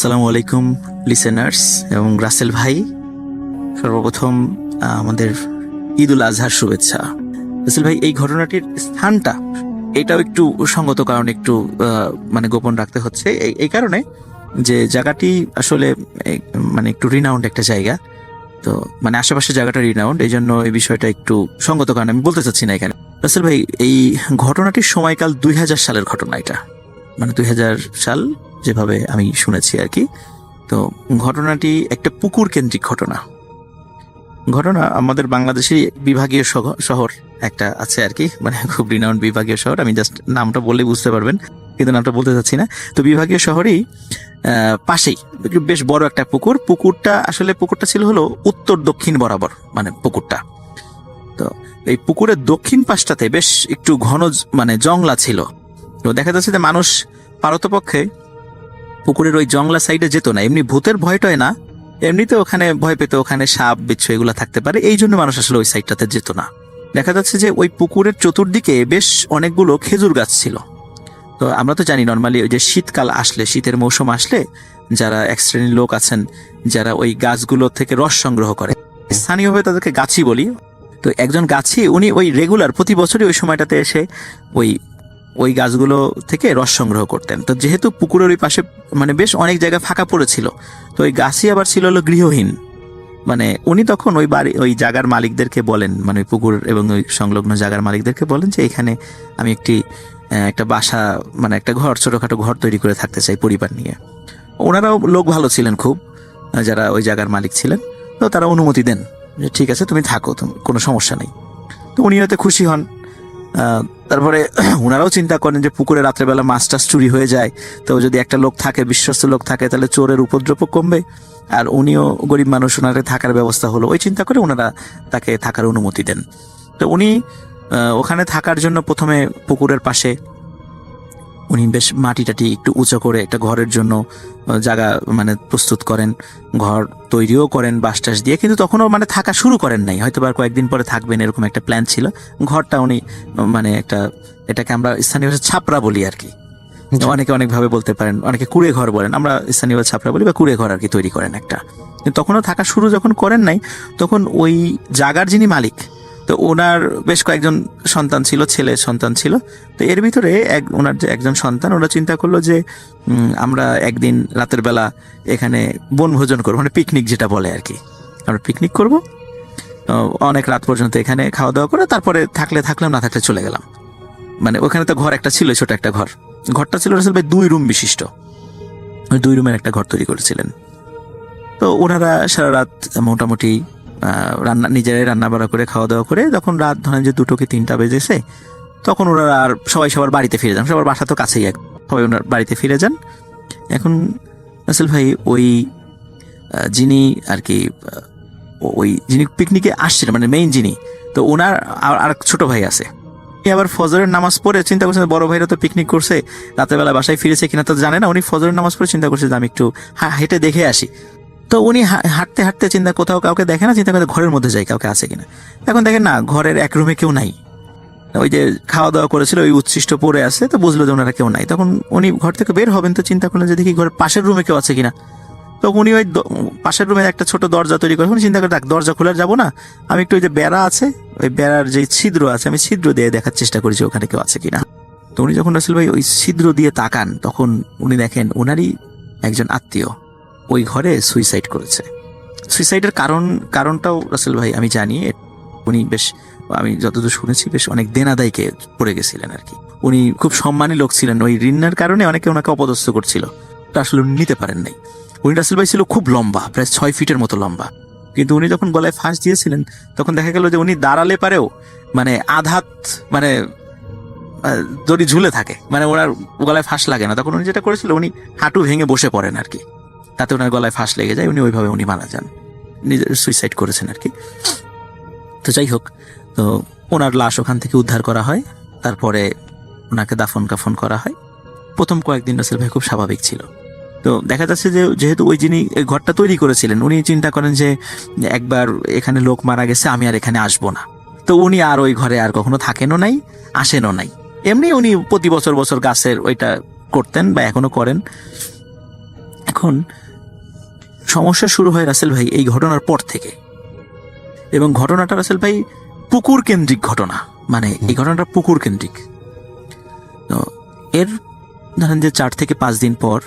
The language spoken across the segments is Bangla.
আসসালামু আলাইকুম লিসেনার্স এবং রাসেল ভাই, সর্বপ্রথম আমাদের ঈদুল আজহার শুভেচ্ছা। রাসেল ভাই, এই ঘটনাটির স্থানটা এটাও একটু সঙ্গত কারণে একটু মানে গোপন রাখতে হচ্ছে এই কারণে যে জায়গাটি আসলে মানে একটু রিনাউন্ড একটা জায়গা, তো মানে আশেপাশে জায়গাটা রিনাউন্ড, এই জন্য এই বিষয়টা একটু সঙ্গত কারণে আমি বলতে চাচ্ছি না এখানে। রাসেল ভাই, এই ঘটনাটির সময়কাল 2000 সালের ঘটনা, এটা মানে 2000 সাল যেভাবে আমি শুনেছি আর কি। তো ঘটনাটি একটা পুকুর কেন্দ্রিক ঘটনা আমাদের বাংলাদেশের বিভাগীয় শহর একটা আছে আর কি, মানে খুব রিনাউন্ড বিভাগীয় শহর, আমি জাস্ট নামটা বললে বুঝতে পারবেন কিন্তু নামটা বলতে চাচ্ছি না। তো বিভাগীয় শহরেই পাশেই বেশ বড় একটা পুকুরটা ছিল হলো উত্তর দক্ষিণ বরাবর, মানে পুকুরটা। তো এই পুকুরের দক্ষিণ পাশটাতে বেশ একটু ঘন মানে জংলা ছিল। তো দেখা যাচ্ছে যে মানুষ পারতপক্ষে পুকুরের ওই জংলা সাইডে যেত না, এমনি ভূতের ভয়টাই না, এমনিতে ওখানে ভয় পেত, ওখানে সাপ বিচ্ছু এগুলো থাকতে পারে, এই জন্য মানুষ আসলে ওই সাইডটাতে যেত না। দেখা যাচ্ছে যে ওই পুকুরের চতুর্দিকে বেশ অনেকগুলো খেজুর গাছ ছিল। তো আমরা তো জানি নর্মালি ওই যে শীতকাল আসলে, শীতের মৌসুম আসলে যারা এক শ্রেণীর লোক আছেন যারা ওই গাছগুলো থেকে রস সংগ্রহ করে, স্থানীয়ভাবে তাদেরকে গাছি বলি। তো একজন গাছি উনি ওই রেগুলার প্রতি বছরই ওই সময়টাতে এসে ওই গাছগুলো থেকে রস সংগ্রহ করতেন। তো যেহেতু পুকুরের ওই পাশে মানে বেশ অনেক জায়গা ফাঁকা পড়েছিল, তো ওই গাছই আবার ছিল হলো গৃহহীন, মানে উনি তখন ওই জায়গার মালিকদেরকে বলেন, মানে ওই পুকুর এবং ওই সংলগ্ন জায়গার মালিকদেরকে বলেন যে এখানে আমি একটা বাসা, মানে একটা ঘর, ছোটখাটো ঘর তৈরি করে থাকতে চাই পরিবার নিয়ে। ওনারাও লোক ভালো ছিলেন খুব, যারা ওই জায়গার মালিক ছিলেন, তো তারা অনুমতি দেন যে ঠিক আছে তুমি থাকো, কোনো সমস্যা নেই। তো উনি হয়তো খুশি হন। তারপরে ওনারাও চিন্তা করেন যে পুকুরে রাত্রেবেলা মাছ টাছ চুরি হয়ে যায়, তো যদি একটা লোক থাকে, বিশ্বস্ত লোক থাকে, তাহলে চোরের উপদ্রব কমবে, আর উনিও গরিব মানুষ, ওনারে থাকার ব্যবস্থা হলো, ওই চিন্তা করে ওনারা তাকে থাকার অনুমতি দেন। তো উনি ওখানে থাকার জন্য প্রথমে পুকুরের পাশে উনি বেশ মাটি টাটি একটু উঁচু করে একটা ঘরের জন্য জায়গা মানে প্রস্তুত করেন, ঘর তৈরিও করেন বাঁশ টাস দিয়ে, কিন্তু তখনও মানে থাকা শুরু করেন নাই, হয়তো বা কয়েকদিন পরে থাকবেন এরকম একটা প্ল্যান ছিল। ঘরটা উনি মানে এটাকে আমরা স্থানীয় ভাষায় ছাপরা বলি আর কি, অনেকে অনেকভাবে বলতে পারেন, অনেকে কুড়ে ঘর বলেন, আমরা স্থানীয় ছাপরা বলি বা কুড়ে ঘর আর কি, তৈরি করেন একটা। কিন্তু তখনও থাকা শুরু যখন করেন নাই, তখন ওই জায়গার যিনি মালিক, তো ওনার বেশ কয়েকজন সন্তান ছিল, ছেলে সন্তান ছিল। তো এর ভিতরে ওনার যে একজন সন্তান, ওরা চিন্তা করলো যে আমরা একদিন রাতের বেলা এখানে বনভোজন করবো, মানে পিকনিক যেটা বলে আর কি, আমরা পিকনিক করব, অনেক রাত পর্যন্ত এখানে খাওয়া দাওয়া করে তারপরে থাকলাম, না থাকলে চলে গেলাম। মানে ওখানে তো ঘর একটা ছিল, ছোট একটা ঘরটা ছিল আসলে 2 রুম বিশিষ্ট, ওই 2 রুমের একটা ঘর তৈরি করেছিলেন। তো ওনারা সারা রাত মোটামুটি নিজেরাই রান্না বাড়া করে খাওয়া দাওয়া করে, তখন রাত ধরেন যে 2টো কি 3টা বেজেছে, তখন ওনারা আর সবার বাড়িতে ফিরে যান, সবার বাসা তো কাছেই, সবাই ওনার বাড়িতে ফিরে যান। এখন রাসেল ভাই, ওই যিনি আর কি ওই যিনি পিকনিকে আসছিলেন, মানে মেইন যিনি, তো ওনার আর ছোট ভাই আছে, আবার ফজরের নামাজ পড়ে চিন্তা করছেন বড় ভাইরা তো পিকনিক করছে, রাতের বেলা বাসায় ফিরেছে কিনা তো জানে না, উনি ফজরের নামাজ পড়ে চিন্তা করছে যে আমি একটু হেঁটে দেখে আসি। তো উনি হাঁটতে হাঁটতে চিন্তা, কোথাও কাউকে দেখে না, চিন্তা করে ঘরের মধ্যে যাই কাউকে আছে কিনা। এখন দেখেন না, ঘরের এক রুমে কেউ নাই, ওই যে খাওয়া দাওয়া করেছিল ওই উচ্ছিষ্ট পড়ে আছে, তো বুঝলো যে ওনারা কেউ নাই। তখন উনি ঘর থেকে বের হবেন, তো চিন্তা করলেন যে দেখি ঘরের পাশের রুমে কেউ আছে কিনা। তো উনি ওই পাশের রুমে একটা ছোট দরজা তৈরি করে চিন্তা করে দরজা খোলা যাবো না, আমি একটু ওই যে বেড়া আছে, ওই বেড়ার যে ছিদ্র আছে, আমি ছিদ্র দিয়ে দেখার চেষ্টা করি যে ওখানে কেউ আছে কিনা। তো উনি যখন রাসেল ভাই ওই ছিদ্র দিয়ে তাকান, তখন উনি দেখেন ওনারই একজন আত্মীয় ওই ঘরে সুইসাইড করেছে। সুইসাইডের কারণটাও রাসেল ভাই আমি জানি, উনি বেশ, আমি যতদূর শুনেছি বেশ অনেক দেনাদায়কে পড়ে গেছিলেন আর কি। উনি খুব সম্মানী লোক ছিলেন, ওই ঋণের কারণে অনেকে ওনাকে অপদস্থ করছিল, তা আসলে উনি নিতে পারেন নাই। উনি রাসেল ভাই ছিল খুব লম্বা, প্রায় 6 ফিটের মতো লম্বা, কিন্তু উনি যখন গলায় ফাঁস দিয়েছিলেন তখন দেখা গেল যে উনি দাঁড়ালে পারেও মানে আধাত মানে দড়ি ঝুলে থাকে, মানে ওনার গলায় ফাঁস লাগে না। তখন উনি যেটা করেছিল, উনি হাঁটু ভেঙে বসে পড়েন আর কি, তাতে ওনার গলায় ফাঁস লেগে যায়, ওইভাবে উনি মারা যান, নিজের সুইসাইড করেছেন আর কি। তো যাই হোক, তো ওনার লাশ ওখান থেকে উদ্ধার করা হয়, তারপরে ওনাকে দাফন কাফন করা হয়। প্রথম কয়েকদিন রাসেল ভাই খুব স্বাভাবিক ছিল। তো দেখা যাচ্ছে যে যেহেতু ওই যিনি ঘরটা তৈরি করেছিলেন, উনি চিন্তা করেন যে একবার এখানে লোক মারা গেছে, আমি আর এখানে আসবো না। তো উনি আর ওই ঘরে আর কখনো থাকেনও নাই, আসেনও নাই। এমনি উনি প্রতি বছর গাছের ওইটা করতেন বা এখনো করেন। এখন এখন সমস্যা শুরু হয় রাসেল ভাই এই ঘটনার পর থেকে, এবং ঘটনাটা রাসেল ভাই পুকুর কেন্দ্রিক ঘটনা, মানে এই ঘটনাটা পুকুর কেন্দ্রিক। তো এর ধরেন যে 4 থেকে 5 দিন পর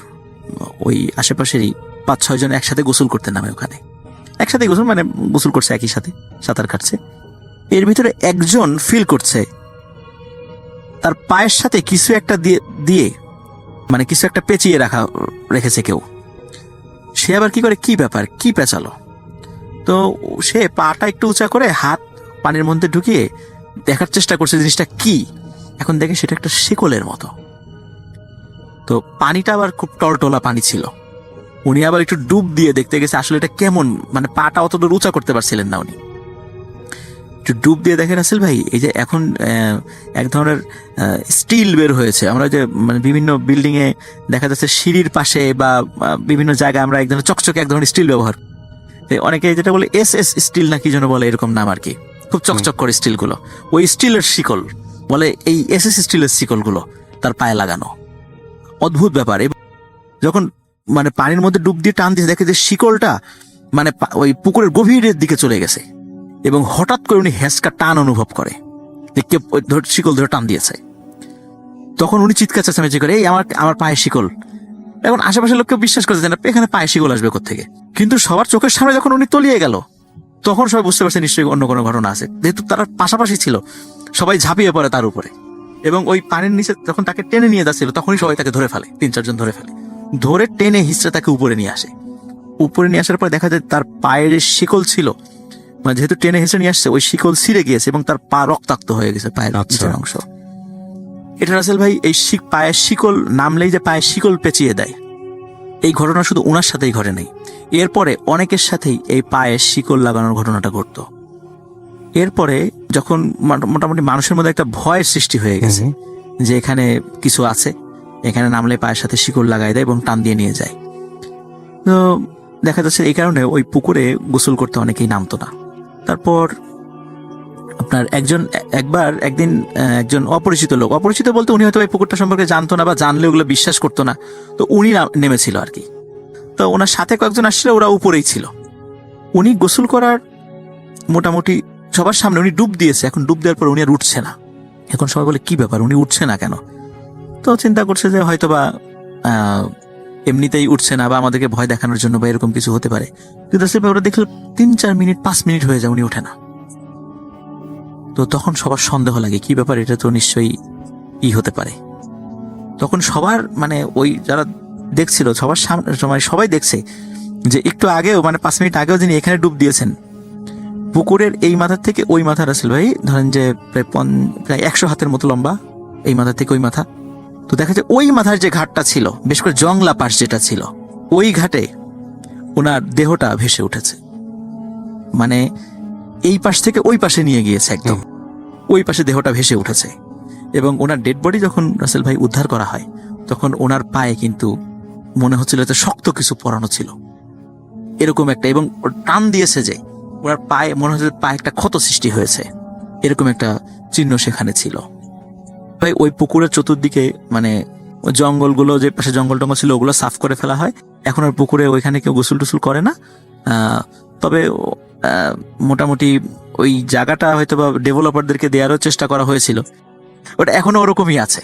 ওই আশেপাশেরই 5-6 জন একসাথে গোসল করতে নামে, ওখানে একসাথে গোসল মানে গোসল করছে একই সাথে, সাঁতার কাটছে। এর ভিতরে একজন ফিল করছে তার পায়ের সাথে কিছু একটা দিয়ে মানে কিছু একটা পেঁচিয়ে রেখেছে কেউ। সে আবার কি করে, কি ব্যাপার, কি পেঁচালো? তো সে পাটা একটু উঁচা করে হাত পানির মধ্যে ঢুকিয়ে দেখার চেষ্টা করছে জিনিসটা কি। এখন দেখে সেটা একটা শিকলের মতো। তো পানিটা আবার খুব টলটলা পানি ছিল। উনি আবার একটু ডুব দিয়ে দেখতে গেছে আসলে এটা কেমন, মানে পাটা অত দূর উঁচা করতে পারছিলেন না উনি। একটু ডুব দিয়ে দেখেন রাসেল ভাই, এই যে এখন এক ধরনের স্টিল বের হয়েছে। আমরা যে মানে বিভিন্ন বিল্ডিং এ দেখা যাচ্ছে সিঁড়ির পাশে বা বিভিন্ন জায়গায় আমরা এক ধরনের চকচকে এক ধরনের স্টিল ব্যবহার, অনেকে যেটা বলে SS স্টিল না কি যেন বলে, এরকম নাম আর কি, খুব চকচক করে স্টিল গুলো, ওই স্টিলের শিকল বলে, এই SS স্টিলের শিকল গুলো তার পায়ে লাগানো। অদ্ভুত ব্যাপার। যখন মানে পানির মধ্যে ডুব দিয়ে টান দিয়ে দেখে যে শিকলটা মানে ওই পুকুরের গভীরের দিকে চলে গেছে, এবং হঠাৎ করে উনি হ্যাঁচকা টান অনুভব করে, কে শিকল ধরে টান দিয়েছে। তখন উনি চিৎকার চেঁচামেচি করে, এই আমার পায়ে শিকল। এখন আশেপাশের লোককে বিশ্বাস করছে না এখানে পায়ে শিকল আসবে কোত্থেকে, কিন্তু সবার চোখের সামনে যখন উনি তলিয়ে গেল তখন সবাই বুঝতে পারছে নিশ্চয়ই অন্য কোনো ঘটনা আছে। যেহেতু তারা পাশাপাশি ছিল, সবাই ঝাঁপিয়ে পড়ে তার উপরে, এবং ওই পানির নিচে যখন তাকে টেনে নিয়ে যাচ্ছিল তখনই সবাই তাকে ধরে ফেলে, 3-4 জন ধরে ফেলে, ধরে টেনে হিঁচড়ে তাকে উপরে নিয়ে আসে। উপরে নিয়ে আসার পর দেখা যায় তার পায়ের শিকল ছিল, মানে যেহেতু টেনে হেসে নিয়ে আসছে, ওই শিকল ছিঁড়ে গিয়েছে এবং তার পা রক্তাক্ত হয়ে গেছে, পায়ের নিচের অংশ। এটা রাসেল ভাই এই পায়ের শিকল নামলেই যে পায়ের শিকল পেঁচিয়ে দেয়, এই ঘটনা শুধু ওনার সাথেই ঘটে নাই, এরপরে অনেকের সাথেই এই পায়ের শিকল লাগানোর ঘটনাটা ঘটতো। এরপরে যখন মোটামুটি মানুষের মধ্যে একটা ভয়ের সৃষ্টি হয়ে গেছে যে এখানে কিছু আছে, এখানে নামলে পায়ের সাথে শিকল লাগাই দেয় এবং টান দিয়ে নিয়ে যায়। তো দেখা যাচ্ছে এই কারণে ওই পুকুরে গোসল করতে অনেকেই নামতো না। তারপর আপনার একদিন একজন অপরিচিত লোক, অপরিচিত বলতে উনি হয়তো এই পুকুরটা সম্পর্কে জানতো না বা জানলে ওগুলো বিশ্বাস করতো না, তো উনি নেমেছিল আর কি। তো ওনার সাথে কয়েকজন আসছিল, ওরা উপরেই ছিল। উনি গোসল করার মোটামুটি সবার সামনে উনি ডুব দিয়েছে। এখন ডুব দেওয়ার পর উনি আর উঠছে না। এখন সবাই বলে কি ব্যাপার, উনি উঠছে না কেন? তো চিন্তা করছে যে হয়তো বা এমনিতেই উঠছে না বা আমাদেরকে ভয় দেখানোর জন্য বা এরকম কিছু হতে পারে। কিন্তু ওরা দেখলো 3-4 মিনিট 5 মিনিট হয়ে যায় উনি ওঠে না। তো তখন সবার সন্দেহ লাগে কি ব্যাপার, এটা তো নিশ্চয়ই হতে পারে। তখন সবার মানে ওই যারা দেখছিল সবার সামনে সবাই দেখছে যে একটু আগেও মানে 5 মিনিট আগেও যিনি এখানে ডুব দিয়েছেন, পুকুরের এই মাথার থেকে ওই মাথা রাসেল ভাই ধরেন যে প্রায় 100 হাতের মতো লম্বা, এই মাথা থেকে ওই মাথা। তো দেখা যায় ওই মাথার যে ঘাটটা ছিল, বেশ করে জংলা পাশ যেটা ছিল, ওই ঘাটে ওনার দেহটা ভেসে উঠেছে। মানে এই পাশ থেকে ওই পাশে নিয়ে গিয়েছে, একদম ওই পাশে দেহটা ভেসে উঠেছে। এবং ওনার ডেড বডি যখন রাসেল ভাই উদ্ধার করা হয় তখন ওনার পায়ে কিন্তু মনে হচ্ছিল যে শক্ত কিছু পরানো ছিল, এরকম একটা, এবং টান দিয়েছে যে ওনার পায়ে মনে হচ্ছে পায়ে একটা ক্ষত সৃষ্টি হয়েছে, এরকম একটা চিহ্ন সেখানে ছিল। ভাই ওই পুকুরের চতুর্দিকে মানে জঙ্গলগুলো, যে পাশে জঙ্গল টঙ্গল ছিল ওগুলো সাফ করে ফেলা হয়। এখন আর পুকুরে ওইখানে কেউ গোসল টুসুল করে না। তবে মোটামুটি ওই জায়গাটা হয়তো বা ডেভেলপারদেরকে দেওয়ারও চেষ্টা করা হয়েছিল, ওটা এখনো ওরকমই আছে,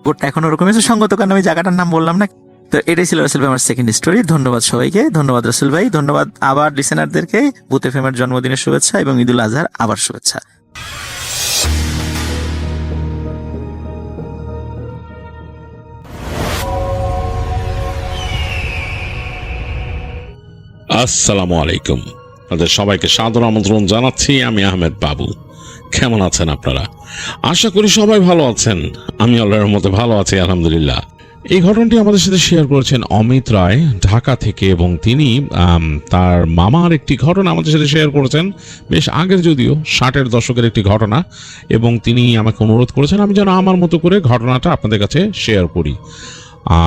ওটা এখনো ওরকমই আছে। সঙ্গত কারণে আমি জায়গাটার নাম বললাম না। তো এটাই ছিল রাসেল ভাই আমার সেকেন্ড স্টোরি। ধন্যবাদ সবাইকে, ধন্যবাদ রাসেল ভাই, ধন্যবাদ আবার লিসেনারদেরকে। ভূত এফএমের জন্মদিনের শুভেচ্ছা এবং ঈদুল আজহার আবার শুভেচ্ছা। আসসালামু আলাইকুম, আপনাদের সবাইকে সাদর আমন্ত্রণ জানাচ্ছি। আমি আহমেদ বাবু। কেমন আছেন আপনারা? আশা করি সবাই ভালো আছেন। আমি আল্লাহর রহমতে ভালো আছি, আলহামদুলিল্লাহ। এই ঘটনাটি আমাদের সাথে শেয়ার করেছেন অমিত রায় ঢাকা থেকে, এবং তিনি তার মামার একটি ঘটনা আমাদের সাথে শেয়ার করেছেন, বেশ আগের, যদিও 60-এর দশকের একটি ঘটনা, এবং তিনি আমাকে অনুরোধ করেছেন আমি যেন আমার মতো করে ঘটনাটা আপনাদের কাছে শেয়ার করি।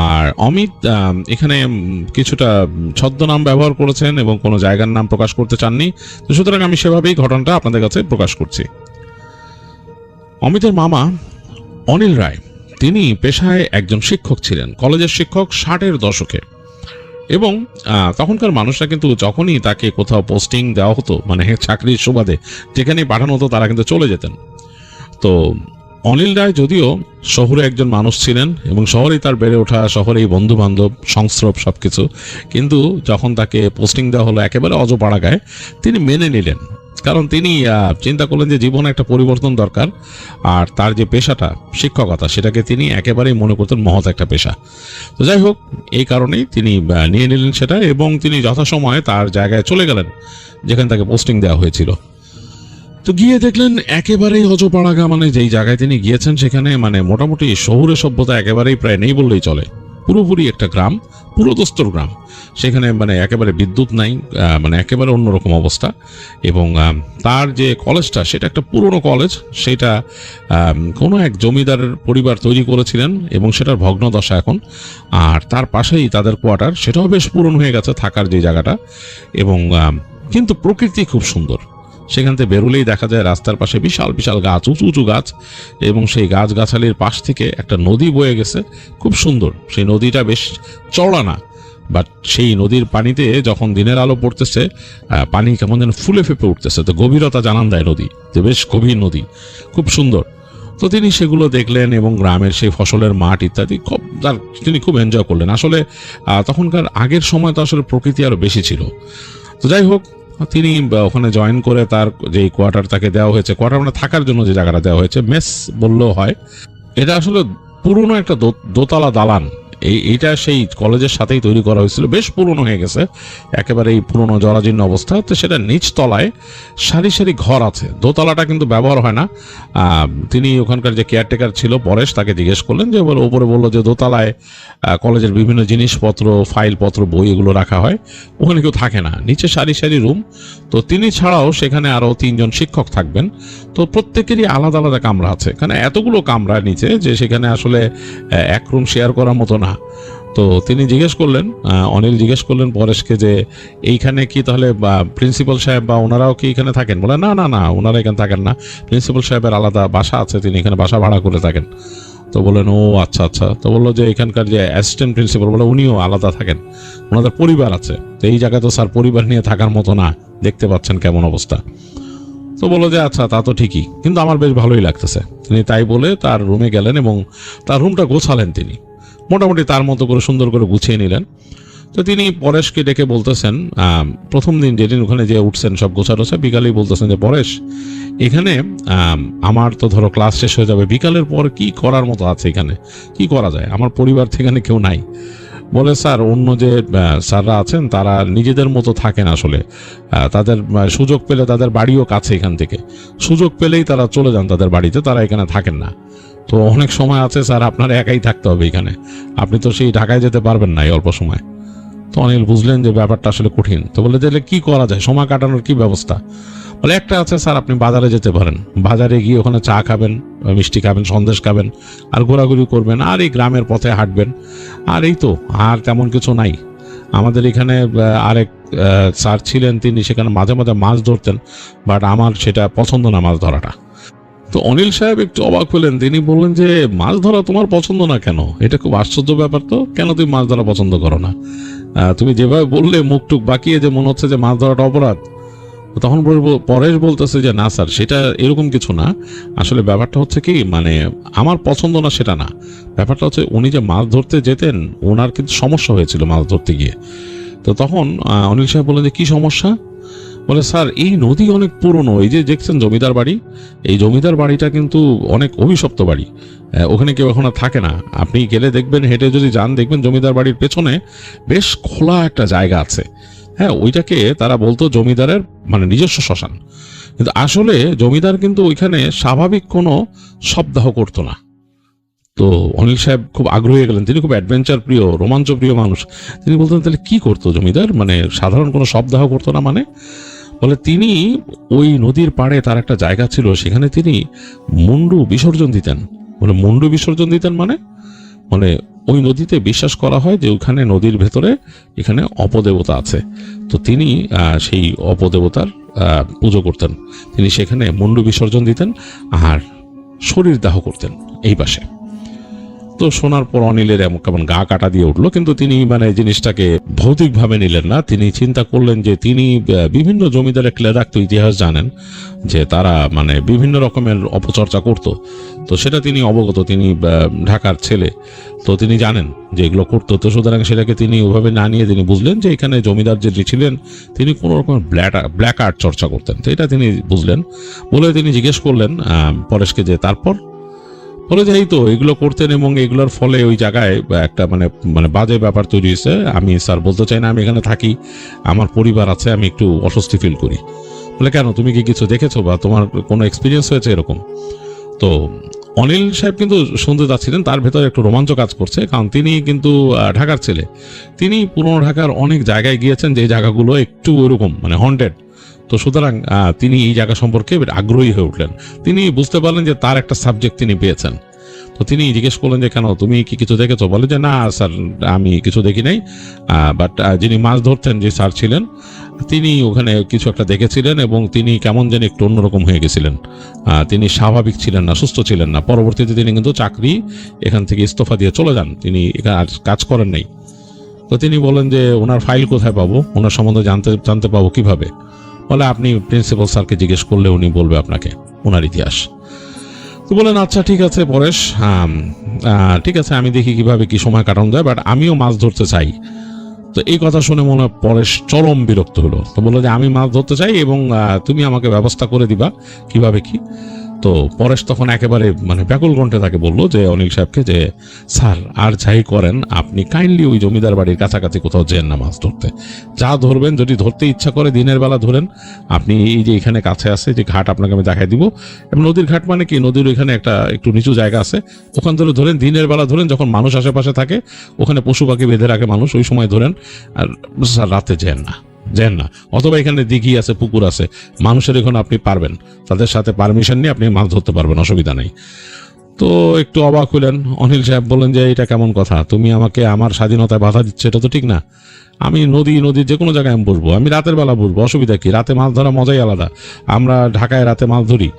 আর অমিত এখানে কিছুটা ছদ্মনাম ব্যবহার করেছেন এবং কোনো জায়গার নাম প্রকাশ করতে চাননি, তো সুতরাং আমি সেভাবেই ঘটনাটা আপনাদের কাছে প্রকাশ করছি। অমিতের মামা অনিল রায়, তিনি পেশায় একজন শিক্ষক ছিলেন, কলেজের শিক্ষক, 60-এর দশকে। এবং তখনকার মানুষরা কিন্তু যখনই তাকে কোথাও পোস্টিং দেওয়া হতো, মানে চাকরির সুবাদে যেখানেই পাঠানো হতো তারা কিন্তু চলে যেতেন। তো অনিল রায় যদিও শহরে একজন মানুষ ছিলেন এবং শহরেই তার বেড়ে ওঠা, শহরেই বন্ধু বান্ধব সংস্রব সবকিছু, কিন্তু যখন তাকে পোস্টিং দেওয়া হলো একেবারে অজপাড়াগায়, তিনি মেনে নিলেন। কারণ তিনি চিন্তা করলেন যে জীবনে একটা পরিবর্তন দরকার, আর তার যে পেশাটা শিক্ষকতা সেটাকে তিনি একেবারেই মনে করতেন মহৎ একটা পেশা। তো যাই হোক, এই কারণেই তিনি নিয়ে নিলেন সেটা, এবং তিনি যথাসময়ে তার জায়গায় চলে গেলেন যেখানে তাকে পোস্টিং দেওয়া হয়েছিল। তো গিয়ে দেখলেন একেবারেই অজপাড়াগা, মানে যেই জায়গায় তিনি গিয়েছেন সেখানে মানে মোটামুটি শহুরে সভ্যতা একেবারেই প্রায় নেই বললেই চলে। পুরোপুরি একটা গ্রাম, পুরোদস্তুর গ্রাম। সেখানে মানে একেবারে বিদ্যুৎ নাই, মানে একেবারে অন্যরকম অবস্থা। এবং তার যে কলেজটা সেটা একটা পুরনো কলেজ, সেটা কোনো এক জমিদারের পরিবার তৈরি করেছিলেন এবং সেটার ভগ্নদশা এখন। আর তার পাশেই তাদের কোয়ার্টার, সেটাও বেশ পুরনো হয়ে গেছে থাকার যে জায়গাটা। এবং কিন্তু প্রকৃতি খুব সুন্দর। সেখান থেকে বেরোলেই দেখা যায় রাস্তার পাশে বিশাল বিশাল গাছ, উঁচু উঁচু গাছ, এবং সেই গাছগাছালির পাশ থেকে একটা নদী বয়ে গেছে, খুব সুন্দর। সেই নদীটা বেশ চওড়া না, বাট সেই নদীর পানিতে যখন দিনের আলো পড়তেছে পানি কেমন যেন ফুলে ফেপে উঠতেছে। তো গভীরতা জানান দেয় নদী, যে বেশ গভীর নদী, খুব সুন্দর। তো তিনি সেগুলো দেখলেন এবং গ্রামের সেই ফসলের মাঠ ইত্যাদি তিনি খুব এনজয় করলেন। আসলে তখনকার আগের সময় তো আসলে প্রকৃতি আরো বেশি ছিল। তো যাই হোক, তিনি ওখানে জয়েন করে তার যে কোয়ার্টার তাকে দেওয়া হয়েছে, কোয়ার্টার মানে থাকার জন্য যে জায়গাটা দেওয়া হয়েছে, মেস বললেও হয়। এটা আসলে পুরনো একটা দোতলা দালান। এইটা সেই কলেজের সাথেই তৈরি করা হয়েছিল, বেশ পুরনো হয়ে গেছে, একেবারে এই পুরনো জরাজীর্ণ অবস্থা। তো সেটা নিচ তলায় সারি সারি ঘর আছে, দোতলাটা কিন্তু ব্যবহার হয় না। তিনি ওখানকার যে কেয়ারটেকার ছিল পরেশ, তাকে জিজ্ঞেস করলেন, যে ওপরে বললো যে দোতলায় কলেজের বিভিন্ন জিনিসপত্র, ফাইলপত্র, বই এগুলো রাখা হয়, ওখানে কেউ থাকে না, নিচে সারি সারি রুম। তো তিনি ছাড়াও সেখানে আরও 3 জন শিক্ষক থাকবেন। তো প্রত্যেকেরই আলাদা আলাদা কামরা আছে, এখানে এতগুলো কামরা নিচে যে সেখানে আসলে এক রুম শেয়ার করার মতো না। তো তিনি জিজ্ঞেস করলেন, অনিল জিজ্ঞেস করলেন পরেশকে, যে এইখানে কি তাহলে প্রিন্সিপাল সাহেব বা ওনারাও কি এখানে থাকেন? বলে না না না, ওনারা এখানে থাকেন না, প্রিন্সিপাল সাহেবের আলাদা বাসা আছে, তিনি এখানে বাসা ভাড়া করে থাকেন। তো বললেন, ও আচ্ছা আচ্ছা। তো বললো যে এখানকার যে অ্যাসিস্ট্যান্ট প্রিন্সিপাল, বলে উনিও আলাদা থাকেন, ওনাদের পরিবার আছে। তো এই জায়গায় তো স্যার পরিবার নিয়ে থাকার মতো না, দেখতে পাচ্ছেন কেমন অবস্থা। তো বললো যে আচ্ছা, তা তো ঠিকই, কিন্তু আমার বেশ ভালোই লাগতেছে। তিনি তাই বলে তার রুমে গেলেন এবং তার রুমটা গোছালেন, তিনি মোটামুটি তার মতো করে সুন্দর করে গুছিয়ে নিলেন। তো তিনি পরেশকে ডেকে বলতেছেন, প্রথম দিন যেদিন ওখানে যে উঠছেন সব গোছাটোছা, বিকালেই বলতেছেন যে পরেশ, এখানে আমার তো ধরো ক্লাস শেষ হয়ে যাবে, বিকালের পর কি করার মতো আছে, এখানে কি করা যায়? আমার পরিবার থেকে এখানে কেউ নাই। বলে, স্যার অন্য যে স্যাররা আছেন তারা নিজেদের মতো থাকেন, আসলে তাদের সুযোগ পেলে, তাদের বাড়িও কাছে এখান থেকে, সুযোগ পেলেই তারা চলে যান তাদের বাড়িতে, তারা এখানে থাকেন না। তো অনেক সময় আছে স্যার আপনার একাই থাকতে হবে এখানে, আপনি তো সেই ঢাকায় যেতে পারবেন না এই অল্প সময়। তো অনিল বুঝলেন যে ব্যাপারটা আসলে কঠিন। তো বলে, তাহলে কি করা যায়, সময় কাটানোর কি ব্যবস্থা? বলে, একটা আছে স্যার, আপনি বাজারে যেতে পারেন, বাজারে গিয়ে ওখানে চা খাবেন, মিষ্টি খাবেন, সন্দেশ খাবেন, আর ঘোরাঘুরি করবেন, আর এই গ্রামের পথে হাঁটবেন, আর এই তো, আর তেমন কিছু নাই। আমাদের এখানে আরেক স্যার ছিলেন, তিনি সেখানে মাঝে মাঝে মাছ ধরতেন, বাট আমার সেটা পছন্দ না মাছ ধরাটা। তো অনিল সাহেব একটু অবাক হলেন, তিনি বললেন যে মাছ ধরা তোমার পছন্দ না কেন? এটা খুব আশ্চর্য ব্যাপার তো, কেন তুমি মাছ ধরা পছন্দ করো না? তুমি যেভাবে বললে মুখ টুক বাকিয়ে, যে মনে হচ্ছে যে মাছ ধরাটা অপরাধ। তখন পরেশ বলতেছে যে না স্যার, সেটা এরকম কিছু না, আসলে ব্যাপারটা হচ্ছে কি, মানে আমার পছন্দ না সেটা না, ব্যাপারটা হচ্ছে উনি যে মাছ ধরতে যেতেন, ওনার কিন্তু সমস্যা হয়েছিল মাছ ধরতে গিয়ে। তো তখন অনিল সাহেব বললেন যে কি সমস্যা? বলে, স্যার এই নদী অনেক পুরনো, এই যে দেখছেন জমিদার বাড়ি, এই জমিদার বাড়িটা কিন্তু অনেক অভিশপ্ত বাড়ি, ওখানে কেউ এখন আর থাকে না। আপনি গেলে দেখবেন, হেঁটে যদি যান দেখবেন জমিদার বাড়ির পেছনে বেশ খোলা একটা জায়গা আছে। হ্যাঁ, ওইটাকে তারা বলতো জমিদারের মানে নিজস্ব শ্মশান, কিন্তু আসলে জমিদার কিন্তু ওইখানে স্বাভাবিক কোনো শবদাহ করতো না। তো অনিল সাহেব খুব আগ্রহী হয়ে গেলেন, তিনি খুব অ্যাডভেঞ্চার প্রিয়, রোমাঞ্চ প্রিয় মানুষ। তিনি বলতেন, তাহলে কি করতো জমিদার, মানে সাধারণ কোনো শবদাহ করতো না মানে? বলে, তিনি ওই নদীর পাড়ে তার একটা জায়গা ছিল, সেখানে তিনি মুন্ডু বিসর্জন দিতেন। বলে, মুন্ডু বিসর্জন দিতেন মানে? মানে ওই নদীতে বিশ্বাস করা হয় যে ওখানে নদীর ভেতরে এখানে অপদেবতা আছে, তো তিনি সেই অপদেবতার পুজো করতেন। তিনি সেখানে মুন্ডু বিসর্জন দিতেন আর শরীর দাহ করতেন এই পাশে। তো শোনার পর অনিলের এমন কেমন গা কাটা দিয়ে উঠলো, কিন্তু তিনি মানে জিনিসটাকে ভৌতিকভাবে নিলেন না। তিনি চিন্তা করলেন যে তিনি বিভিন্ন জমিদারের ক্লেদাক্ত ইতিহাস জানেন, যে তারা মানে বিভিন্ন রকমের অপচর্চা করত। তো সেটা তিনি অবগত, তিনি ঢাকার ছেলে, তো তিনি জানেন যে এগুলো করতো। তো সুতরাং সেটাকে তিনি ওভাবে না নিয়ে তিনি বুঝলেন যে এখানে জমিদার যে ছিলেন তিনি কোনো রকমের ব্ল্যাক আর্ট চর্চা করতেন। তো এটা তিনি বুঝলেন। বলে তিনি জিজ্ঞেস করলেন পরেশকে যে তারপর, বলে যে এই তো এগুলো করতেন এবং এগুলোর ফলে ওই জায়গায় একটা মানে মানে বাজে ব্যাপার তৈরি হয়েছে। আমি স্যার বলতে চাই না আমি এখানে থাকি, আমার পরিবার আছে, আমি একটু অস্বস্তি ফিল করি। বলে কেন, তুমি কি কিছু দেখেছো বা তোমার কোনো এক্সপিরিয়েন্স হয়েছে এরকম? তো অনিল সাহেব কিন্তু শুনতে যাচ্ছিলেন, তার ভেতরে একটু রোমাঞ্চ কাজ করছে, কারণ তিনি কিন্তু ঢাকার ছেলে। তিনি পুরনো ঢাকার অনেক জায়গায় গিয়েছেন যে জায়গাগুলো একটু ওরকম মানে হন্টেড। তো সুতরাং তিনি এই জায়গা সম্পর্কে আগ্রহী হয়ে উঠলেন। তিনি বুঝতে পারলেন যে তার একটা সাবজেক্ট তিনি পেয়েছেন। তো তিনি জিজ্ঞেস করলেন যে কেন, তুমি কি কিছু দেখেছো? বলে যে না স্যার, আমি কিছু দেখি নাই, বাট যিনি মাছ ধরতেন যে স্যার ছিলেন তিনি ওখানে কিছু একটা দেখেছিলেন এবং তিনি কেমন যেন একটু অন্যরকম হয়ে গেছিলেন। তিনি স্বাভাবিক ছিলেন না, সুস্থ ছিলেন না। পরবর্তীতে তিনি কিন্তু চাকরি এখান থেকে ইস্তফা দিয়ে চলে যান, তিনি এখানে আর কাজ করেন নাই। তো তিনি বলেন যে ওনার ফাইল কোথায় পাবো, ওনার সম্বন্ধে জানতে পাবো কিভাবে? বলে আপনি প্রিন্সিপাল স্যারকে জিজ্ঞেস করলে উনি বলবে আপনাকে ওনার ইতিহাস। তো বলেন আচ্ছা ঠিক আছে পরেশ, ঠিক আছে আমি দেখি কিভাবে কি সময় কাটানো যায়, বাট আমিও মাছ ধরতে চাই। তো এই কথা শুনে মনে হয় পরেশ চরম বিরক্ত হলো। তো বললো যে আমি মাছ ধরতে চাই এবং তুমি আমাকে ব্যবস্থা করে দিবা কিভাবে কি। তো পরেশ তখন একেবারে মানে ব্যাকুল কণ্ঠে তাকে বললো যে অনিল সাহেবকে যে স্যার আর যাই করেন আপনি কাইন্ডলি ওই জমিদার বাড়ির কাছাকাছি কোথাও যেন না মাছ ধরতে। যা ধরবেন যদি ধরতে ইচ্ছা করে দিনের বেলা ধরেন। আপনি এই যে এখানে কাছে আছে যে ঘাট আপনাকে আমি দেখাই দিব, এবং নদীর ঘাট মানে কি, নদীর ওইখানে একটা একটু নিচু জায়গা আছে, ওখান ধরে ধরেন। দিনের বেলা ধরেন যখন মানুষ আশেপাশে থাকে, ওখানে পশু পাখি বেঁধে রাখে মানুষ, ওই সময় ধরেন। আর স্যার রাতে যেন না। অথবা এখানে দিঘি আছে, পুকুর আছে, মানুষের এখানে আপনি পারবেন, তাদের সাথে পারমিশন নিয়ে আপনি মাছ ধরতে পারবেন, অসুবিধা নেই। তো একটু অবাক হলেন অনিল সাহেব, বললেন যে এটা কেমন কথা, তুমি আমাকে আমার স্বাধীনতায় বাধা দিচ্ছ, এটা তো ঠিক না। আমি নদীর যে কোনো জায়গায় আমি বসবো, আমি রাতের বেলা বসবো, অসুবিধা কি? রাতে মাছ ধরা মজাই আলাদা, আমরা ঢাকায় রাতে মাছ ধরি।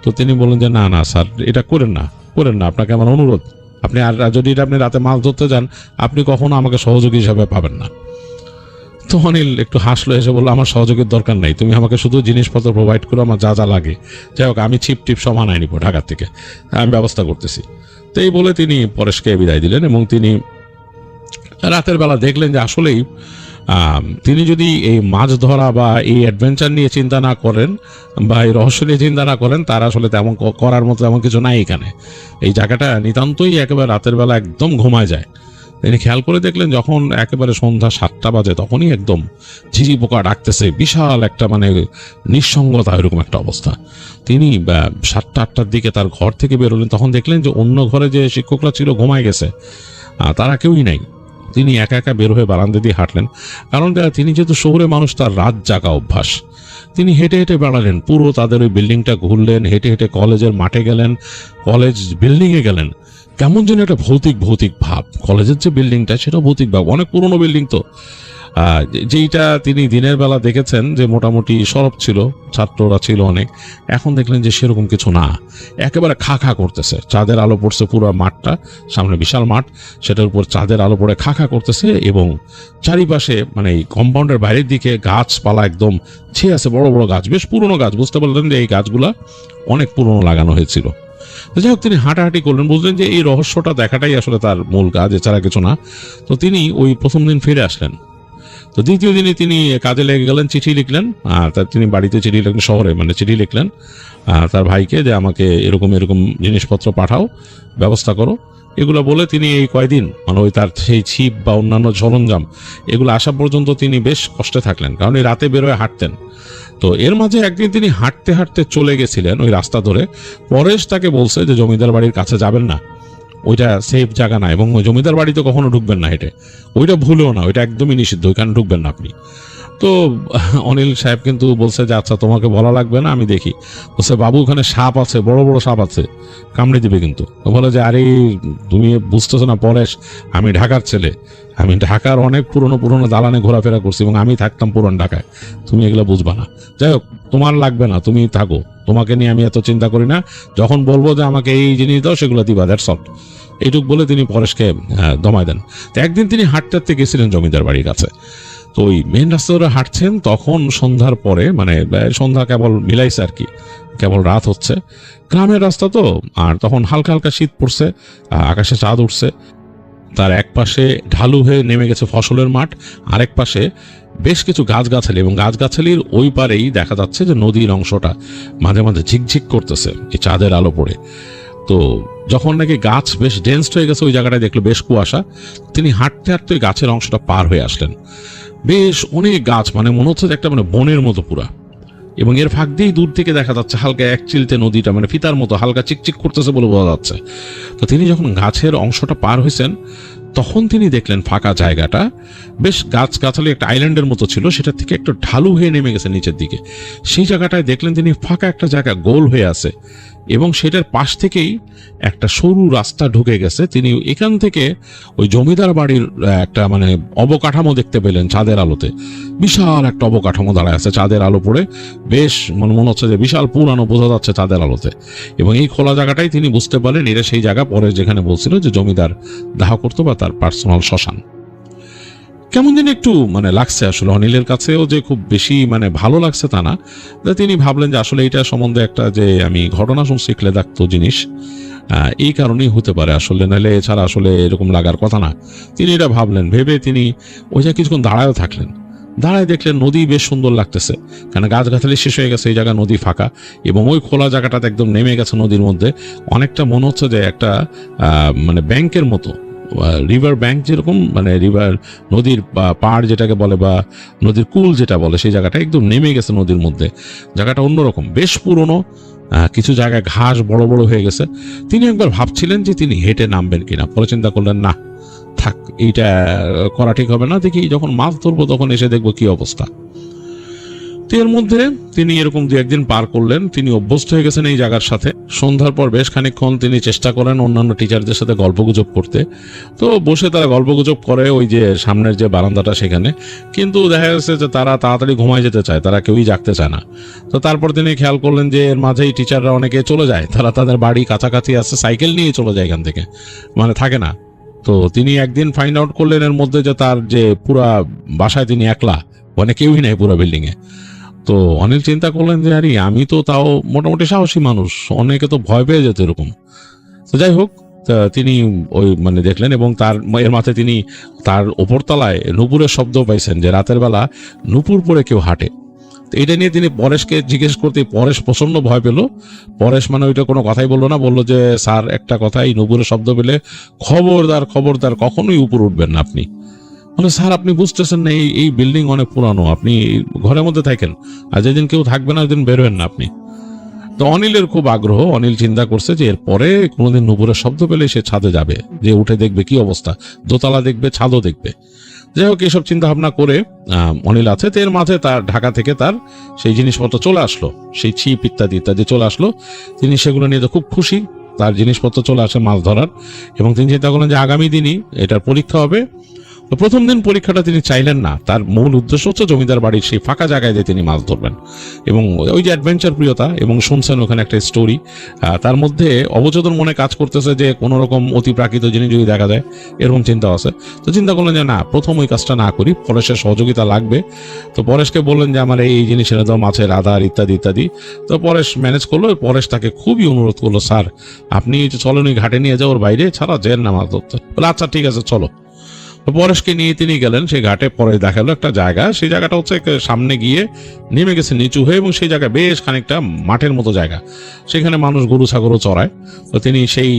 তো তিনি বললেন যে না না স্যার, এটা করেন না, আপনাকে আমার অনুরোধ। আপনি আর যদি আপনি রাতে মাছ ধরতে যান, আপনি কখনো আমাকে সহযোগী হিসাবে পাবেন না। তো অনিল একটু হাসলো, এসে বললো আমার সহযোগের দরকার নাই, তুমি আমাকে শুধু জিনিসপত্র প্রোভাইড করো, আমার যা যা লাগে। যাই হোক আমি ছিপ টিপ সব আনাই নিব ঢাকার থেকে, আমি ব্যবস্থা করতেছি। তো এই বলে তিনি পরেশকে বিদায় দিলেন এবং তিনি রাতের বেলা দেখলেন যে আসলেই তিনি যদি এই মাছ ধরা বা এই অ্যাডভেঞ্চার নিয়ে চিন্তা না করেন বা এই রহস্য নিয়ে চিন্তা না করেন, তার আসলে তেমন করার মতো তেমন কিছু নাই এখানে। এই জায়গাটা নিতান্তই একেবারে রাতের বেলা একদম ঘুমায় যায়। তিনি খেয়াল করে দেখলেন যখন একেবারে সন্ধ্যা 7টা বাজে, তখনই একদম ঝিঝি পোকা ডাকতেছে, বিশাল একটা মানে নিঃসঙ্গতা, এরকম একটা অবস্থা। তিনি 7টা-8টার দিকে তার ঘর থেকে বেরোলেন, তখন দেখলেন যে অন্য ঘরে যে শিক্ষকরা ছিল ঘুমায় গেছে, তারা কেউই নাই। তিনি একা একা বের হয়ে বারান্দা দিয়ে হাঁটলেন, কারণ তিনি যেহেতু শহরে মানুষ, তার রাত জাগা অভ্যাস। তিনি হেঁটে হেঁটে বেড়ালেন, পুরো তাদের ওই বিল্ডিংটা ঘুরলেন, হেঁটে হেঁটে কলেজের মাঠে গেলেন, কলেজ বিল্ডিংয়ে গেলেন। কেমন যেন একটা ভৌতিক ভাব, কলেজের যে বিল্ডিংটা সেটা ভৌতিক ভাব, অনেক পুরনো বিল্ডিং। তো যেইটা তিনি দিনের বেলা দেখেছেন যে মোটামুটি সরব ছিল, ছাত্ররা ছিল অনেক, এখন দেখলেন যে সেরকম কিছু না, একেবারে খা খা করতেছে। চাঁদের আলো পড়ছে পুরো মাঠটা, সামনে বিশাল মাঠ, সেটার উপর চাঁদের আলো পড়ে খা খা করতেছে এবং চারিপাশে মানে এই কম্পাউন্ডের বাইরের দিকে গাছপালা একদম ছেয়ে আছে, বড় বড় গাছ, বেশ পুরনো গাছ। বুঝতে পারলেন যে এই গাছগুলা অনেক পুরনো লাগানো হয়েছিল। যাই হোক তিনি হাঁটাহাঁটি করলেন, বুঝলেন যে এই রহস্যটা দেখাটাই আসলে তার মূল কাজ, এছাড়া কিছু না। তো তিনি ওই প্রথম দিন ফিরে আসলেন। তো দ্বিতীয় দিনে তিনি কাজে লেগে গেলেন, চিঠি লিখলেন। তিনি বাড়িতে চিঠি লিখলেন, শহরে মানে চিঠি লিখলেন তার ভাইকে যে আমাকে এরকম এরকম জিনিসপত্র পাঠাও, ব্যবস্থা করো। এগুলো বলে তিনি এই কয়দিন মানে ওই তার সেই ছিপ বা অন্যান্য সরঞ্জাম এগুলো আসা পর্যন্ত তিনি বেশ কষ্টে থাকলেন, কারণ এই রাতে বেরোয় হাঁটতেন। তো এর মাঝে একদিন তিনি হাঁটতে হাঁটতে চলে গেছিলেন ওই রাস্তা ধরে। পরেশ তাকে বলছে যে জমিদার বাড়ির কাছে যাবেন না, ওইটা সেফ জায়গা না, এবং ওই জমিদার বাড়িতে কখনো ঢুকবেন না হেঁটে, ওইটা ভুলেও না, ওইটা একদমই নিষিদ্ধ, ওইখানে ঢুকবেন না আপনি। তো অনিল সাহেব কিন্তু বলছে যে আচ্ছা তোমাকে বলা লাগবে না, আমি দেখি। বলছে বাবু ওখানে সাপ আছে, বড় বড় সাপ আছে, কামড়ে দিবে কিন্তু। বলে যে আরে তুমি বুঝতেছো না পরেশ, আমি ঢাকার ছেলে, আমি ঢাকার অনেক পুরনো দালানে ঘোরাফেরা করছি এবং আমি থাকতাম পুরান ঢাকায়, তুমি এগুলো বুঝবা না। যাই হোক তোমার লাগবে না, তুমি থাকো, তোমাকে নিয়ে আমি এত চিন্তা করি না, যখন বলবো যে আমাকে এই জিনিস দাও সেগুলো দিবা, দ্যাটস অল। এইটুক বলে তিনি পরেশকে দমায় দেন। তো একদিন তিনি হাঁটতে হাঁটতে গেছিলেন জমিদার বাড়ির কাছে। তো ওই মেন রাস্তা ধরে হাঁটছেন, তখন সন্ধ্যার পরে, মানে সন্ধ্যা কেবল মিলাইছে আর কি, কেবল রাত হচ্ছে, গ্রামের রাস্তা তো, আর তখন হালকা হালকা শীত পড়ছে, আকাশে চাঁদ উঠছে। তার এক পাশে ঢালু হয়ে নেমে গেছে ফসলের মাঠ, আরেক পাশে বেশ কিছু গাছগাছালি, এবং গাছগাছালির ওই পারেই দেখা যাচ্ছে যে নদীর অংশটা মাঝে মাঝে ঝিকঝিক করতেছে এই চাঁদের আলো পড়ে। তো যখন নাকি গাছ বেশ ডেন্সড হয়ে গেছে ওই জায়গাটায় দেখলো বেশ কুয়াশা, তিনি হাঁটতে হাঁটতে ওই গাছের অংশটা পার হয়ে আসলেন। বেশ অনেক গাছ, মানে মনে হচ্ছে যে একটা মানে বনের মতো পুরা, এবং এর ফাঁক দিয়েই দূর থেকে দেখা যাচ্ছে হালকা এক চিলতে নদীটা, মানে ফিতার মতো হালকা চিকচিক করতেছে বলে বোঝা যাচ্ছে। তো তিনি যখন গাছের অংশটা পার হয়েছেন, তখন তিনি দেখলেন ফাঁকা জায়গাটা বেশ গাছগাছালি একটা আইল্যান্ডের মতো ছিল, সেটা থেকে একটু ঢালু হয়ে নেমে গেছে নিচের দিকে। সেই জায়গাটায় দেখলেন তিনি ফাঁকা একটা জায়গা গোল হয়ে আছে, এবং সেটার পাশ থেকেই একটা সরু রাস্তা ঢুকে গেছে। তিনি এখান থেকে ওই জমিদার বাড়ির একটা মানে অবকাঠামো দেখতে পেলেন চাঁদের আলোতে। বিশাল একটা অবকাঠামো দাঁড়ায় আছে চাঁদের আলো পড়ে, বেশ মনে হচ্ছে যে বিশাল পুরানো বোঝা যাচ্ছে চাঁদের আলোতে। এবং এই খোলা জায়গাটাই তিনি বুঝতে পারলেন এটা সেই জায়গা পরে যেখানে বলছিল যে জমিদার দাহ করতো, বা তার পার্সোনাল শ্মশান। কেমন যেন একটু মানে লাগছে আসলে অনিলের কাছেও, যে খুব বেশি মানে ভালো লাগছে তা না। তিনি ভাবলেন যে আসলে এটা সম্বন্ধে একটা যে আমি ঘটনা শুনছি ক্লেদাক্ত জিনিস, এই কারণেই হতে পারে আসলে, নাহলে এছাড়া আসলে এরকম লাগার কথা না। তিনি এটা ভাবলেন, ভেবে তিনি ওই জায়গায় কিছুক্ষণ দাঁড়ায়ও থাকলেন। দাঁড়ায় দেখলেন নদী বেশ সুন্দর লাগতেছে, কারণ গাছগাছালি শেষ হয়ে গেছে, এই জায়গায় নদী ফাঁকা, এবং ওই খোলা জায়গাটাতে একদম নেমে গেছে নদীর মধ্যে। অনেকটা মনে হচ্ছে যে একটা মানে ব্যাংকের মতো, রিভার ব্যাংক যেরকম, মানে রিভার নদীর পাড় যেটাকে বলে, বা নদীর কুল যেটা বলে, সেই জায়গাটা একদম নেমে গেছে নদীর মধ্যে। জায়গাটা অন্যরকম, বেশ পুরনো, কিছু জায়গায় ঘাস বড় বড় হয়ে গেছে। তিনি একবার ভাবছিলেন যে তিনি হেঁটে নামবেন কিনা, পরে চিন্তা করলেন না থাক, এইটা করা ঠিক হবে না, দেখি যখন মাছ ধরবো তখন এসে দেখবো কি অবস্থা। তো এর মধ্যে তিনি এরকম দু একদিন পার করলেন, তিনি অভ্যস্ত হয়ে গেছেন এই জায়গার সাথে। সন্ধ্যার পর বেশ খানিকক্ষণ তিনি চেষ্টা করেন অন্যান্য টিচারদের সাথে গল্পগুজব করতে। তো বসে তারা গল্পগুজব করে ওই যে সামনের যে বারান্দাটা সেখানে, কিন্তু দেখা যাচ্ছে যে তারা তাড়াতাড়ি ঘুমায় যেতে চায়, তারা কেউই জাগতে চায় না। তো তারপর তিনি খেয়াল করলেন যে এর মাঝেই টিচাররা অনেকে চলে যায়, তারা তাদের বাড়ি কাছাকাছি আছে, সাইকেল নিয়ে চলে যায় এখান থেকে, মানে থাকে না। তো তিনি একদিন ফাইন্ড আউট করলেন এর মধ্যে যে তার যে পুরা বাসায় তিনি একলা, মানে কেউই নেই পুরো বিল্ডিং এ। তো অনিল চিন্তা করলেন যে আরে আমি তো তাও মোটামুটি সাহসী মানুষ, অনেকে তো ভয় পেয়ে যেত এরকম। তো যাই হোক, তিনি ওই মানে দেখলেন, এবং তার এর মাথায় তিনি তার ওপরতলায় নুপুরের শব্দ পাইছেন, যে রাতের বেলা নুপুর পরে কেউ হাঁটে। তো এটা নিয়ে তিনি পরেশকে জিজ্ঞেস করতে, পরেশ প্রচন্ড ভয় পেল। পরেশ মানে ওইটা কোনো কথাই বললো না, বললো যে স্যার একটা কথাই, নুপুরের শব্দ পেলে খবরদার খবরদার কখনোই উপর উঠবেন না আপনি। মানে স্যার আপনি বুঝতেছেন না, এই বিল্ডিং অনেক পুরানো, আপনি ঘরের মধ্যে থাকেন, আর যেদিন কেউ থাকবে না ওইদিন বেরোবেন না আপনি। তো অনিলের খুব আগ্রহ, অনিল চিন্তা করছে যে এরপরে কোনোদিন নুপুরের শব্দ পেলে সে ছাদে যাবে, যে উঠে দেখবে কি অবস্থা, দোতলা দেখবে, ছাদও দেখবে। যাই হোক, এসব চিন্তা ভাবনা করে অনিল আছে। তো এর মাঝে তার ঢাকা থেকে তার সেই জিনিসপত্র চলে আসলো, সেই ছিপ ইত্যাদি ইত্যাদি চলে আসলো। তিনি সেগুলো নিয়ে তো খুব খুশি, তার জিনিসপত্র চলে আসে মাছ ধরার। এবং তিনি চিন্তা করলেন যে আগামী দিনই এটার পরীক্ষা হবে। তো প্রথম দিন পরীক্ষাটা তিনি চাইলেন না, তার মূল উদ্দেশ্য হচ্ছে জমিদার বাড়ির সেই ফাঁকা জায়গায় দিয়ে তিনি মাছ ধরবেন, এবং ওই যে অ্যাডভেঞ্চার প্রিয়তা, এবং শুনছেন ওখানে একটা স্টোরি, তার মধ্যে অবচেতন মনে কাজ করতেছে যে কোনো রকম অতি প্রাকৃত জিনিস যদি দেখা যায়, এরকম চিন্তা আছে। তো চিন্তা করলেন যে না, প্রথম ওই কাজটা না করি, পরেশের সহযোগিতা লাগবে। তো পরেশকে বললেন যে আমার এই জিনিস এনে দাও, মাছের আধার ইত্যাদি ইত্যাদি। তো পরেশ ম্যানেজ করলো। পরেশ তাকে খুবই অনুরোধ করলো, স্যার আপনি চলেন ওই ঘাটে নিয়ে যাও, ওর বাইরে ছাড়া যেন না মাছ ধরতে। বলে আচ্ছা ঠিক আছে চলো। পরেশকে নিয়ে তিনি গেলেন সেই ঘাটে। পরে দেখালো একটা জায়গা, সেই জায়গাটা হচ্ছে সামনে গিয়ে নেমে গেছে নিচু হয়ে, এবং সেই জায়গায় বেশ খানিকটা মাঠের মতো জায়গা, সেখানে মানুষ গরু ছাগলও চড়ায়। তো তিনি সেই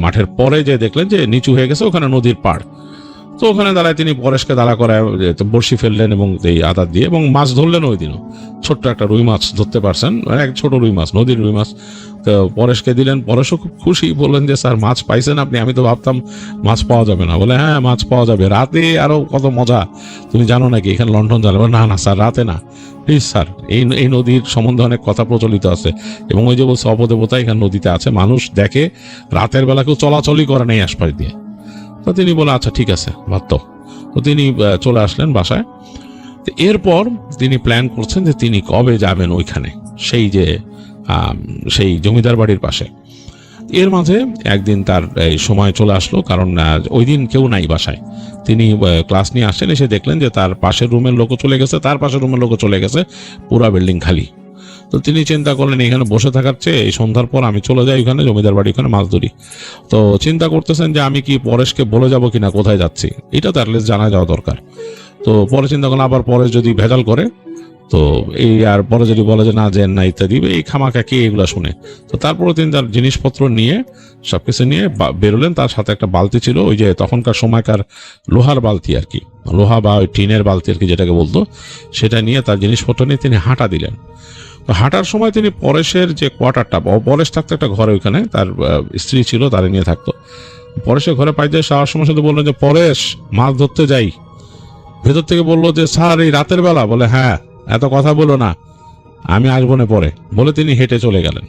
মাঠের পরে যে দেখলেন যে নিচু হয়ে গেছে ওখানে নদীর পাড়। তো ওখানে দাঁড়ায় তিনি পরেশকে দাঁড়া করায় বড়শি ফেললেন এবং এই আদার দিয়ে, এবং মাছ ধরলেন। ওই দিনও ছোট্ট একটা রুই মাছ ধরতে পারছেন, এক ছোট রুই মাছ, নদীর রুই মাছ। তো পরেশকে দিলেন, পরেশও খুব খুশি, বললেন যে স্যার মাছ পাইছেন আপনি, আমি তো ভাবতাম মাছ পাওয়া যাবে না। বলে হ্যাঁ মাছ পাওয়া যাবে, রাতে আরো কত মজা, তুমি জানো নাকি এখানে লন্ঠন জ্বালে? না না স্যার রাতে না, প্লিজ স্যার। এই নদীর সম্বন্ধে অনেক কথা প্রচলিত আছে, এবং ওই যে বলছে অপদেবতা এখানে নদীতে আছে, মানুষ দেখে, রাতের বেলা কেউ চলাচলই করে নেই আশপাশ দিয়ে। তো তিনি বলে আচ্ছা ঠিক আছে ভাবত। তো তিনি চলে আসলেন বাসায়। তো এরপর তিনি প্ল্যান করছেন যে তিনি কবে যাবেন ওইখানে, সেই যে সেই জমিদার বাড়ির পাশে। এর মাঝে একদিন তার এই সময় চলে আসলো, কারণ ওই দিন কেউ নাই বাসায়। তিনি ক্লাস নিয়ে আসছেন, এসে দেখলেন যে তার পাশের রুমের লোকও চলে গেছে, তার পাশের রুমের লোকও চলে গেছে, পুরা বিল্ডিং খালি। তো তিনি চিন্তা করলেন এখানে বসে থাকার চেয়ে এই সন্ধ্যার পর আমি চলে যাই ওখানে জমিদার বাড়ি, ওখানে মাছ ধরি। তো চিন্তা করতেছেন যে আমি কি পরেশকে বলে যাব কিনা কোথায় যাচ্ছি, এটা তো অ্যাটলিস্ট জানা যাওয়া দরকার। তো পরে চিন্তা করলাম আবার পরেশ যদি ভেজাল করে, তো এই আর পরে যদি বলে যে না যেন না ইত্যাদি, এই খামাখা কি এগুলা শুনে। তো তারপরে তিনি তার জিনিসপত্র নিয়ে সবকিছু নিয়ে বেরোলেন। তার সাথে একটা বালতি ছিল, ওই যে তখনকার সময়কার লোহার বালতি আর কি, লোহা বা ওই টিনের বালতি আর কি যেটাকে বলতো, সেটা নিয়ে তার জিনিসপত্র নিয়ে তিনি হাঁটা দিলেন। তো হাঁটার সময় তিনি পরেশের যে কোয়ার্টারটা, পরেশ থাকতো একটা ঘরে, ওইখানে তার স্ত্রী ছিল, তারে নিয়ে থাকতো। পরেশের ঘরে পাইতে যাওয়ার সময় সাথে বললেন যে পরেশ মাছ ধরতে যাই। ভেতর থেকে বললো যে স্যার এই রাতের বেলা? বলে হ্যাঁ, এত কথা বলো না, আমি আসবো না পরে, বলে তিনি হেঁটে চলে গেলেন।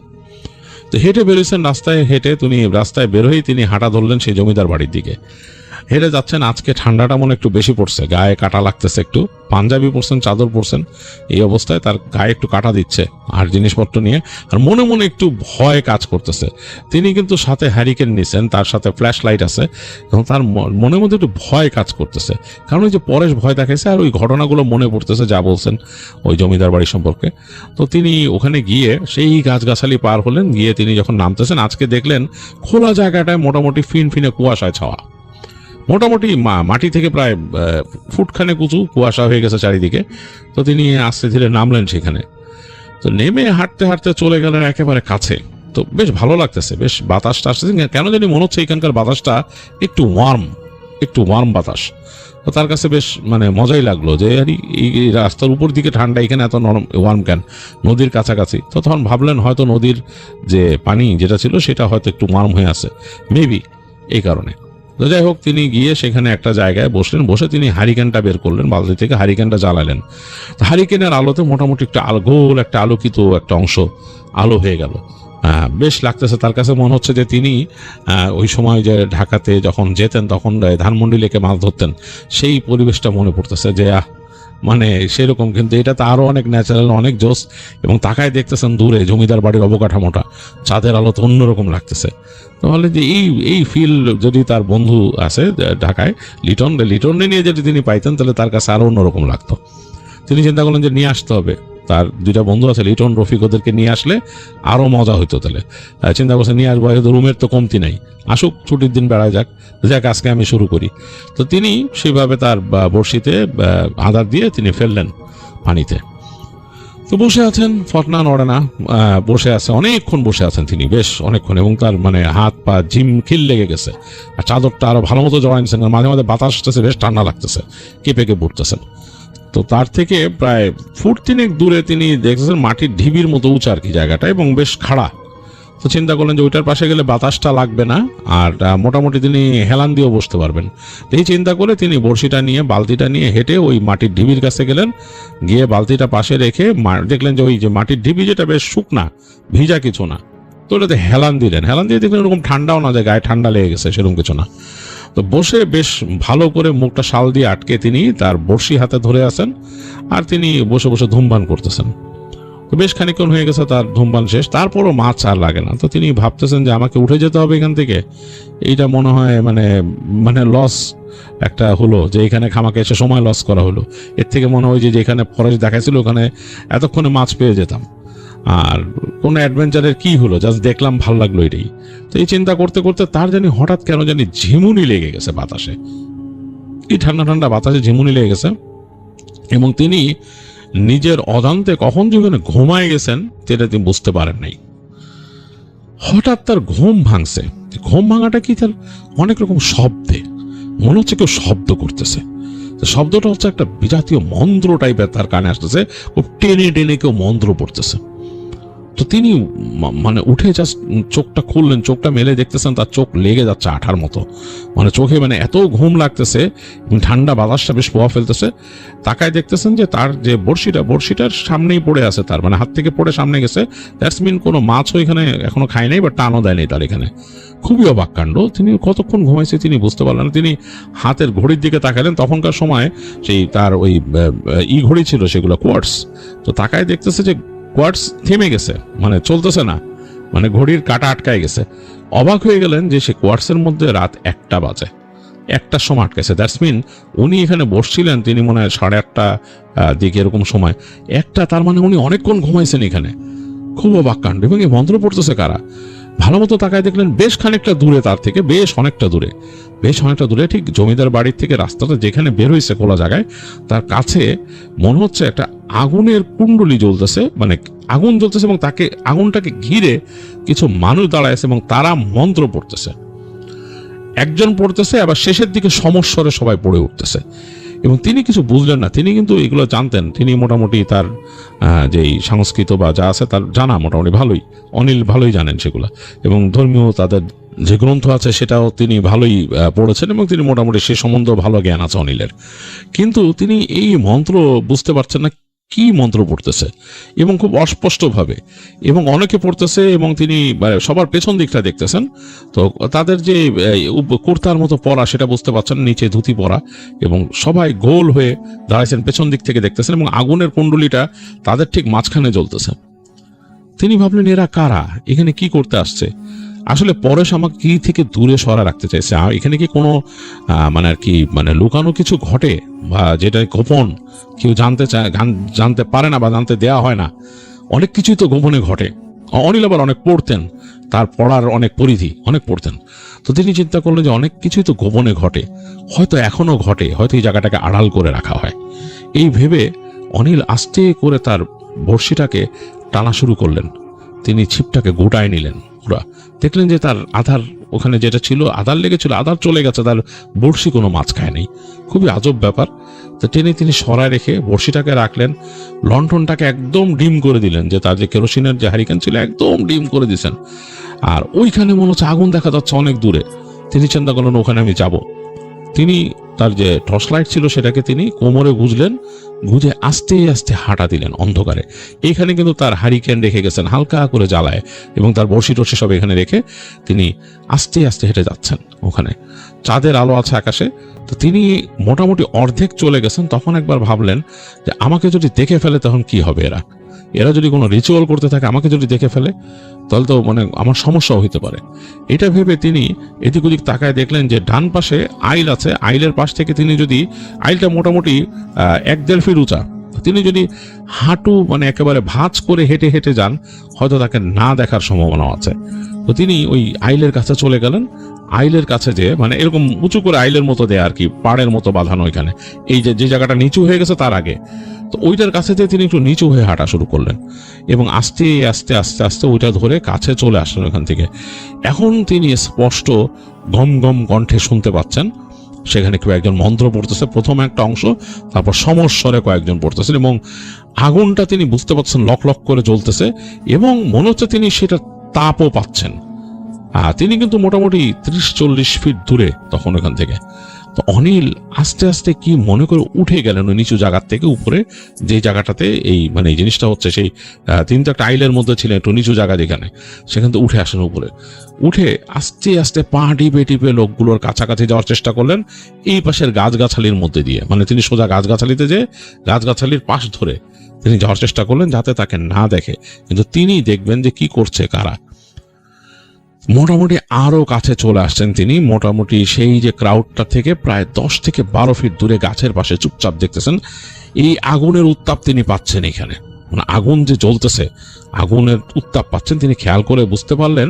তো হেঁটে বেরোচ্ছেন রাস্তায়, হেঁটে তিনি রাস্তায় বেরোই তিনি হাঁটা ধরলেন সেই জমিদার বাড়ির দিকে। হেঁটে যাচ্ছেন, আজকে ঠান্ডাটা মনে একটু বেশি পড়ছে, গায়ে কাটা লাগতেছে, একটু পাঞ্জাবি পরছেন, চাদর পরছেন, এই অবস্থায় তার গায়ে একটু কাটা দিচ্ছে আর জিনিসপত্র নিয়ে, আর মনে মনে একটু ভয় কাজ করতেছে। তিনি কিন্তু সাথে হ্যারিকেন নিছেন, তার সাথে ফ্ল্যাশ লাইট আছে, এবং তার মনের মধ্যে একটু ভয় কাজ করতেছে, কারণ ওই যে পরেশ ভয় দেখাইছে আর ওই ঘটনাগুলো মনে পড়তেছে যা বলছেন ওই জমিদার বাড়ি সম্পর্কে। তো তিনি ওখানে গিয়ে সেই গাছগাছালি পার হলেন, গিয়ে তিনি যখন নামতেছেন আজকে দেখলেন খোলা জায়গাটায় মোটামুটি ফিনফিনে কুয়াশায় ছাওয়া, মোটামুটি মাটি থেকে প্রায় ফুটখানেক উঁচু কুয়াশা হয়ে গেছে চারিদিকে। তো তিনি আস্তে ধীরে নামলেন সেখানে। তো নেমে হাঁটতে হাঁটতে চলে গেলেন একেবারে কাছে। তো বেশ ভালো লাগতেছে, বেশ বাতাসটা আসতেছে, কেন জানি মনে হচ্ছে এখানকার বাতাসটা একটু ওয়ার্ম বাতাস। তো তার কাছে বেশ মানে মজাই লাগলো যে এই রাস্তার উপর দিকে ঠান্ডা, এখানে এত নরম ওয়ার্ম কেন, নদীর কাছাকাছি। তো তখন ভাবলেন হয়তো নদীর যে পানি যেটা ছিল সেটা হয়তো একটু ওয়ার্ম হয়ে আছে, মেবি এই কারণে। তো যাই হোক, তিনি গিয়ে সেখানে একটা জায়গায় বসলেন, বসে তিনি হারিকেনটা বের করলেন, বালতি থেকে হারিকেনটা জ্বালালেন। তো হারিকেনের আলোতে মোটামুটি একটা গোল একটা আলোকিত একটা অংশ আলো হয়ে গেল। বেশ লাগতেছে, তার কাছে মনে হচ্ছে যে তিনি ওই সময় যে ঢাকাতে যখন যেতেন তখন ধানমন্ডি লেকে মাছ ধরতেন, সেই পরিবেশটা মনে পড়তেছে যে মানে সেরকম, কিন্তু এটা তো আরো অনেক ন্যাচারাল, অনেক জোস। এবং তাকায় দেখতেছেন দূরে জমিদার বাড়ির অবকাঠামোটা, চাঁদের আলো তো অন্যরকম লাগতেছে। তাহলে যে এই ফিল যদি তার বন্ধু আছে ঢাকায় লিটন নিয়ে যদি তিনি পাইতেন তাহলে তার কাছে আরো অন্যরকম লাগতো। তিনি চিন্তা করলেন যে নিয়ে আসতে হবে, তার দুইটা বন্ধু আছে লিটন রফিক, ওদেরকে নিয়ে আসলে আরো মজা হইতো। তাহলে চিন্তা করছে নিয়ে আসবো, হয়তো রুমের তো কমতি নাই, আসুক ছুটির দিন বেড়ায় যাক আজকে আমি শুরু করি। তো তিনি সেইভাবে তার বড়শিতে আদার দিয়ে তিনি ফেললেন পানিতে। তো বসে আছেন, ফটনা নড়ে না, বসে আছে অনেকক্ষণ, বসে আছেন তিনি বেশ অনেকক্ষণ, এবং তার মানে হাত পা খিল লেগে গেছে, আর চাদরটা আরো ভালো মতো জড়াই নিচ্ছেন, মাঝে মাঝে বাতাস আসতেছে, বেশ ঠান্ডা লাগতেছে, কেঁপে পড়তেছেন। তো তার থেকে প্রায় ফুট 3 দূরে তিনি দেখতেছেন মাটির ঢিবির মতো উঁচা আর কি জায়গাটা, এবং বেশ খাড়া। তো চিন্তা করলেন যে ওইটার পাশে গেলে বাতাসটা লাগবে না, আর মোটামুটি তিনি হেলান দিয়েও বসতে পারবেন। এই চিন্তা করে তিনি বড়শিটা নিয়ে বালতিটা নিয়ে হেঁটে ওই মাটির ঢিবির কাছে গেলেন, গিয়ে বালতিটা পাশে রেখে দেখলেন যে ওই যে মাটির ঢিবি যেটা বেশ শুকনা, ভিজা কিছু না। তো ওটাতে হেলান দিয়ে দেখলেন ওরকম ঠান্ডাও না যে গায়ে ঠান্ডা লেগে গেছে, সেরকম কিছু না। তো বসে বেশ ভালো করে মুখটা শাল দিয়ে আটকে তিনি তার বড়শি হাতে ধরে আছেন, আর তিনি বসে বসে ধূমপান করতেছেন। তো বেশ খানিকক্ষণ হয়ে গেছে তার ধূমপান শেষ, তারপরও মাছ আর লাগে না। তো তিনি ভাবতেছেন যে আমাকে উঠে যেতে হবে এখান থেকে, এইটা মনে হয় মানে লস একটা হলো, যে এখানে খামাকে এসে সময় লস করা হলো। এর থেকে মনে হয় যে যেখানে ফরেস্ট দেখাইছিল ওখানে এতক্ষণে মাছ পেয়ে যেতাম, আর কোনো অ্যাডভেঞ্চারের কি হলো, জাস্ট দেখলাম, ভালো লাগলো এটাই। তো এই চিন্তা করতে করতে তার জানি হঠাৎ কেন জানি ঝিমুনি লেগে গেছে বাতাসে, এই ঠান্ডা বাতাসে ঝিমুনি লেগে গেছে, এবং তিনি নিজের অজান্তে কখন যে ওখানে ঘুমায় গেছেন সেটা তিনি বুঝতে পারেন নাই। হঠাৎ তার ঘুম ভাঙছে। ঘুম ভাঙাটা কি, তার অনেক রকম শব্দে মনে হচ্ছে কেউ শব্দ করতেছে। শব্দটা হচ্ছে একটা বিজাতীয় মন্ত্র টাইপের তার কানে আসতেছে, খুব টেনে টেনে কেউ মন্ত্র পড়তেছে। তো তিনি মানে উঠে জাস্ট চোখটা খুললেন, চোখটা মেলে দেখতেছেন তার চোখ লেগে যাচ্ছে আঠার মতো, মানে চোখে মানে এত ঘুম লাগতেছে, ঠান্ডা বাতাসটা বেশ প্রভাব ফেলতেছে। তাকায় দেখতেছেন যে তার যে বড়শিটার সামনেই পড়ে আছে, তার মানে হাত থেকে পড়ে সামনে গেছে। দ্যাটস মিন কোনো মাছ ওইখানে এখনো খায় নাই বা টানও দেয়নি তার এখানে। খুবই অবাক কাণ্ড। তিনি কতক্ষণ ঘুমাইছে তিনি বুঝতে পারলেন। তিনি হাতের ঘড়ির দিকে তাকালেন, তখনকার সময় সেই তার ওই ঘড়ি ছিল সেগুলো কোয়ার্টস। তো তাকায় দেখতেছে যে কোয়ার্টস থেমে গেছে, মানে চলতেছে না, মানে ঘড়ির কাঁটা আটকায় গেছে। অবাক হয়ে গেলেন যে সে কোয়ার্টসের মধ্যে রাত 1টা বাজে, 1টার সময় আটকেছে। দ্যাটস মিন উনি এখানে বসছিলেন, তিনি মনে হয় 8:30 দিকে এরকম সময়, 1টা, তার মানে উনি অনেকক্ষণ ঘুমাইছেন এখানে। খুব অবাক কাণ্ড। এবং এই মন্ত্র পড়তেছে কারা? ভালো মতো তাকায় দেখলেন বেশ খানিকটা দূরে, তার থেকে বেশ অনেকটা দূরে, ঠিক জমিদার বাড়ির থেকে রাস্তাটা যেখানে বের হয়েছে খোলা জায়গায়, তার কাছে মনে হচ্ছে একটা আগুনের কুণ্ডলি জ্বলতেছে, মানে আগুন জ্বলতেছে, এবং তাকে আগুনটাকে ঘিরে কিছু মানুষ দাঁড়ায় আছে এবং তারা মন্ত্র পড়তেছে। একজন পড়তেছে, আবার শেষের দিকে সমস্বরে সবাই পড়ে উঠতেছে। এবং তিনি কিছু বুঝলেন না, তিনি কিন্তু এগুলো জানতেন, তিনি মোটামুটি তার যেই সংস্কৃত বা যা আছে তার জানা মোটামুটি ভালোই, অনিল ভালোই জানেন সেগুলো, এবং ধর্মীয় তাদের যে গ্রন্থ আছে সেটাও তিনি ভালোই পড়েছেন, এবং তিনি মোটামুটি সে সম্বন্ধে ভালো জ্ঞান আছে অনিলের। কিন্তু তিনি এই মন্ত্র বুঝতে পারছেন না কি মন্ত্র পড়তেছে, এবং খুব অস্পষ্টভাবে, এবং অনেকে পড়তেছে, এবং তিনি সবার পেছন দিকটা দেখতেছেন। তো তাদের যে কুর্তার মতো পরা সেটা বুঝতে পারছেন, নিচে ধুতি পরা, এবং সবাই গোল হয়ে দাঁড়াইছেন, পেছন দিক থেকে দেখতেছেন, এবং আগুনের কুণ্ডলিটা তাদের ঠিক মাঝখানে জ্বলতেছে। তিনি ভাবলেন এরা কারা, এখানে কি করতে আসছে? আসলে পরেশ আমাকে কি থেকে দূরে সরা রাখতে চাইছে, এখানে কি কোনো মানে আর কি মানে লুকানো কিছু ঘটে, বা যেটা গোপন কেউ জানতে পারে না বা জানতে দেয়া হয় না, অনেক কিছুই তো গোপনে ঘটে। অনিল আবার অনেক পড়তেন, তার পড়ার অনেক পরিধি, অনেক পড়তেন। তো তিনি চিন্তা করলেন যে অনেক কিছুই তো গোপনে ঘটে, হয়তো এখনো ঘটে, হয়তো এই জায়গাটাকে আড়াল করে রাখা হয়। এই ভেবে অনিল আস্তে করে তার বড়শিটাকে টানা শুরু করলেন। তিনি ছিপটাকে গোটায় নিলেন পুরা, দেখলেন যে তার আধার ওখানে যেটা ছিল, আধার লেগেছিল, আধার চলে গেছে, তার বড়শি কোনো মাছ খায় নেই। খুবই আজব ব্যাপার। তো টেনে তিনি সরায় রেখে বড়শিটাকে রাখলেন, লণ্ঠনটাকে একদম ডিম করে দিলেন, যে তার যে কেরোসিনের যে হারিকেন ছিল একদম ডিম করে দিয়েছেন। আর ওইখানে মনে হচ্ছে আগুন দেখা যাচ্ছে অনেক দূরে। তিনি চিন্তা করলেন ওখানে আমি যাব। তিনি তার যে টর্চ লাইট ছিল সেটাকে তিনি কোমরে গুঁজলেন, গুঁজে আস্তে আস্তে হাঁটা দিলেন অন্ধকারে। এইখানে কিন্তু তার হারিকেন রেখে গেছেন হালকা করে জ্বালায়, এবং তার বড়শি টর্শি সব এখানে রেখে তিনি আস্তে আস্তে হেঁটে যাচ্ছেন। ওখানে চাঁদের আলো আছে আকাশে। তো তিনি মোটামুটি অর্ধেক চলে গেছেন, তখন একবার ভাবলেন যে আমাকে যদি দেখে ফেলে তখন কি হবে, এরা যদি কোনো রিচুয়াল করতে থাকে, আমাকে যদি দেখে ফেলে তাহলে তো মানে আমার সমস্যাও হতে পারে। এটা ভেবে তিনি এদিক ওদিক তাকায় দেখলেন যে ডান পাশে আইল আছে, আইলের পাশ থেকে তিনি যদি, আইলটা মোটামুটি 1-1.5 ফিট উঁচা, তিনি যদি হাঁটু মানে একেবারে ভাঁজ করে হেঁটে হেঁটে যান, হয়তো তাকে না দেখার সম্ভাবনা আছে। তো তিনি ওই আইলের কাছে চলে গেলেন। আইলের কাছে যে মানে এরকম উঁচু করে আইলের মতো দেয় আর কি, পাড়ের মতো বাঁধানো এখানে, এই যে জায়গাটা নিচু হয়ে গেছে তার আগে, তো ওইটার কাছে যে তিনি একটু নিচু হয়ে হাঁটা শুরু করলেন, এবং আস্তে আস্তে আস্তে আস্তে ওইটা ধরে কাছে চলে আসলেন ওখান থেকে। এখন তিনি স্পষ্ট গম গম কণ্ঠে শুনতে পাচ্ছেন সেখানে কেউ একজন মন্ত্র পড়তেছে, প্রথম একটা অংশ, তারপর সমস্বরে কয়েকজন পড়তেছেন, এবং আগুনটা তিনি বুঝতে পারছেন লক লক করে জ্বলতেছে, এবং মনে হচ্ছে তিনি সেটা তাপও পাচ্ছেন। তিনি কিন্তু মোটামুটি 30-40 ফিট দূরে তখন ওখান থেকে। তো অনিল আস্তে আস্তে কি মনে করে উঠে গেলেন ওই নিচু জায়গার থেকে উপরে, যে জায়গাটাতে এই মানে এই জিনিসটা হচ্ছে, সেই তিনি তো একটা আইলের মধ্যে ছিলেন, একটু নিচু জায়গা যেখানে, সেখান থেকে উঠে আসেন উপরে। উঠে আস্তে আস্তে পা টিপে টিপে লোকগুলোর কাছাকাছি যাওয়ার চেষ্টা করলেন, এই পাশের গাছগাছালির মধ্যে দিয়ে, মানে তিনি সোজা গাছগাছালিতে যে গাছগাছালির পাশ ধরে তিনি যাওয়ার চেষ্টা করলেন যাতে তাকে না দেখে, কিন্তু তিনি দেখবেন যে কি করছে কারা। মোটামুটি আরো কাছে চলে আসছেন তিনি, মোটামুটি সেই যে ক্রাউডটা থেকে প্রায় 10-12 ফিট দূরে গাছের পাশে চুপচাপ দেখতেছেন। এই আগুনের উত্তাপ তিনি পাচ্ছেন এখানে, মানে আগুন যে জ্বলতেছে, আগুনের উত্তাপ পাচ্ছেন। তিনি খেয়াল করে বুঝতে পারলেন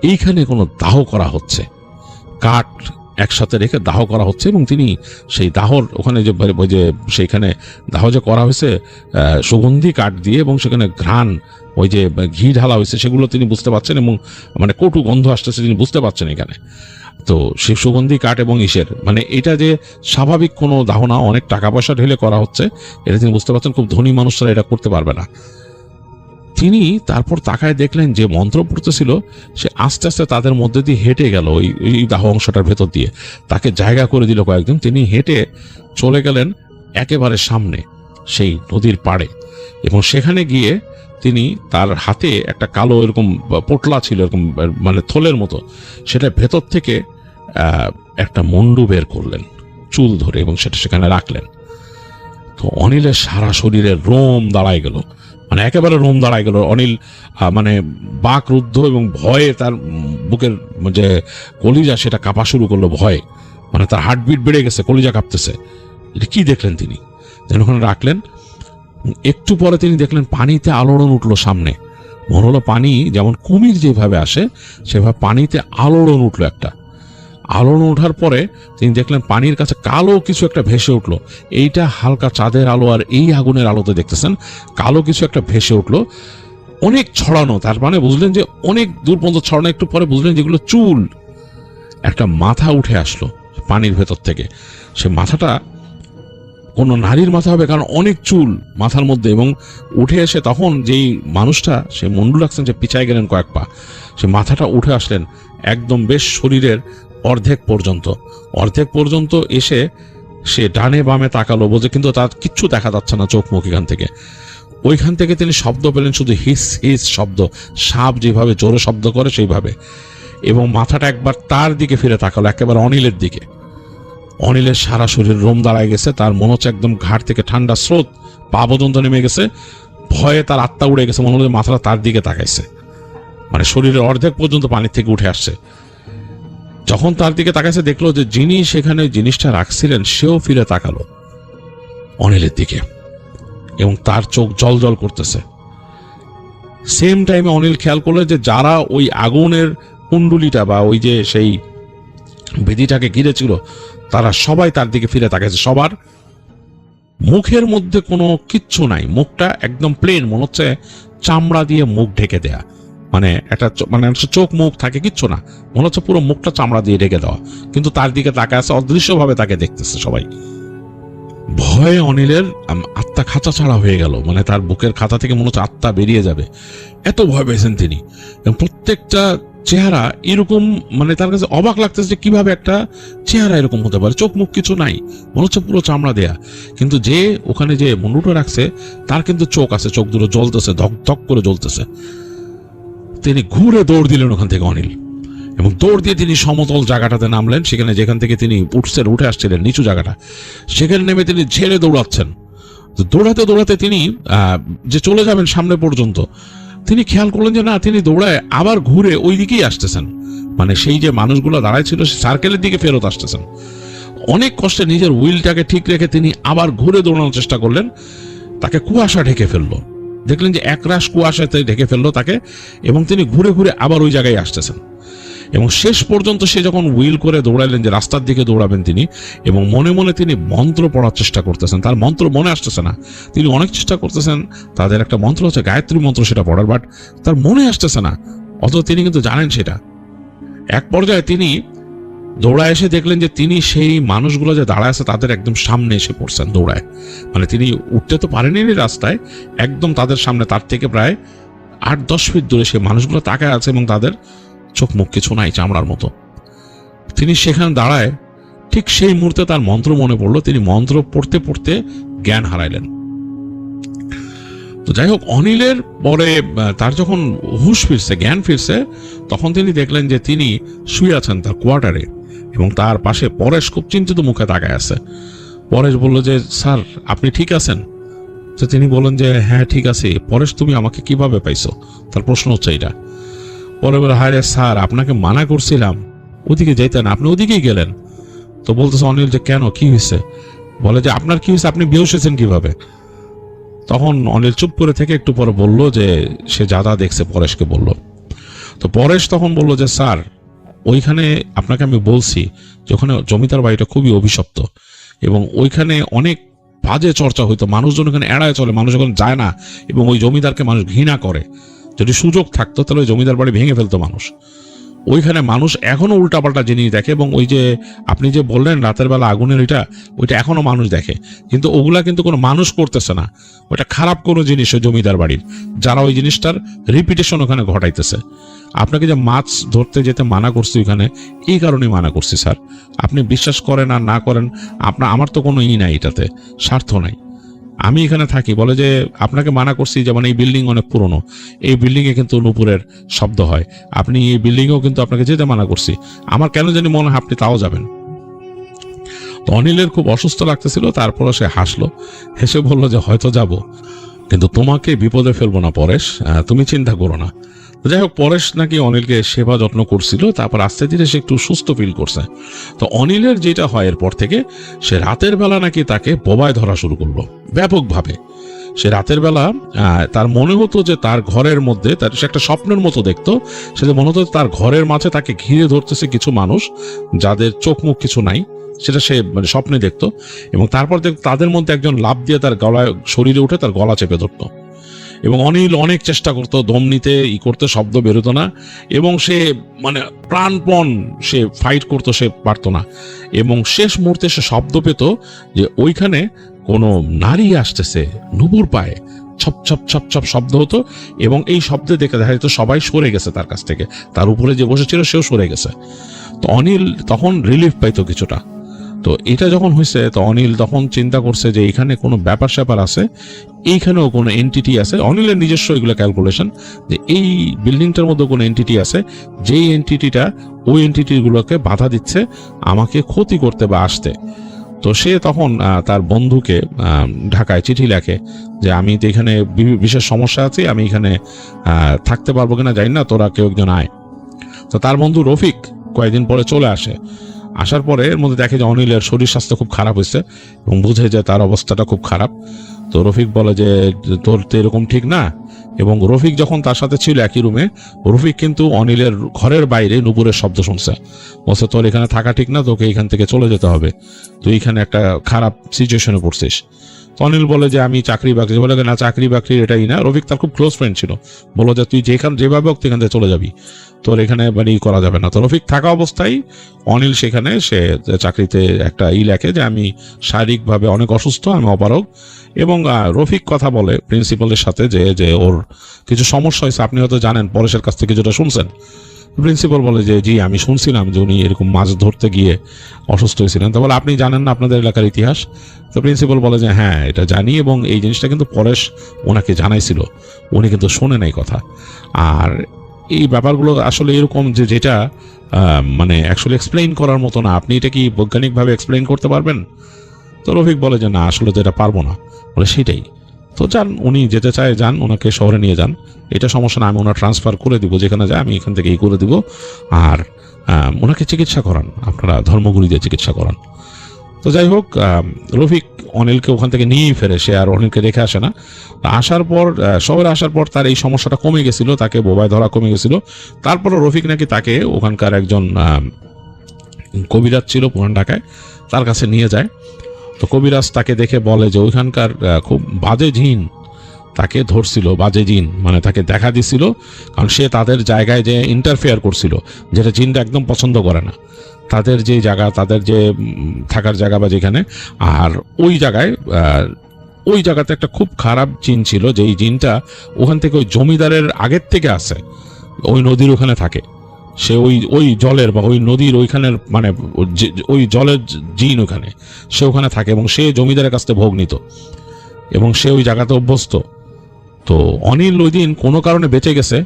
এইখানে কোনো দাহ করা হচ্ছে, কাঠ একসাথে রেখে দাহ করা হচ্ছে, এবং তিনি সেই দাহর ওখানে যে সেইখানে দাহ যে করা হয়েছে সুগন্ধি কাঠ দিয়ে, এবং সেখানে ঘ্রাণ ওই যে ঘি ঢালা হয়েছে সেগুলো তিনি বুঝতে পারছেন, এবং মানে কটু গন্ধ আসতেছে তিনি বুঝতে পারছেন এখানে। তো সেই সুগন্ধি কাঠ এবং ইসের মানে এটা যে স্বাভাবিক কোনো দাহ না, অনেক টাকা পয়সা ঢেলে করা হচ্ছে, এটা তিনি বুঝতে পারছেন। খুব ধনী মানুষরা এটা করতে পারবে না। তিনি তারপর তাকায় দেখলেন যে মন্ত্র পড়তেছিল সে আস্তে আস্তে তাদের মধ্যে দিয়ে হেঁটে গেল, ওই দাহ অংশটার ভেতর দিয়ে তাকে জায়গা করে দিল কয়েকজন। তিনি হেঁটে চলে গেলেন একেবারে সামনে সেই নদীর পাড়ে, এবং সেখানে গিয়ে তিনি তার হাতে একটা কালো এরকম পোটলা ছিল, এরকম মানে থলের মতো, সেটা ভেতর থেকে একটা মুন্ডু বের করলেন চুল ধরে, এবং সেটা সেখানে রাখলেন। তো অনিলের সারা শরীরে রোম দাঁড়ায় গেল, মানে একেবারে রোম দাঁড়ায় গেল। অনিল মানে বাকরুদ্ধ এবং ভয়ে তার বুকের যে কলিজা সেটা কাঁপা শুরু করলো ভয়ে, মানে তার হার্টবিট বেড়ে গেছে, কলিজা কাঁপতেছে। এটা কি দেখলেন তিনি? যেন ওখানে রাখলেন। একটু পরে তিনি দেখলেন পানিতে আলোড়ন উঠলো সামনে। মনে হলো পানি যেমন কুমির যেভাবে আসে সেভাবে পানিতে আলোড়ন উঠলো একটা। আলোড়ন ওঠার পরে তিনি দেখলেন পানির কাছে কালো কিছু একটা ভেসে উঠলো। এইটা হালকা চাঁদের আলো আর এই আগুনের আলোতে দেখতেছেন কালো কিছু একটা ভেসে উঠলো, অনেক ছড়ানো। তার মানে বুঝলেন যে অনেক দূর পর্যন্ত ছড়ানো। একটু পরে বুঝলেন যেগুলো চুল। একটা মাথা উঠে আসলো পানির ভেতর থেকে। সে মাথাটা কোনো নারীর মাথা হবে, কারণ অনেক চুল মাথার মধ্যে। এবং উঠে এসে তখন যেই মানুষটা, সে মুন্ডু রাখছেন, যে পিছায় গেলেন কয়েক পা, সে মাথাটা উঠে আসলেন একদম বেশ শরীরের অর্ধেক পর্যন্ত এসে সে ডানে বামে তাকালো বোঝে, কিন্তু তার কিচ্ছু দেখা যাচ্ছে না চোখ মুখ এখান থেকে। ওইখান থেকে তিনি শব্দ পেলেন, শুধু হিস হিস শব্দ, সাপ যেভাবে জোরে শব্দ করে সেইভাবে। এবং মাথাটা একবার তার দিকে ফিরে তাকালো, একেবারে অনিলের দিকে। অনিলের সারা শরীর রোম দাঁড়ায় গেছে, তার মনে হচ্ছে একদম ঘাট থেকে ঠান্ডা স্রোত পা পর্যন্ত নেমে গেছে। ভয়ে তার আত্মা উড়ে গেছে, মনে হচ্ছে মাথাটা তার দিকে তাকাইছে, মানে শরীরের অর্ধেক পর্যন্ত পানির থেকে উঠে আসছে। যখন তার দিকে তাকাইছে দেখলো যে যিনি সেখানে জিনিসটা রাখছিলেন সেও ফিরে তাকালো অনিলের দিকে, এবং তার চোখ জল জল করতেছে। সেম টাইমে অনিল খেয়াল করলো যে যারা ওই আগুনের কুণ্ডুলিটা বা ওই যে সেই বেদিটাকে ঘিরেছিল তারা সবাই তার দিকে ফিরে তাকাইছে। সবার মুখের মধ্যে কোনো কিচ্ছু নাই, মুখটা একদম প্লেন, মনে হচ্ছে চামড়া দিয়ে মুখ ঢেকে দেয়া। মানে একটা মানে চোখ মুখ থাকে কিচ্ছু না, মনে হচ্ছে পুরো মুখটা চামড়া দিয়ে ঢেকে দেওয়া, কিন্তু তার দিকে তাকায় আছে, অদৃশ্যভাবে তাকে দেখতেছে সবাই। ভয়ে অনিলের আত্মা খাঁচা ছাড়া হয়ে গেল, মানে তার বুকের খাতা থেকে মনে হচ্ছে আত্মা বেরিয়ে যাবে, এত ভয় পেয়েছেন তিনি। এবং প্রত্যেকটা চেহারা এরকম, মানে তার কাছে অবাক লাগতেছে যে কিভাবে একটা চেহারা এরকম হতে পারে, চোখ মুখ কিছু নাই, মনে হচ্ছে পুরো চামড়া দেয়া। কিন্তু যে ওখানে যে মুন্ডুটা রাখছে তার কিন্তু চোখ আছে, চোখ দুটো জ্বলতেছে, ধক ধক করে জ্বলতেছে। তিনি ঘুরে দৌড় দিলেন ওখান থেকে অনিল, এবং দৌড় দিয়ে তিনি সমতল জায়গাটাতে নামলেন, সেখানে যেখান থেকে তিনি উঠে আসছিলেন নিচু জায়গাটা, সেখানে নেমে তিনি ঝেড়ে দৌড়াচ্ছেন। দৌড়াতে দৌড়াতে তিনি যে চলে যাবেন সামনে পর্যন্ত, তিনি খেয়াল করলেন যে না, তিনি দৌড়ায় আবার ঘুরে ওই দিকেই আসতেছেন, মানে সেই যে মানুষগুলো দাঁড়ায় ছিল সেই সার্কেলের দিকে ফেরত আসতেছেন। অনেক কষ্টে নিজের হুইলটাকে ঠিক রেখে তিনি আবার ঘুরে দৌড়ানোর চেষ্টা করলেন। তাকে কুয়াশা ঢেকে ফেললো, দেখলেন যে একরাশ কুয়াশাতে ঢেকে ফেললো তাকে, এবং তিনি ঘুরে ঘুরে আবার ওই জায়গায় আসতেছেন। এবং শেষ পর্যন্ত সে যখন হুইল করে দৌড়াইলেন যে রাস্তার দিকে দৌড়াবেন তিনি, এবং মনে মনে তিনি মন্ত্র পড়ার চেষ্টা করতেছেন, তার মন্ত্র মনে আসতেছে না। তিনি অনেক চেষ্টা করতেছেন, তাদের একটা মন্ত্র হচ্ছে গায়ত্রী মন্ত্র, সেটা পড়ার, বাট তার মনে আসতেছে না, অথচ তিনি কিন্তু জানেন সেটা। এক পর্যায়ে তিনি দৌড়ায় এসে দেখলেন যে তিনি সেই মানুষগুলো যে দাঁড়ায় আছে তাদের একদম সামনে এসে পড়ছেন দৌড়ায়, মানে তিনি উঠতে তো পারেনি রাস্তায়, একদম তাদের সামনে, তার থেকে প্রায় 8-10 ফিট দূরে সেই মানুষগুলো তাকায় আছে, এবং তাদের চোখ মুখ কিছু নাই, চামড়ার মতো। তিনি সেখানে দাঁড়ায়, ঠিক সেই মুহূর্তে তার মন্ত্র মনে পড়লো, তিনি মন্ত্র পড়তে পড়তে জ্ঞান হারাইলেন। তো যাই হোক, অনিলের পরে তার যখন হুঁশ ফিরছে, জ্ঞান ফিরছে, তখন তিনি দেখলেন যে তিনি শুয়ে আছেন তার কোয়ার্টারে, এবং তার পাশে পরেশ খুব চিন্তিত মুখে তাকায় আছে। পরেশ বলল যে স্যার আপনি ঠিক আছেন? তো তিনি বলেন যে হ্যাঁ ঠিক আছে। পরেশ তুমি আমাকে কিভাবে পাইছো? তার প্রশ্ন হচ্ছে এটা। পরে বলে হায় রে স্যার, আপনাকে মানা করছিলাম ওদিকে যাইতেন, আপনি ওদিকেই গেলেন। তো বলতেছে অনিল যে কেন, কি হয়েছে? বলে যে আপনার কি হয়েছে, আপনি বেহুশ হয়েছেন কিভাবে? তখন অনিল চুপ করে থেকে একটু পরে বলল যে সে যাদা দেখছে, পরেশকে বলল। তো পরেশ তখন বলল যে স্যার ওইখানে আপনাকে আমি বলছি যে ওখানে জমিদার বাড়িটা খুবই অভিশপ্ত, এবং ওইখানে অনেক বাজে চর্চা হইতো, মানুষজন ওখানে এড়ায় চলে, মানুষ ওখানে যায় না, এবং ওই জমিদারকে মানুষ ঘৃণা করে। যদি সুযোগ থাকতো তাহলে ওই জমিদার বাড়ি ভেঙে ফেলতো মানুষ। ওইখানে মানুষ এখনো উল্টাপাল্টা জিনিস দেখে, এবং ওই যে আপনি যে বললেন রাতের বেলা আগুনের ওইটা এখনো মানুষ দেখে, কিন্তু ওগুলা কিন্তু কোনো মানুষ করতেছে না, ওইটা খারাপ কোনো জিনিস ওই জমিদার বাড়ির, যারা ওই জিনিসটার রিপিটেশন ওখানে ঘটাইতেছে। আপনাকে যে মাছ ধরতে যেতে মানা করছি ওইখানে, এই কারণেই মানা করছি স্যার। আপনি বিশ্বাস করেন আর না করেন, আমার তো কোনো নাই, এটাতে স্বার্থ নাই। আমি এখানে থাকি, বলে যে আপনাকে মানা করছি, যেমন এই বিল্ডিং অনেক পুরনো, এই বিল্ডিং এ কিন্তু নুপুরের শব্দ হয়, আপনি এই বিল্ডিংয়েও কিন্তু আপনাকে যেতে মানা করছি, আমার কেন জানি মনে হয় আপনি তাও যাবেন। তো অনিলের খুব অসুস্থ লাগতেছিল, তারপরে সে হাসলো, হেসে বলল যে হয়তো যাব। কিন্তু তোমাকে বিপদে ফেলবো না পরেশ, তুমি চিন্তা করো না। যাই হোক, পরেশ নাকি অনিলকে সেবা যত্ন করছিল, তারপর আস্তে ধীরে সে একটু সুস্থ ফিল করছে। তো অনিলের যেটা হয় এরপর থেকে, সে রাতের বেলা নাকি তাকে বোবায় ধরা শুরু করলো ব্যাপকভাবে। সে রাতের বেলা তার মনে হতো যে তার ঘরের মধ্যে, তার সে একটা স্বপ্নের মতো দেখতো, সে যে মনে হতো তার ঘরের মাঝে তাকে ঘিরে ধরতেছে কিছু মানুষ যাদের চোখ মুখ কিছু নাই, সেটা সে মানে স্বপ্নে দেখতো। এবং তারপর তাদের মধ্যে একজন লাফ দিয়ে তার গলায় শরীরে উঠে তার গলা চেপে ধরতো। এবং অনিল অনেক চেষ্টা করতো দম নিতে, করতে, শব্দ বেরোতো না, এবং সে মানে প্রাণপণ সে ফাইট করতো, সে পারতো না। এবং শেষ মুহূর্তে সে শব্দ পেত যে ওইখানে কোনো নারী আসতেছে নুপুর পায়ে, ছপ ছপ ছপ ছপ শব্দ হতো। এবং এই শব্দে দেখা যেত সবাই সরে গেছে তার কাছ থেকে, তার উপরে যে বসেছিল সেও সরে গেছে। তো অনিল তখন রিলিফ পাইতো কিছুটা। তো এটা যখন হয়েছে, তো অনিল তখন চিন্তা করছে যে এখানে কোনো ব্যাপার স্যাপার আছে, এইখানেও কোনো এন্টিটি আছে। অনিলের নিজস্ব এগুলো ক্যালকুলেশন যে এই বিল্ডিংটার মধ্যে কোনো এন্টিটি আছে, যেই এন্টিটিটা ওই এন্টিটিগুলোকে বাধা দিচ্ছে আমাকে ক্ষতি করতে বা আসতে। তো সে তখন তার বন্ধুকে ঢাকায় চিঠি লেখে যে আমি তো এখানে বিশেষ সমস্যা আছে, আমি এখানে থাকতে পারবো কিনা জানি না, তোরা কেউ একজন আয়। তো তার বন্ধু রফিক কয়েকদিন পরে চলে আসে। আসার পরে এর মধ্যে দেখে যে অনিলের শরীর স্বাস্থ্য খুব খারাপ হয়েছে এবং বুঝে যে তার অবস্থাটা খুব খারাপ। তো রফিক বলে যে তোর তো এরকম ঠিক না। এবং রফিক যখন তার সাথে ছিল একই রুমে, রফিক কিন্তু অনিলের ঘরের বাইরে নুপুরের শব্দ শুনছে। বলছে তোর এখানে থাকা ঠিক না, তোকে এখান থেকে চলে যেতে হবে, তুই এখানে একটা খারাপ সিচুয়েশনে পড়ছিস। তো অনিল বলে যে আমি চাকরি বাকরি, বলে না চাকরি বাকরি এটাই না। রফিক তার খুব ক্লোজ ফ্রেন্ড ছিল, বলো যে তুই যেভাবে হোক এখান থেকে চলে যাবি, তোর এখানে মানে করা যাবে না। তো রফিক থাকা অবস্থায় অনিল সেখানে সে চাকরিতে একটা লেখে যে আমি শারীরিকভাবে অনেক অসুস্থ, আমি অপারগ। এবং রফিক কথা বলে প্রিন্সিপালের সাথে যে ওর কিছু সমস্যা হয়েছে, আপনি হয়তো জানেন, পরেশের কাছ থেকে যেটা শুনছেন। প্রিন্সিপাল বলে যে জি আমি শুনছিলাম যে উনি এরকম মাছ ধরতে গিয়ে অসুস্থ হয়েছিলেন। তো বলে আপনি জানেন না আপনাদের এলাকার ইতিহাস? তো প্রিন্সিপাল বলে যে হ্যাঁ এটা জানি, এবং এই জিনিসটা কিন্তু পরেশ ওনাকে জানাইছিল, উনি কিন্তু শোনে নাই কথা। আর এই ব্যাপারগুলো আসলে এরকম যে যেটা মানে অ্যাকচুয়ালি এক্সপ্লেইন করার মতো না, আপনি এটা কি বৈজ্ঞানিকভাবে এক্সপ্লেইন করতে পারবেন? তো রফিক বলে যে না আসলে তো এটা পারবো না। বলে সেটাই তো, যান উনি যেতে চায় যান, ওনাকে শহরে নিয়ে যান, এটা সমস্যা না, আমি ওনার ট্রান্সফার করে দিব, যেখানে যায় আমি এখান থেকে করে দিব। আর ওনাকে চিকিৎসা করান, আপনারা ধর্মগুরু দিয়ে চিকিৎসা করান। তো যাই হোক, রফিক অনিলকে ওখান থেকে নিয়েই ফেরে, সে আর অনিলকে রেখে আসে না। আসার পর শহরে আসার পর তার এই সমস্যাটা কমে গেছিল, তাকে বোবায় ধরা কমে গেছিল। তারপরও রফিক নাকি তাকে ওখানকার একজন কবিরাজ ছিল পুরান ঢাকায়, তার কাছে নিয়ে যায়। তো কবিরাজ তাকে দেখে বলে যে ওইখানকার খুব বাজে জিন তাকে ধরছিল, বাজে জিন মানে তাকে দেখা দিছিল, কারণ সে তাদের জায়গায় যে ইন্টারফেয়ার করছিল, যেটা জিনটা একদম পছন্দ করে না, তাদের যে জায়গা, তাদের যে থাকার জায়গা বা যেখানে। আর ওই জায়গাতে একটা খুব খারাপ জিন ছিল, যেই জিনটা ওখান থেকে ওই জমিদারের আগের থেকে আসে, ওই নদীর ওখানে থাকে। সে ওই জলের বা ওই নদীর ওইখানের মানে ওই জলের জিন ওখানে, সে ওখানে থাকে এবং সে জমিদারের কাছ থেকে ভোগ নিত এবং সে ওই জায়গাতে অভ্যস্ত। তো অনিল ওই দিন কোনো কারণে বেঁচে গেছে,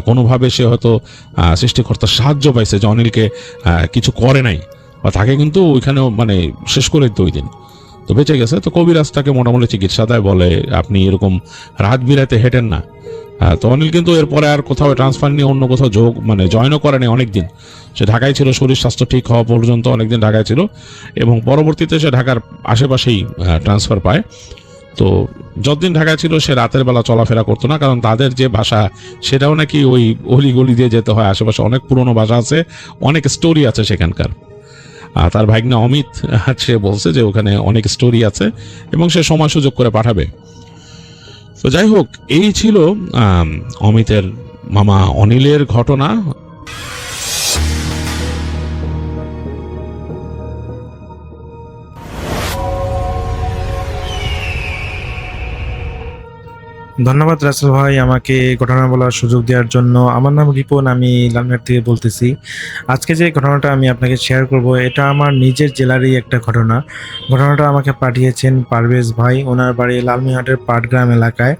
কোনোভাবে সে হয়তো সৃষ্টিকর্তার সাহায্য পাইছে যে অনিলকে কিছু করে নাই, বা তাকে কিন্তু ওইখানেও মানে শেষ করে দিত ওই দিন, তো বেঁচে গেছে। তো কবিরাজ তাকে মোটামুটি চিকিৎসা দেয়, বলে আপনি এরকম রাত বিরাতে হেঁটেন না। তো অনিল কিন্তু এরপরে আর কোথাও ট্রান্সফার নিয়ে অন্য কোথাও জয়েনও করেনি অনেকদিন। সে ঢাকায় ছিল, শরীর স্বাস্থ্য ঠিক হওয়া পর্যন্ত অনেকদিন ঢাকায় ছিল, এবং পরবর্তীতে সে ঢাকার আশেপাশেই ট্রান্সফার পায়। তো যতদিন ঢাকায় ছিল সে রাতের বেলা চলাফেরা করতো না, কারণ তাদের যে ভাষা সেটাও নাকি ওই অলি গলি দিয়ে যেতে হয়, আশেপাশে অনেক পুরনো ভাষা আছে, অনেক স্টোরি আছে সেখানকার। তার ভাগ্নে অমিত সে বলছে যে ওখানে অনেক স্টোরি আছে এবং সে সময় সুযোগ করে পাঠাবে। তো যাই হোক, এই ছিল অমিতের মামা অনিলের ঘটনা। ধন্যবাদ রাসেল ভাই আমাকে ঘটনা বলার সুযোগ দেওয়ার জন্য। আমার নাম রিপন, আমি লালমিয়ার থেকে বলতেছি। আজকে যে ঘটনাটা আমি আপনাকে শেয়ার করব, এটা আমার নিজের জেলারই একটা ঘটনা। ঘটনাটা আমাকে পাঠিয়েছেন পারভেজ ভাই, ওনার বাড়ি লালমিয়াহাটের পাটগ্রাম এলাকায়।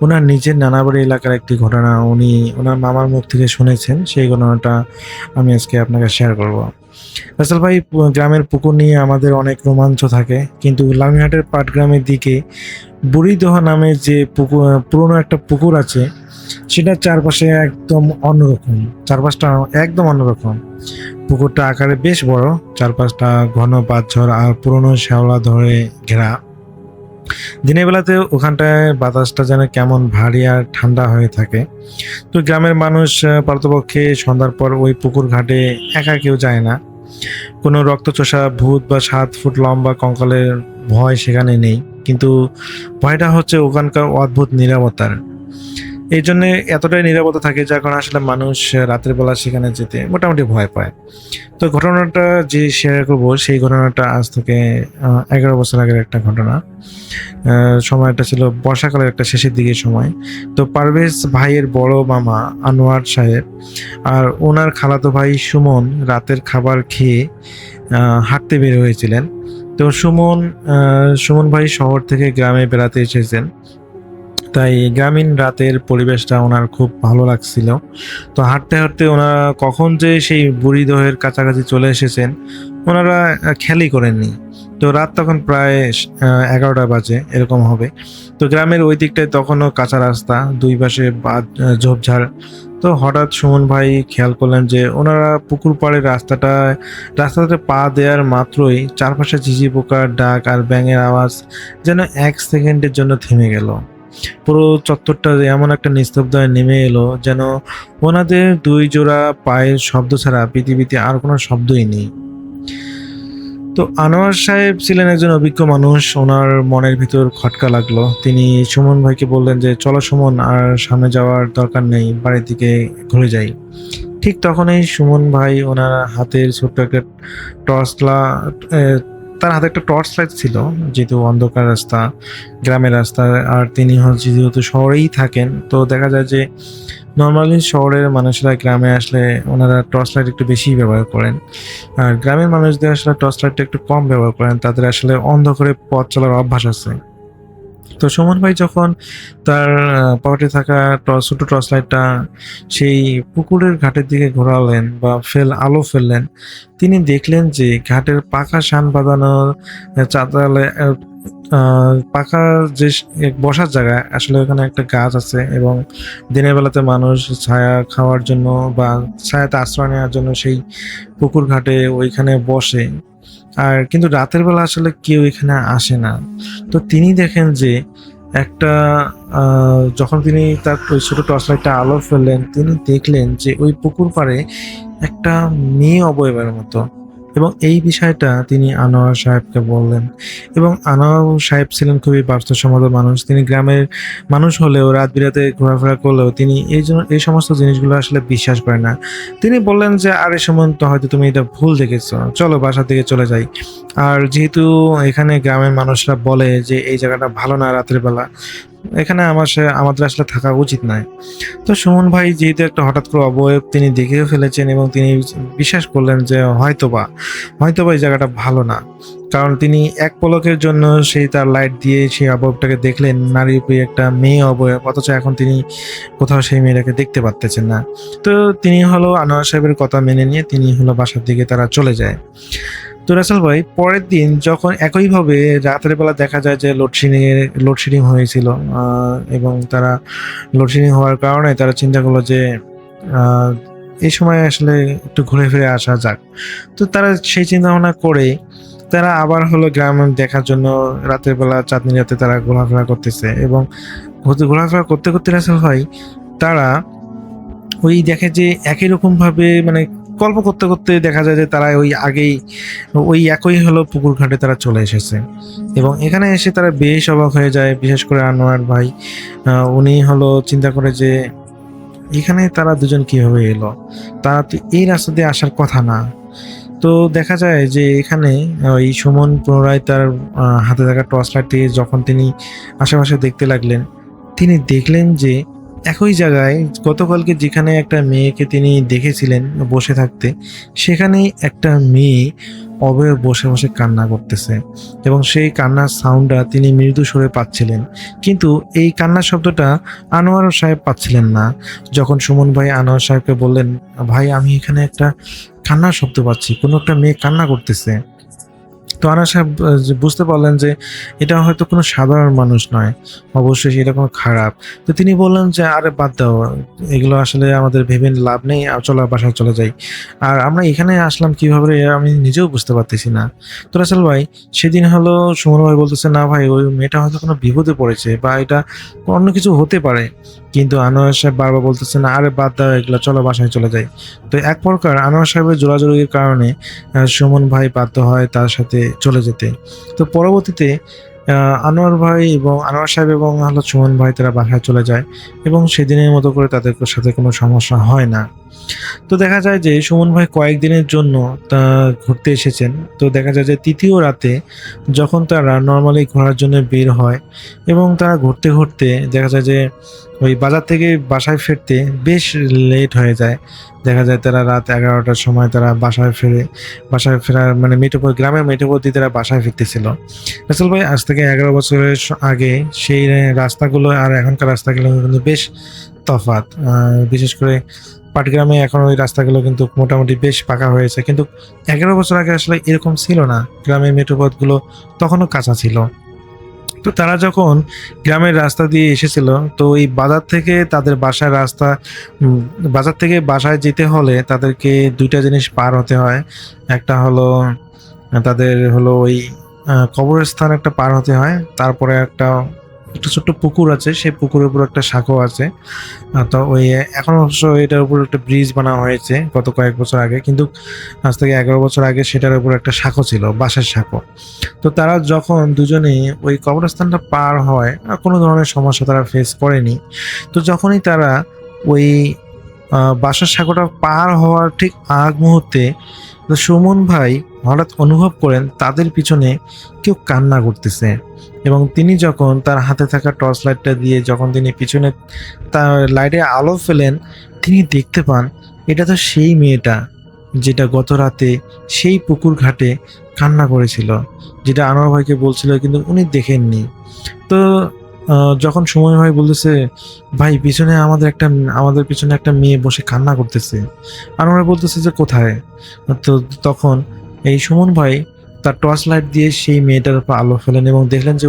ওনার নিজের নানাবাড়ি এলাকার একটি ঘটনা উনি ওনার মামার মুখ থেকে শুনেছেন, সেই ঘটনাটা আমি আজকে আপনাকে শেয়ার করব। রাসেল ভাই, গ্রামের পুকুর নিয়ে আমাদের অনেক রোমাঞ্চ থাকে, কিন্তু লালমিনহাটের পাটগ্রামের দিকে বুড়িদহ নামে যে পুকুর, পুরনো একটা পুকুর আছে, সেটার চারপাশে একদম অন্যরকম। চারপাশটা একদম অন্যরকম। পুকুরটা আকারে বেশ বড়, চারপাশটা ঘন পাতঝড় আর পুরনো শ্যাওলা ধরে ঘেরা। দিনের বেলাতে ওখানটায় বাতাসটা যেন কেমন ভারী আর ঠান্ডা হয়ে থাকে। তো গ্রামের মানুষ পারতপক্ষে সন্ধ্যার পর ওই পুকুর ঘাটে একা কেউ যায় না। কোনো রক্তচোষা ভূত বা 7 ফুট লম্বা কঙ্কালের ভয় সেখানে নেই, কিন্তু ভয়টা হচ্ছে ওখানকার অদ্ভুত নীরবতার। এই জন্য এতটাই নীরবতা থাকে যার কারণে আসলে মানুষ রাতের বেলা সেখানে যেতে মোটামুটি ভয় পায়। তো ঘটনাটা যে শেয়ার করবো, সেই ঘটনাটা আজ থেকে 11 বছর আগের একটা ঘটনা। সময়টা ছিল বর্ষাকালের একটা শেষের দিকের সময়। তো পারভেজ ভাইয়ের বড় মামা আনোয়ার সাহেব আর ওনার খালাতো ভাই সুমন রাতের খাবার খেয়ে হাঁটতে বের হয়েছিলেন। তো সুমন ভাই শহর থেকে গ্রামে বেড়াতে এসেছেন, তাই গ্রামীণ রাতের পরিবেশটা ওনার খুব ভালো লাগছিল। তো হাঁটতে হাঁটতে ওনারা কখন যে সেই বুড়িদহের কাছাকাছি চলে এসেছেন ওনারা খেয়ালই করেননি। তো রাত তখন প্রায় 11টা বাজে এরকম হবে। তো গ্রামের ওই দিকটায় তখনও কাঁচা রাস্তা, দুই পাশে ঝোপঝাড়। তো হঠাৎ সুমন ভাই খেয়াল করলেন যে ওনারা পুকুর পাড়ের রাস্তাতে পা দেওয়ার মাত্রই চারপাশে ঝিঝি পোকার ডাক আর ব্যাঙের আওয়াজ যেন 1 সেকেন্ডের জন্য থেমে গেল। পুরো চত্বরটা এমন একটা নিস্তব্ধতায় নেমে এলো যেন ওনাদের 2 জোড়া পায়ের শব্দ ছাড়া পৃথিবীতে আর কোনো শব্দই নেই। তো আনোয়ার সাহেব ছিলেন একজন অভিজ্ঞ মানুষ, ওনার মনের ভিতর খটকা লাগলো। তিনি সুমন ভাইকে বললেন যে চলো সুমন, আর সামনে যাওয়ার দরকার নেই, বাড়ির দিকে ঘুরে যাই। ঠিক তখনই সুমন ভাই ওনার হাতের ছোট্ট একটা তার হাতে একটা টর্চ লাইট ছিল, যেহেতু অন্ধকার রাস্তা, গ্রামের রাস্তা, আর তিনি হচ্ছে যেহেতু শহরেই থাকেন, তো দেখা যায় যে নর্মালি শহরের মানুষরা গ্রামে আসলে ওনারা টর্চ লাইট একটু বেশি ব্যবহার করেন, আর গ্রামের মানুষদের আসলে টর্চ লাইটটা একটু কম ব্যবহার করেন, তাদের আসলে অন্ধকারে পথ চলার অভ্যাস আছে। তো সুমন ভাই যখন তার পকেটে থাকা ছোট টর্চ লাইটটা সেই পুকুরের ঘাটের দিকে ঘোরালেন বা আলো ফেললেন, তিনি দেখলেন যে ঘাটের পাকা শান বাঁধানো চাতালে পাকা যে বসার জায়গা, আসলে ওখানে একটা গাছ আছে, এবং দিনের বেলাতে মানুষ ছায়া খাওয়ার জন্য বা ছায়াতে আশ্রয় নেওয়ার জন্য সেই পুকুর ঘাটে ওইখানে বসে। আর কিন্তু রাতের বেলা আসলে কেউ এখানে আসে না। তো তিনি দেখেন যে একটা যখন তিনি তার ওই ছোট টর্চ লাইটটা আলো ফেললেন, তিনি দেখলেন যে ওই পুকুর পাড়ে একটা মেয়ে অবয়বের মতো, এবং এই বিষয়টা তিনি আনোয়ার সাহেবকে বললেন। এবং আনোয়ার সাহেব ছিলেন খুবই বাস্তবসম্মত মানুষ। তিনি গ্রামের মানুষ হলেও রাত বিরাতে ঘোরাফেরা করলেও তিনি এই সমস্ত জিনিসগুলো আসলে বিশ্বাস করেন না। তিনি বললেন যে আরে সুমন, তো হয়তো তুমি এটা ভুল দেখেছো, চলো বাসার দিকে চলে যাই। আর যেহেতু এখানে গ্রামের মানুষরা বলে যে এই জায়গাটা ভালো না রাতের বেলা, এখানে আমাদের আসলে থাকা উচিত নয়। তো সুমন ভাই যেহেতু একটা হঠাৎ করে অবয়ব তিনি দেখেও ফেলেছেন, এবং তিনি বিশ্বাস করলেন যে হয়তোবা এই জায়গাটা ভালো না, কারণ তিনি এক পলকের জন্য সেই তার লাইট দিয়ে সেই অবয়বটাকে দেখলেন, নারী রূপী একটা মেয়ে অবয়ব, অথচ এখন তিনি কোথাও সেই মেয়েটাকে দেখতে পারতেছেন না। তো তিনি হলো আনোয়ার সাহেবের কথা মেনে নিয়ে তিনি হলো বাসার দিকে তারা চলে যায়। তো রাসেল ভাই, পরের দিন যখন একইভাবে রাতের বেলা দেখা যায় যে লোডশেডিং হয়েছিল, এবং তারা লোডশেডিং হওয়ার কারণে তারা চিন্তা করলো যে এই সময় আসলে একটু ঘুরে ফিরে আসা যাক। তো তারা সেই চিন্তা ভাবনা করে তারা আবার হলো গ্রাম দেখার জন্য রাতের বেলা চাঁদনি রাতে তারা ঘোরাফেরা করতেছে, এবং ঘোরাফেরা করতে করতে রাসেল ভাই তারা ওই দেখে যে একই রকম ভাবে, মানে গল্প করতে করতে দেখা যায় যে তারা ওই একই হলো পুকুর ঘাটে তারা চলে এসেছে। এবং এখানে এসে তারা বেশ অবাক হয়ে যায়, বিশেষ করে আনোয়ার ভাই। উনি হলো চিন্তা করে যে এখানে তারা দুজন কিভাবে এলো, তারা তো এই রাস্তা দিয়ে আসার কথা না। তো দেখা যায় যে এখানে ওই সুমন পুনরায় তার হাতে থাকা টর্চ লাইট দিয়ে যখন তিনি আশেপাশে দেখতে লাগলেন, তিনি দেখলেন যে একই জায়গায় গতকালকে যেখানে একটা মেয়েকে তিনি দেখেছিলেন বসে থাকতে, সেখানেই একটা মেয়ে অবয়ব বসে বসে কান্না করতেছে এবং সেই কান্নার সাউন্ডটা তিনি মৃদু সুরে পাচ্ছিলেন, কিন্তু এই কান্নার শব্দটা আনোয়ার সাহেব পাচ্ছিলেন না। যখন সুমন ভাই আনোয়ার সাহেবকে বললেন, ভাই আমি এখানে একটা কান্নার শব্দ পাচ্ছি, কোনো একটা মেয়ে কান্না করতেছে, তো আনোয়ার সাহেব যে বুঝতে পারলেন যে এটা হয়তো কোনো সাধারণ মানুষ নয়, অবশ্যই সেটা কোনো খারাপ। তো তিনি বললেন যে আরে বাদ দাও, এগুলো আসলে আমাদের ভেবে লাভ নেই, আর চলো বাসায় চলে যাই। আর আমরা এখানে আসলাম কিভাবে আমি নিজেও বুঝতে পারতেছি না। তো রাসেল ভাই, সেদিন হলো সুমন ভাই বলতেছে, না ভাই ওই মেয়েটা হয়তো কোনো বিপদে পড়েছে বা এটা অন্য কিছু হতে পারে, কিন্তু আনোয়ার সাহেব বারবার বলতেছে না আরে বাদ দাও এগুলো, চলো বাসায় চলে যাই। তো এক প্রকার আনোয়ার সাহেবের জোরাজুরির কারণে সুমন ভাই বাধ্য হয় তার সাথে চলে যেতে। তো পরবর্তীতে আনোয়ার ভাই এবং আনোয়ার সাহেব এবং হলো সুমন ভাই তারা বাসায় চলে যায় এবং সেদিনের মতো করে তাদের সাথে কোনো সমস্যা হয় না। তো দেখা যায় যে সুমন ভাই কয়েকদিনের জন্য তা ঘুরতে এসেছেন। তো দেখা যায় যে তৃতীয় রাতে যখন তারা নর্মালি ঘোরার জন্য বের হয় এবং তারা ঘুরতে ঘুরতে দেখা যায় যে ওই বাজার থেকে বাসায় ফিরতে বেশ লেট হয়ে যায়। দেখা যায় তারা রাত 11টার সময় তারা বাসায় ফেরার মানে গ্রামের মেঠোপথ দিয়ে তারা বাসায় ফিরতেছিল। রাসেল ভাই, আজ থেকে 11 বছরের আগে সেই রাস্তাগুলো আর এখনকার রাস্তাগুলো কিন্তু বেশ তফাৎ। বিশেষ করে পাটগ্রামে এখন ওই রাস্তাগুলো কিন্তু মোটামুটি বেশ পাকা হয়েছে, কিন্তু 11 বছর আগে আসলে এরকম ছিল না। গ্রামের মেঠোপথগুলো তখনও কাঁচা ছিল। তো তারা যখন গ্রামের রাস্তা দিয়ে এসেছিল, তো ওই বাজার থেকে তাদের বাসার রাস্তা বাজার থেকে বাসায় যেতে হলে তাদেরকে দুইটা জিনিস পার হতে হয়। একটা হলো তাদের হলো ওই কবরস্থান একটা পার হতে হয়, তারপরে একটা ছোট্ট পুকুর আছে, সেই পুকুরের উপর একটা সাঁকো আছে। তো ওই এখন অবশ্য এটার উপর একটা ব্রিজ বানানো হয়েছে গত কয়েক বছর আগে, কিন্তু আজ থেকে 11 বছর আগে সেটার উপর একটা সাঁকো ছিল, বাঁশের সাঁকো। তো তারা যখন দুজনে ওই কবরস্থানটা পার হয় আর কোনো ধরনের সমস্যা তারা ফেস করেনি। তো যখনই তারা ওই বাঁশের সাঁকোটা পার হওয়ার ঠিক আগ মুহূর্তে তো সুমন ভাই হঠাৎ অনুভব করেন তাদের পিছনে কেউ কান্না করতেছে, এবং তিনি যখন তার হাতে থাকা টর্চ লাইটটা দিয়ে যখন তিনি পিছনে তার লাইটে আলো ফেলেন, তিনি দেখতে পান এটা তো সেই মেয়েটা যেটা গত রাতে সেই পুকুর ঘাটে কান্না করেছিল, যেটা আনোয়ার ভাইকে বলছিল কিন্তু উনি দেখেননি। তো যখন সময় ভাই বলতেছে, ভাই পিছনে আমাদের পিছনে একটা মেয়ে বসে কান্না করতেছে, আনোয়ার বলতেছে যে কোথায়। তো তখন এই সুমন ভাই তার টর্চ লাইট দিয়ে সেই মেয়েটার উপর আলো ফেলেন এবং দেখলেন যে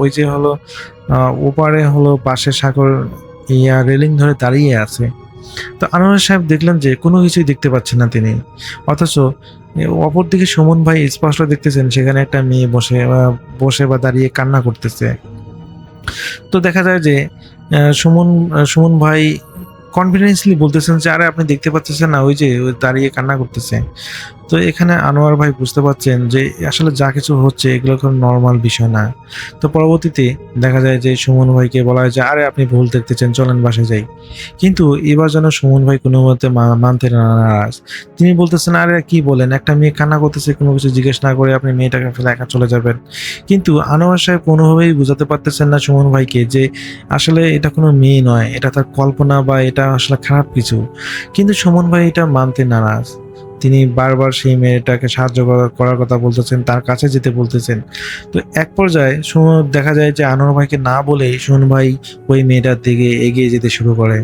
ওই যে হলো ওপারে হলো পাশের সাগর রেলিং ধরে দাঁড়িয়ে আছে। তো আনোয়ার সাহেব দেখলেন যে কোনো কিছুই দেখতে পাচ্ছেন না তিনি, অথচ অপরদিকে সুমন ভাই স্পষ্ট দেখতেছেন সেখানে একটা মেয়ে বসে বা দাঁড়িয়ে কান্না করতেছে। তো দেখা যায় যে সুমন ভাই কনফিডেন্সলি বলতেছেন যে আরে আপনি দেখতে পাচ্ছেন না, ওই যে দাঁড়িয়ে কান্না করতেছে। তো এখানে আনোয়ার ভাই বুঝতে পারছেন যে আসলে যা কিছু হচ্ছে এগুলো কোনো নর্মাল বিষয় না। তো পরবর্তীতে দেখা যায় যে সুমন ভাইকে বলা হয় যে আরে আপনি ভুল দেখতেছেন, চলেন বাসায় যাই। কিন্তু এবার যেন সুমন ভাই কোনো মতে মানতে নারাজ। তিনি বলতেছেন আরে কি বলেন, একটা মেয়ে কান্না করতেছে, কোনো কিছু জিজ্ঞেস না করে আপনি মেয়েটাকে ফেলে একা চলে যাবেন। কিন্তু আনোয়ার সাহেব কোনোভাবেই বুঝাতে পারতেছেন না সুমন ভাইকে যে আসলে এটা কোনো মেয়ে নয়, এটা তার কল্পনা বা এটা আসলে খারাপ কিছু। কিন্তু সুমন ভাই এটা মানতে নারাজ। তিনি বারবার সেই মেয়েটাকে সাহায্য করার কথা বলতেছেন, তার কাছে যেতে বলতেছেন। তো এক পর্যায়ে দেখা যায় যে আনোয়ার ভাইকে না বলেই সুমন ভাই ওই মেয়েটার দিকে এগিয়ে যেতে শুরু করে।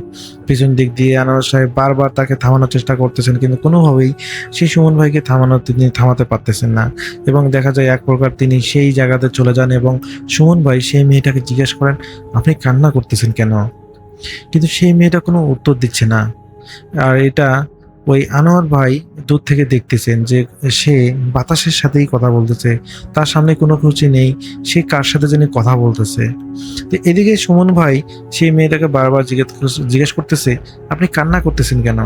পিছন দিক দিয়ে আনোয়ার সাহেব বারবার তাকে থামানোর চেষ্টা করতেছেন, কিন্তু কোনোভাবেই সেই সুমন ভাইকে তিনি থামাতে পারতেছেন না। এবং দেখা যায় এক প্রকার তিনি সেই জায়গাতে চলে যান এবং সুমন ভাই সেই মেয়েটাকে জিজ্ঞেস করেন, আপনি কান্না করতেছেন কেন? কিন্তু সেই মেয়েটা কোনো উত্তর দিচ্ছে না। আর এটা ওই আনোয়ার ভাই দূর থেকে দেখতেছেন যে সে বাতাসের সাথেই কথা বলতেছে, তার সামনে কোনো কিছু নেই, সে কার সাথে যেন কথা বলতেছে। তো এদিকে সুমন ভাই সেই মেয়েটাকে বারবার জিজ্ঞেস করতেছে, আপনি কান্না করতেছেন কেন,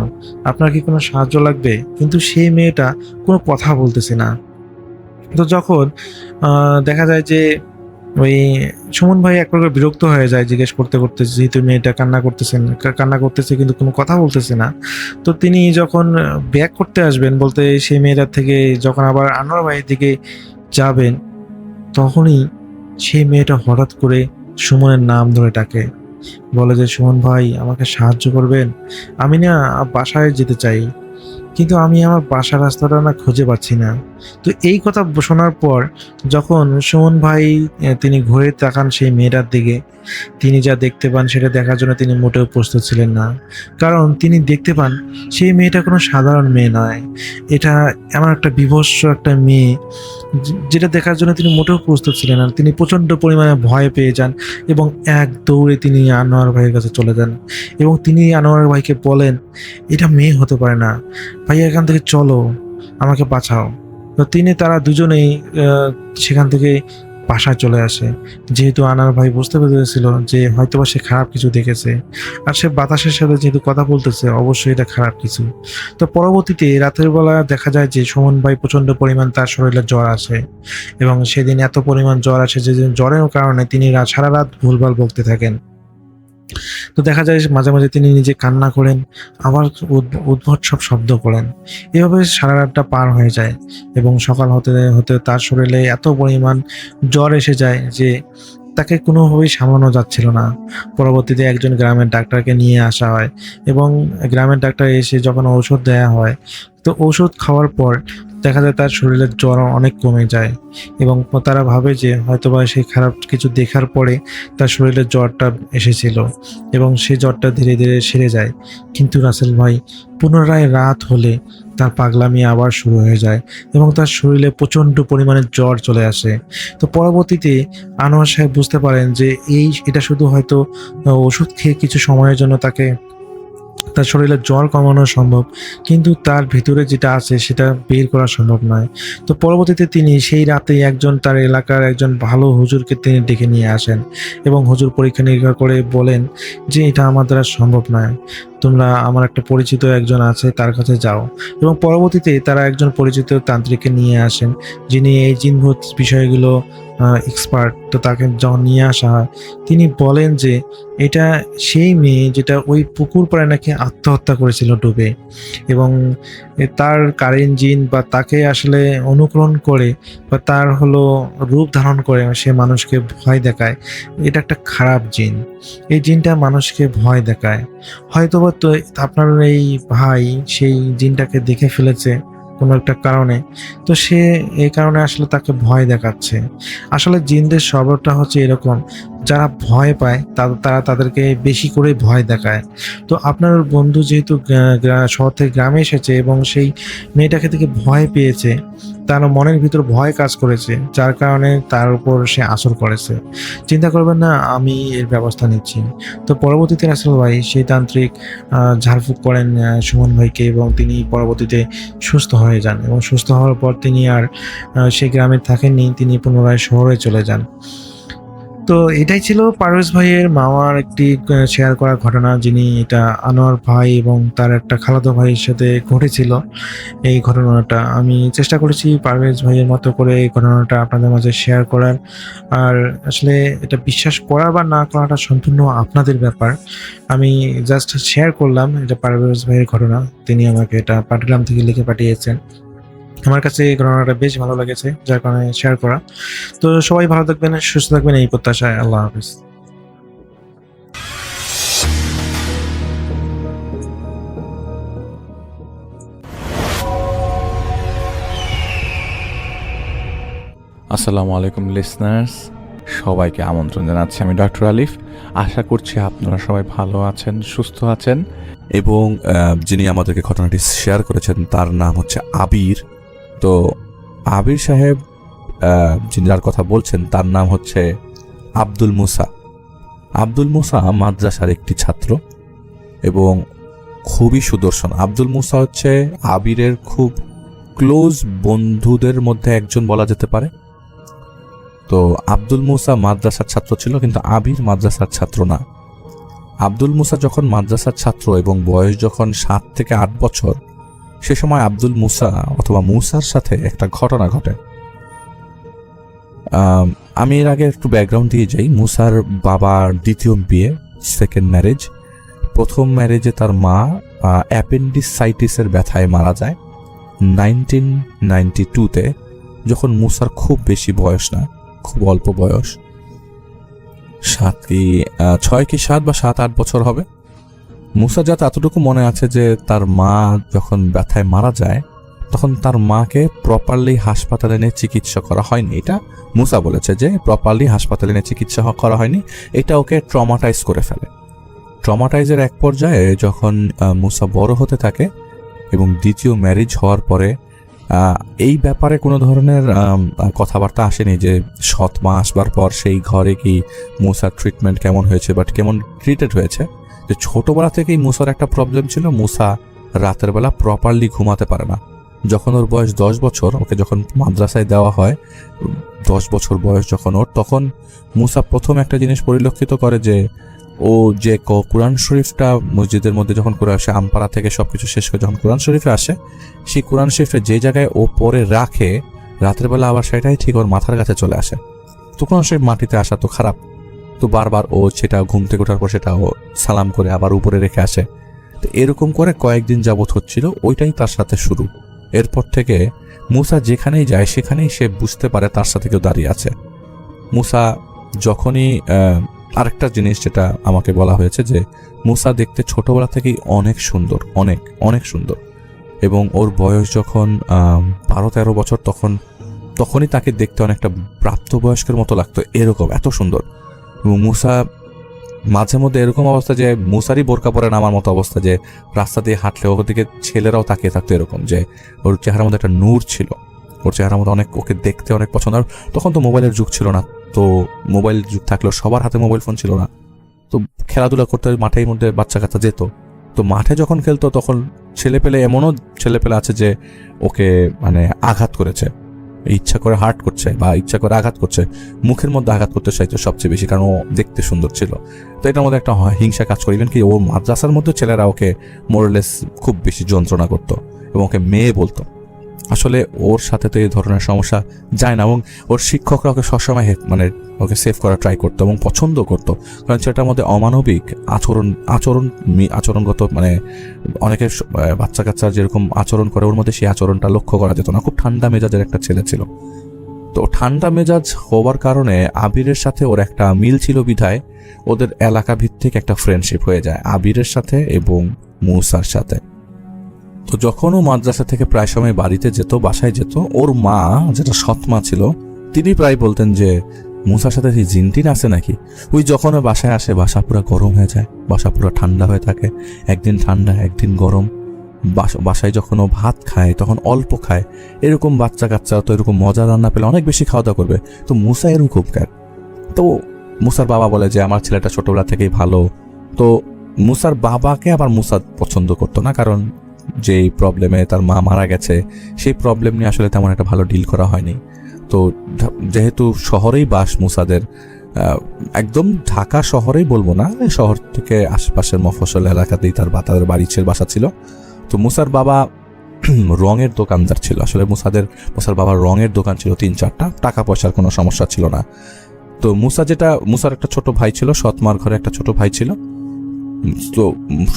আপনার কি কোনো সাহায্য লাগবে? কিন্তু সেই মেয়েটা কোনো কথা বলতেছে না। তো যখন দেখা যায় যে ওই সুমন ভাই এক প্রকার বিরক্ত হয়ে যায় জিজ্ঞেস করতে করতে, যেহেতু মেয়েটা কান্না করতেছে কিন্তু কোনো কথা বলতেছে না। তো তিনি যখন ব্যাক করতে আসবেন বলতে সেই মেয়েটার থেকে যখন আবার আনোয়ার ভাইয়ের দিকে যাবেন, তখনই সেই মেয়েটা হঠাৎ করে সুমনের নাম ধরে ডাকে, বলে যে সুমন ভাই আমাকে সাহায্য করবেন, আমি না বাসায় যেতে চাই, কিন্তু আমি আমার বাসার রাস্তাটা না খুঁজে পাচ্ছি না। তো এই কথা শোনার পর যখন সুমন ভাই তিনি ঘুরে তাকান সেই মেয়েটার দিকে, তিনি যা দেখতে পান সেটা দেখার জন্য তিনি মোটেও প্রস্তুত ছিলেন না। কারণ তিনি দেখতে পান সেই মেয়েটা কোনো সাধারণ মেয়ে নয়, এটা এমন একটা বীভৎস একটা মেয়ে যেটা দেখার জন্য তিনি মোটেও প্রস্তুত ছিলেন না। তিনি প্রচণ্ড পরিমাণে ভয় পেয়ে যান এবং এক দৌড়ে তিনি আনোয়ার ভাইয়ের কাছে চলে যান এবং তিনি আনোয়ার ভাইকে বলেন, এটা মেয়ে হতে পারে না, ভাই এখান থেকে চলো, আমাকে বাঁচাও। তো তারা দুজনেই সেখান থেকে বাসায় চলে আসে, যেহেতু আনার ভাই বুঝতে পেরেছিল যে হয়তোবা সে খারাপ কিছু দেখেছে, আর সে বাতাসের সাথে যেহেতু কথা বলতেছে অবশ্যই এটা খারাপ কিছু। তো পরবর্তীতে রাতের বেলা দেখা যায় যে সুমন ভাই প্রচন্ড পরিমাণ তার শরীরে জ্বর আসে এবং সেদিন এত পরিমাণ জ্বর আসে যে জ্বরের কারণে তিনি সারা রাত ভুলভাল বকতে থাকেন। তো দেখা যায় মাঝে মাঝে তিনি নিজে কান্না করেন, আবার উদ্ভট সব শব্দ করেন। এভাবে সারা রাতটা পার হয়ে যায় এবং সকাল হতে হতে তার শরীরে এত পরিমাণ জ্বর এসে যায় যে তাকে কোনোভাবেই সামলানো যাচ্ছিল না। পরবর্তীতে একজন গ্রামের ডাক্তারকে নিয়ে আসা হয় এবং গ্রামের ডাক্তার এসে যখন ঔষধ দেওয়া হয়, তো ঔষধ খাওয়ার পর দেখা যায় তার শরীরের জ্বর অনেক কমে যায় এবং তারা ভাবে যে হয়তোবা সেই খারাপ কিছু দেখার পরে তার শরীরে জ্বরটা এসেছিল এবং সেই জ্বরটা ধীরে ধীরে সেরে যায়। কিন্তু রাসেল ভাই, পুনরায় রাত হলে তার পাগলামি আবার শুরু হয়ে যায় এবং তার শরীরে প্রচণ্ড পরিমাণে জ্বর চলে আসে। তো পরবর্তীতে আনোয়ার সাহেব বুঝতে পারেন যে এটা শুধু হয়তো ওষুধ খেয়ে কিছু সময়ের জন্য তার শরীরে জ্বর কমানো সম্ভব, কিন্তু তার ভিতরে যেটা আছে সেটা বের করা সম্ভব নয়। তো পরবর্তীতে তিনি সেই রাতেই তার এলাকার একজন ভালো হুজুরকে তিনি ডেকে নিয়ে আসেন এবং হুজুর পরীক্ষা নিরীক্ষা করে বলেন যে এটা আমার দ্বারা সম্ভব নয়, তোমরা আমার একটা পরিচিত একজন আছে তার কাছে যাও। এবং পরবর্তীতে তারা একজন পরিচিত তান্ত্রিককে নিয়ে আসেন যিনি এই জিনভূত বিষয়গুলো এক্সপার্ট। তো তাকে যখন নিয়ে আসা হয় তিনি বলেন যে এটা সেই মেয়ে যেটা ওই পুকুর পাড়ে নাকি আত্মহত্যা করেছিল ডুবে, এবং তার কারেন্ট জিন বা তাকে আসলে অনুকরণ করে বা তার রূপ ধারণ করে সে মানুষকে ভয় দেখায়। এটা একটা খারাপ জিন, এই জিনটা মানুষকে ভয় দেখায়। হয়তোবা তো আপনার এই ভাই সেই জিনটাকে দেখে ফেলেছে কোনো একটা কারণে, তো সে এই কারণে আসলে তাকে ভয় দেখাচ্ছে। আসলে জিনদের স্বভাবটা হচ্ছে এরকম, যারা ভয় পায় তারা তাদেরকে বেশি করে ভয় দেখায়। তো আপনার বন্ধু যেহেতু শহর থেকে গ্রামে এসেছে এবং সেই মেয়েটাকে থেকে ভয় পেয়েছে, তার মনের ভিতর ভয় কাজ করেছে, যার কারণে তার উপর সে আসর করেছে। চিন্তা করবেন না, আমি এর ব্যবস্থা নিচ্ছি। তো পরবর্তীতে রাসেল ভাই সেই তান্ত্রিক ঝাড়ফুঁক করেন সুমন ভাইকে এবং তিনি পরবর্তীতে সুস্থ হয়ে যান এবং সুস্থ হওয়ার পর তিনি আর সেই গ্রামে থাকেননি, তিনি পুনরায় শহরে চলে যান। তো এটাই ছিল পারভেজ ভাইয়ের মামার একটি শেয়ার করা ঘটনা, যিনি এটা আনোয়ার ভাই এবং তার একটা খালাতো ভাইয়ের সাথে ঘটেছিল। এই ঘটনাটা আমি চেষ্টা করেছি পারভেজ ভাইয়ের মতো করে এই ঘটনাটা আপনাদের মাঝে শেয়ার করার। আর আসলে এটা বিশ্বাস করা বা না করাটা সম্পূর্ণ আপনাদের ব্যাপার। আমি জাস্ট শেয়ার করলাম, এটা পারভেজ ভাইয়ের ঘটনা, তিনি আমাকে এটা পাটগ্রাম থেকে লিখে পাঠিয়েছেন। আমার কাছে এই ঘটনাটা বেশ ভালো লেগেছে, যার কারণে শেয়ার করা। তো সবাই ভালো থাকবেন, সুস্থ থাকবেন এই প্রত্যাশায়। আল্লাহ হাফিজ। আসসালামু আলাইকুম লিসনার্স, সবাইকে আমন্ত্রণ জানাচ্ছি। আমি ডক্টর আলিফ। আশা করছি আপনারা সবাই ভালো আছেন, সুস্থ আছেন। এবং যিনি আমাদেরকে ঘটনাটি শেয়ার করেছেন তার নাম হচ্ছে আবির। তো আবির সাহেব যিনি যার কথা বলছেন তার নাম হচ্ছে আব্দুল মুসা। আব্দুল মুসা মাদ্রাসার একটি ছাত্র এবং খুবই সুদর্শন। আব্দুল মুসা হচ্ছে আবিরের খুব ক্লোজ বন্ধুদের মধ্যে একজন বলা যেতে পারে। তো আব্দুল মুসা মাদ্রাসার ছাত্র ছিল, কিন্তু আবির মাদ্রাসার ছাত্র না। আব্দুল মুসা যখন মাদ্রাসার ছাত্র এবং বয়স যখন 7 থেকে 8 বছর, সে সময় আব্দুল মুসা অথবা মুসার সাথে একটা ঘটনা ঘটে। আমি এর আগে একটু ব্যাকগ্রাউন্ড দিয়ে যাই। মুসার বাবার দ্বিতীয় বিয়ে, সেকেন্ড ম্যারেজ। প্রথম ম্যারেজে তার মা অ্যাপেন্ডিসাইটিসের ব্যথায় মারা যায় 1992-তে, যখন মুসার খুব বেশি বয়স না, খুব অল্প বয়স। 6 কি 7 বা 7-8 বছর হবে। মুসা যাতে এতটুকু মনে আছে যে তার মা যখন ব্যথায় মারা যায় তখন তার মাকে প্রপারলি হাসপাতালে নিয়ে চিকিৎসা করা হয়নি। এটা মুসা বলেছে যে প্রপারলি হাসপাতালে নিয়ে চিকিৎসা করা হয়নি, এটা ওকে ট্রমাটাইজ করে ফেলে। ট্রমাটাইজের এক পর্যায়ে যখন মুসা বড় হতে থাকে এবং দ্বিতীয় ম্যারেজ হওয়ার পরে এই ব্যাপারে কোনো ধরনের কথাবার্তা আসেনি যে সৎ মা আসবার পর সেই ঘরে কি মুসার ট্রিটমেন্ট কেমন হয়েছে বাট কেমন ট্রিটেড হয়েছে। যে ছোটবেলা থেকেই মুসার একটা প্রবলেম ছিল, মুসা রাতের বেলা প্রপারলি ঘুমাতে পারে না। যখন ওর বয়স 10 বছর, ওকে যখন মাদ্রাসায় দেওয়া হয় 10 বছর বয়স যখন ওর, তখন মুসা প্রথম একটা জিনিস পরিলক্ষিত করে যে ও যে কোরআন শরীফটা মসজিদের মধ্যে যখন করে আসে, আমপাড়া থেকে সবকিছু শেষ করে যখন কোরআন শরীফে আসে, সেই কোরআন শরীফে যে জায়গায় ও পরে রাখে রাতের বেলা আবার সেটাই ঠিক ওর মাথার কাছে চলে আসে। তো কোরআন শরীফ মাটিতে আসা তো খারাপ, তো বারবার ও সেটা ঘুম থেকে ওঠার পর সেটা ও সালাম করে আবার উপরে রেখে আসে। তো এরকম করে কয়েকদিন যাবৎ হচ্ছিল, ওইটাই তার সাথে শুরু। এরপর থেকে মুসা যেখানেই যায় সেখানেই সে বুঝতে পারে তার সাথে কেউ দাঁড়িয়ে আছে। মুসা যখনই আরেকটা জিনিস যেটা আমাকে বলা হয়েছে যে মুসা দেখতে ছোটবেলা থেকেই অনেক সুন্দর, অনেক অনেক সুন্দর, এবং ওর বয়স যখন 12-13 বছর তখনই তাকে দেখতে অনেকটা প্রাপ্তবয়স্কের মতো লাগতো, এরকম এত সুন্দর। এবং মুসা মাঝে মধ্যে এরকম অবস্থা যে মুসারই বোরকা পরে নামার মতো অবস্থা, যে রাস্তা দিয়ে হাঁটলে ওর দিকে ছেলেরাও তাকিয়ে থাকতো, এরকম যে ওর চেহারার মধ্যে একটা নূর ছিল, ওর চেহারার মধ্যে অনেক, ওকে দেখতে অনেক পছন্দ। আর তখন তো মোবাইলের যুগ ছিল না, তো মোবাইল যুগ থাকলেও সবার হাতে মোবাইল ফোন ছিল না, তো খেলাধুলা করতে মাঠের মধ্যে বাচ্চা কাচ্চা যেত। তো মাঠে যখন খেলতো তখন এমনও ছেলেপেলে আছে যে ওকে মানে আঘাত করেছে, ইচ্ছা করে হার্ট করছে বা ইচ্ছা করে আঘাত করছে, মুখের মধ্যে আঘাত করতে চাইতো সবচেয়ে বেশি, কারণ ও দেখতে সুন্দর ছিল। তো এটার মধ্যে একটা হিংসা কাজ করে, ইভেন কি ও মাদ্রাসার মধ্যে ছেলেরা ওকে মোরলেস খুব বেশি যন্ত্রণা করতো এবং ওকে মেয়ে বলতো। আসলে ওর সাথে তো এই ধরনের সমস্যা যায় না, এবং ওর শিক্ষকরা ওকে সবসময় মানে ওকে সেভ করা ট্রাই করতো এবং পছন্দ করতো, কারণ সেটার মধ্যে অমানবিক আচরণগত মানে অনেকের বাচ্চা কাচ্চা যেরকম আচরণ করে ওর মধ্যে সেই আচরণটা লক্ষ্য করা যেত না। খুব ঠান্ডা মেজাজের একটা ছেলে ছিল। তো ঠান্ডা মেজাজ হওয়ার কারণে আবিরের সাথে ওর একটা মিল ছিল বিধায় ওদের এলাকা ভিত্তিক একটা ফ্রেন্ডশিপ হয়ে যায় আবিরের সাথে এবং মুসার সাথে। তো যখন ও মাদ্রাসা থেকে প্রায় সময় বাড়িতে যেত, বাসায় যেত, ওর মা যেটা সৎ মা ছিল তিনি প্রায় বলতেন যে মুসার সাথে সেই জিনটিন আছে নাকি। ওই যখন ও বাসায় আসে বাসা পুরো গরম হয়ে যায়, বাসা পুরো ঠান্ডা হয়ে থাকে, একদিন ঠান্ডা একদিন গরম। বাসায় যখন ও ভাত খায় তখন অল্প খায়, এরকম বাচ্চা কাচ্চা তো এরকম মজা রান্না পেলে অনেক বেশি খাওয়া দাওয়া করবে। তো মুসা এরকম খায়। তো মুসার বাবা বলে যে আমার ছেলেটা ছোটবেলা থেকেই ভালো। তো মুসার বাবাকে আবার মুসা পছন্দ করতো না, কারণ যেই প্রবলেমে তার মা মারা গেছে সেই প্রবলেম নিয়ে আসলে তেমন একটা ভালো ডিল করা হয়নি। তো যেহেতু শহরেই বাস মুসাদের, একদম ঢাকা শহরেই বলবো না, শহর থেকে আশেপাশের মফস্বল এলাকাতেই তাদের বাড়ির বাসা ছিল। তো মুসার বাবা রঙের দোকানদার ছিল। আসলে মুসার বাবার রঙের দোকান ছিল 3-4টা, টাকা পয়সার কোনো সমস্যা ছিল না। তো মুসার একটা ছোট ভাই ছিল, সৎমার ঘরে একটা ছোট ভাই ছিল। তো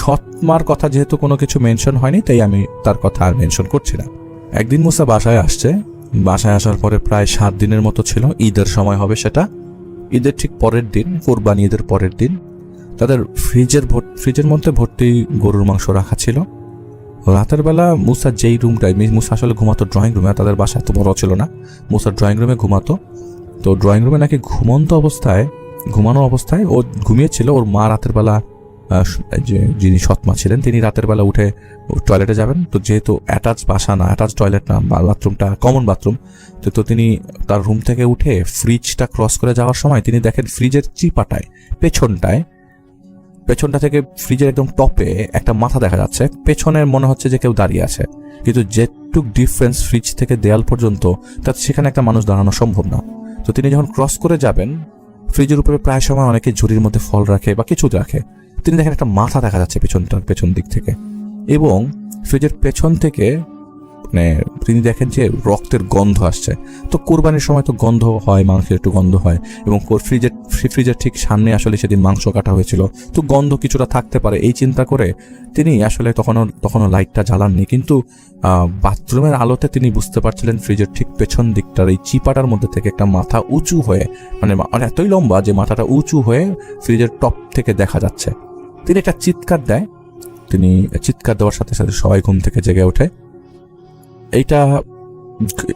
সৎমার কথা যেহেতু কোনো কিছু মেনশন হয়নি তাই আমি তার কথা আর মেনশন করছি না। একদিন মুসা বাসায় আসছে, বাসায় আসার পরে প্রায় 7 দিনের মতো ছিল, ঈদের সময় হবে সেটা, ঈদের ঠিক পরের দিন, কোরবানি ঈদের পরের দিন। তাদের ফ্রিজের মধ্যে ভর্তি গরুর মাংস রাখা ছিল। রাতের বেলা মুসা যেই রুমটায়, মুসা আসলে ঘুমাতো ড্রয়িং রুমে, তাদের বাসা এত বড় ছিল না, মুসা ড্রয়িং রুমে ঘুমাতো। তো ড্রয়িং রুমে নাকি ঘুমানো অবস্থায় ও ঘুমিয়েছিল। ওর মা রাতের বেলা, যিনি সৎমা ছিলেন তিনি রাতের বেলা উঠে টয়লেটে যাবেন। তো যেহেতু অ্যাটাচ বাসা না, অ্যাটাচ টয়লেট না, বাথরুমটা কমন বাথরুম, তো তিনি তার রুম থেকে উঠে ফ্রিজটা ক্রস করে যাওয়ার সময় তিনি দেখেন ফ্রিজের চিপাটায় পেছনটা থেকে ফ্রিজের একদম টপে একটা মাথা দেখা যাচ্ছে। পেছনের মনে হচ্ছে যে কেউ দাঁড়িয়ে আছে, কিন্তু যেটুক ডিফারেন্স ফ্রিজ থেকে দেয়াল পর্যন্ত, তাতে সেখানে একটা মানুষ দাঁড়ানো সম্ভব না। তো তিনি যখন ক্রস করে যাবেন, ফ্রিজের উপরে প্রায় সময় অনেকে ঝুড়ির মধ্যে ফল রাখে বা কিছু রাখে, তিনি দেখেন একটা মাথা দেখা যাচ্ছে পেছন দিক থেকে, এবং ফ্রিজের পেছন থেকে মানে তিনি দেখেন যে রক্তের গন্ধ আসছে। তো কোরবানির সময় তো গন্ধ হয়, মাংসের একটু গন্ধ হয়, এবং ফ্রিজের ঠিক সামনে আসলে সেদিন মাংস কাটা হয়েছিল, তো গন্ধ কিছুটা থাকতে পারে এই চিন্তা করে তিনি আসলে তখনও লাইটটা জ্বালাননি। কিন্তু বাথরুমের আলোতে তিনি বুঝতে পারছিলেন ফ্রিজের ঠিক পেছন দিকটার এই চিপাটার মধ্যে থেকে একটা মাথা উঁচু হয়ে, মানে এতই লম্বা যে মাথাটা উঁচু হয়ে ফ্রিজের টপ থেকে দেখা যাচ্ছে। তিনি একটা চিৎকার দেয়। তিনি চিৎকার দেওয়ার সাথে সাথে সবাই ঘুম থেকে জেগে ওঠে। এইটা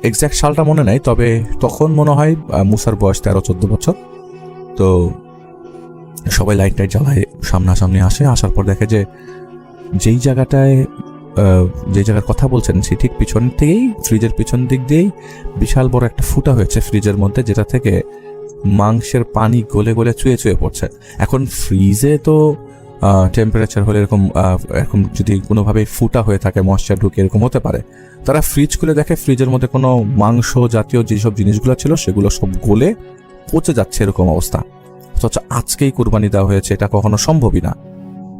এক্স্যাক্ট সালটা মনে নাই, তবে তখন মনে হয় মুসার বয়স 13-14 বছর। তো সবাই লাইট জ্বালায়, সামনাসামনি আসার পর দেখে যে যেই জায়গার কথা বলছেন সেই ঠিক পিছন থেকেই, ফ্রিজের পিছন দিক দিয়েই বিশাল বড় একটা ফুটা হয়েছে ফ্রিজের মধ্যে, যেটা থেকে মাংসের পানি গলে গলে চুয়ে চুয়ে পড়ছে। এখন ফ্রিজে তো টেম্পারেচার হলে এরকম যদি কোনোভাবে ফুটা হয়ে থাকে, ময়েশ্চার ঢুকে, এরকম হতে পারে। তারা ফ্রিজ খুলে দেখে ফ্রিজের মধ্যে কোনো মাংস জাতীয় যেসব জিনিসগুলো ছিল সেগুলো সব গলে পচে যাচ্ছে, এরকম অবস্থা। অথচ আজকেই কুরবানি দেওয়া হয়েছে, এটা কখনো সম্ভবই না।